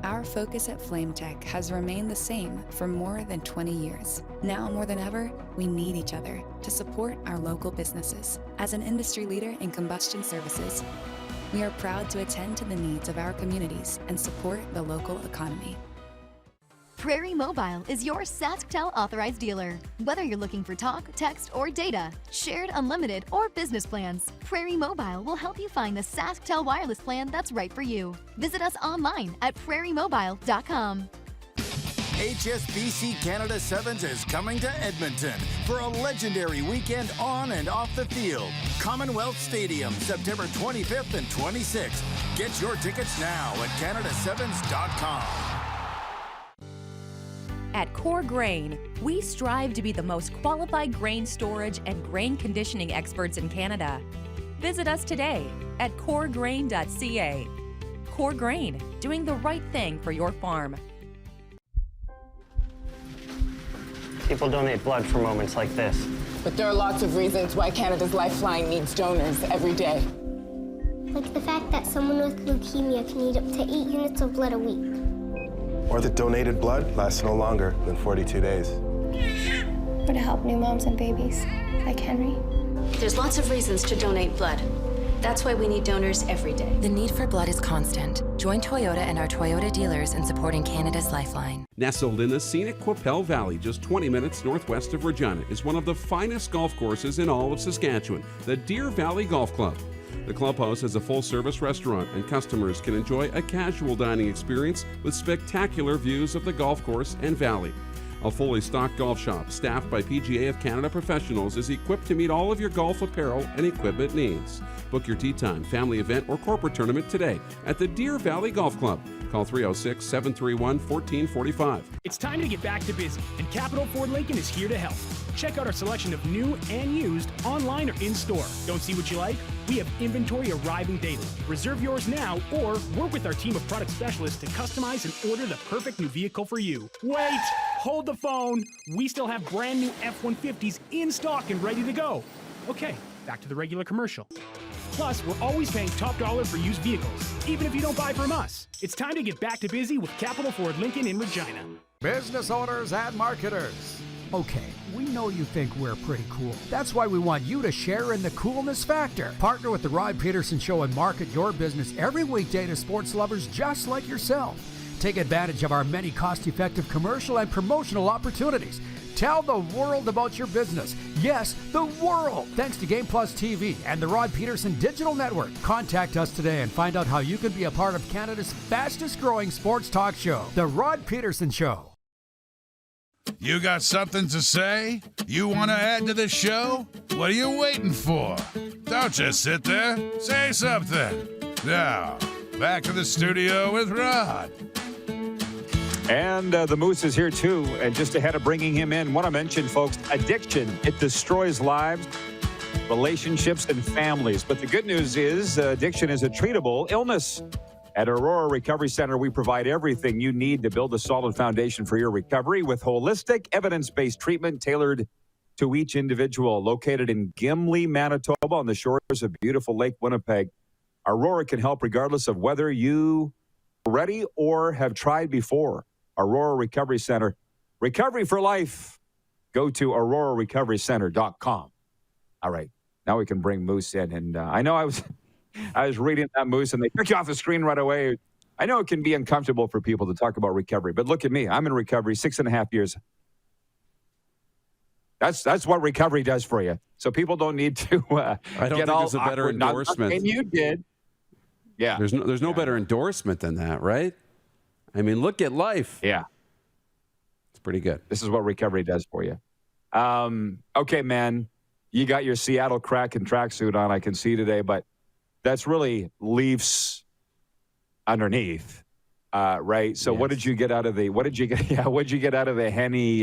M: Our focus at FlameTech has remained the same for more than 20 years. Now more than ever, we need each other to support our local businesses. As an industry leader in combustion services, we are proud to attend to the needs of our communities and support the local economy.
Q: Prairie Mobile is your SaskTel authorized dealer. Whether you're looking for talk, text, or data, shared, unlimited, or business plans, Prairie Mobile will help you find the SaskTel wireless plan that's right for you. Visit us online at prairiemobile.com.
D: HSBC Canada Sevens is coming to Edmonton for a legendary weekend on and off the field. Commonwealth Stadium, September 25th and 26th. Get your tickets now at canadasevens.com.
P: At Core Grain, we strive to be the most qualified grain storage and grain conditioning experts in Canada. Visit us today at coregrain.ca. Core Grain, doing the right thing for your farm.
E: People donate blood for moments like this.
G: But there are lots of reasons why Canada's Lifeline needs donors every day.
W: Like the fact that someone with leukemia can need up to 8 units of blood a week.
X: Or that donated blood lasts no longer than 42 days.
W: Or to help new moms and babies, like Henry.
Y: There's lots of reasons to donate blood. That's why we need donors every day.
M: The need for blood is constant. Join Toyota and our Toyota dealers in supporting Canada's Lifeline.
F: Nestled in the scenic Qu'Appelle Valley, just 20 minutes northwest of Regina, is one of the finest golf courses in all of Saskatchewan, the Deer Valley Golf Club. The clubhouse has a full-service restaurant, and customers can enjoy a casual dining experience with spectacular views of the golf course and valley. A fully stocked golf shop, staffed by PGA of Canada professionals, is equipped to meet all of your golf apparel and equipment needs. Book your tee time, family event, or corporate tournament today at the Deer Valley Golf Club. Call 306-731-1445.
I: It's time to get back to busy, and Capital Ford Lincoln is here to help. Check out our selection of new and used online or in-store. Don't see what you like? We have inventory arriving daily. Reserve yours now or work with our team of product specialists to customize and order the perfect new vehicle for you. Wait! Hold the phone. We still have brand new F-150s in stock and ready to go. Okay, back to the regular commercial. Plus, we're always paying top dollar for used vehicles, even if you don't buy from us. It's time to get back to busy with Capital Ford Lincoln in Regina.
O: Business owners and marketers. Okay, we know you think we're pretty cool. That's why we want you to share in the coolness factor. Partner with the Rod Pedersen Show and market your business every weekday to sports lovers just like yourself. Take advantage of our many cost-effective commercial and promotional opportunities. Tell the world about your business. Yes, the world. Thanks to Game Plus TV and the Rod Pedersen Digital Network. Contact us today and find out how you can be a part of Canada's fastest-growing sports talk show, The Rod Pedersen Show.
A: You got something to say? You want to add to the show? What are you waiting for? Don't just sit there. Say something. Now, back to the studio with Rod.
B: And the Moose is here too. And just ahead of bringing him in, want to mention, folks, addiction. It destroys lives, relationships, and families. But the good news is addiction is a treatable illness. At Aurora Recovery Center, we provide everything you need to build a solid foundation for your recovery with holistic, evidence-based treatment tailored to each individual. Located in Gimli, Manitoba, on the shores of beautiful Lake Winnipeg, Aurora can help regardless of whether you are ready or have tried before. Aurora Recovery Center, recovery for life. Go to aurorarecoverycenter.com. All right, now we can bring Moose in. And I know I was reading that, Moose, and they took you off the screen right away. I know it can be uncomfortable for people to talk about recovery, but look at me. I'm in recovery 6.5 years. That's what recovery does for you. So people don't need to
C: I don't think there's a better endorsement.
B: And you did. Yeah.
C: There's no better endorsement than that, right? I mean, look at life.
B: Yeah.
C: It's pretty good.
B: This is what recovery does for you. Okay, man. You got your Seattle Kraken tracksuit on, I can see today, but that's really Leafs underneath, right? So yes. What did you get out of the Henny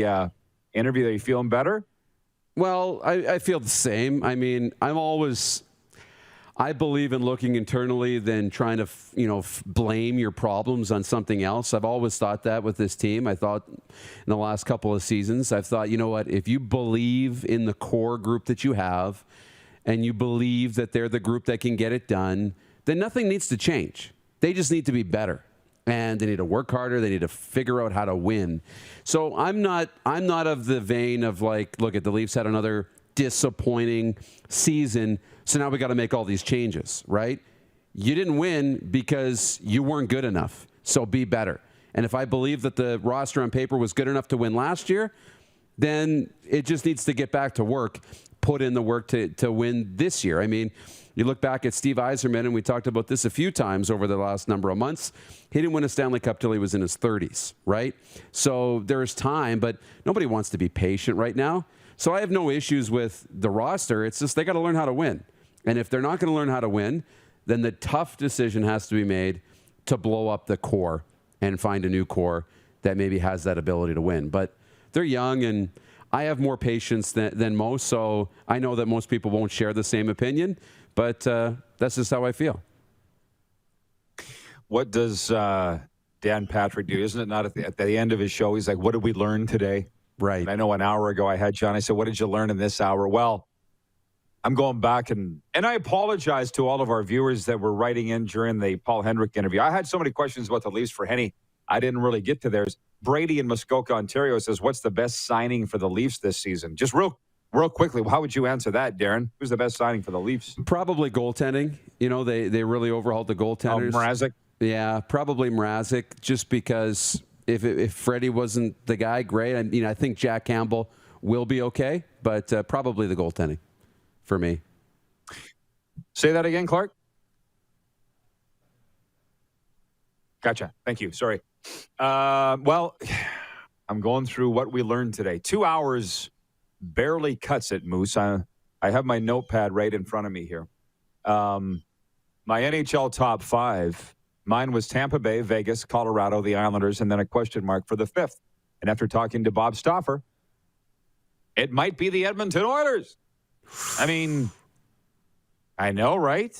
B: interview? Are you feeling better?
C: Well, I feel the same. I mean, I believe in looking internally than trying to, blame your problems on something else. I've always thought that with this team. I thought in the last couple of seasons, I've thought, you know what, if you believe in the core group that you have and you believe that they're the group that can get it done, then nothing needs to change. They just need to be better. And they need to work harder. They need to figure out how to win. So I'm not of the vein of like, look, at the Leafs had another disappointing season, so now we got to make all these changes, right? You didn't win because you weren't good enough, so be better. And if I believe that the roster on paper was good enough to win last year, then it just needs to get back to work, put in the work to win this year. I mean, you look back at Steve Yzerman, and we talked about this a few times over the last number of months. He didn't win a Stanley Cup till he was in his 30s, right? So there's time, but nobody wants to be patient right now. So I have no issues with the roster. It's just they got to learn how to win. And if they're not going to learn how to win, then the tough decision has to be made to blow up the core and find a new core that maybe has that ability to win. But they're young, and I have more patience than most, so I know that most people won't share the same opinion, but that's just how I feel.
B: What does Dan Patrick do? Isn't it not at the end of his show, he's like, what did we learn today?
C: Right.
B: And I know an hour ago I had John, I said, what did you learn in this hour? Well, I'm going back, and I apologize to all of our viewers that were writing in during the Paul Hendrick interview. I had so many questions about the Leafs for Henny. I didn't really get to theirs. Brady in Muskoka, Ontario says, what's the best signing for the Leafs this season? Just real quickly, how would you answer that, Darren? Who's the best signing for the Leafs?
C: Probably goaltending. You know, they really overhauled the goaltenders.
B: Mrazek?
C: Yeah, probably Mrazek, just because if Freddie wasn't the guy, great. I think Jack Campbell will be okay, but probably the goaltending for me.
B: Say that again, Clark. Gotcha. Thank you. Sorry. Well, I'm going through what we learned today. 2 hours barely cuts it, Moose. I have my notepad right in front of me here. My NHL top 5, mine was Tampa Bay, Vegas, Colorado, the Islanders, and then a question mark for the 5th. And after talking to Bob Stauffer, it might be the Edmonton Oilers. I mean, I know, right?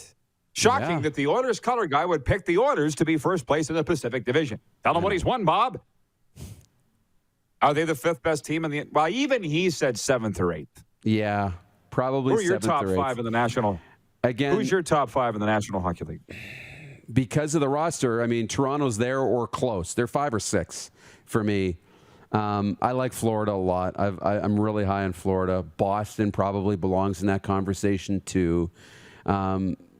B: Shocking that the Oilers color guy would pick the Oilers to be first place in the Pacific Division. Tell him what he's won, Bob. Are they the 5th best team in the... Well, even he said 7th or 8th.
C: Yeah, probably 7th or 8th.
B: Who are your top 5 in the National...
C: Again,
B: who's your top 5 in the National Hockey League?
C: Because of the roster, I mean, Toronto's there or close. They're 5 or 6 for me. I like Florida a lot. I'm really high on Florida. Boston probably belongs in that conversation too.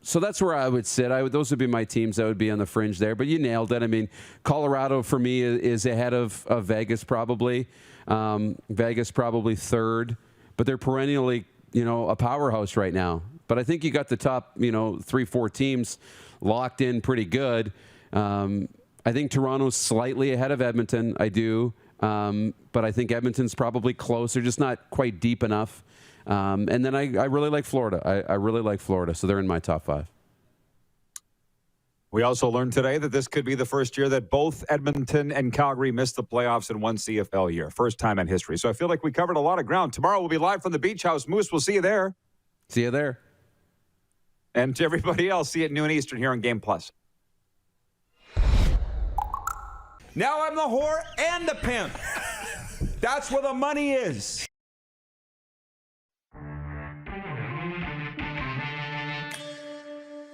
C: So that's where I would sit. Those would be my teams that would be on the fringe there. But you nailed it. I mean, Colorado for me is ahead of Vegas probably. Vegas probably 3rd. But they're perennially, a powerhouse right now. But I think you got the top, 3-4 teams locked in pretty good. I think Toronto's slightly ahead of Edmonton. I do. But I think Edmonton's probably close. They're just not quite deep enough. And then I really like Florida. I really like Florida. So they're in my top 5.
B: We also learned today that this could be the first year that both Edmonton and Calgary missed the playoffs in one CFL year. First time in history. So I feel like we covered a lot of ground. Tomorrow we'll be live from the Beach House. Moose, we'll see you there.
C: See you there.
B: And to everybody else, see you at noon Eastern here on Game Plus.
H: Now I'm the whore and the pimp. That's where the money is.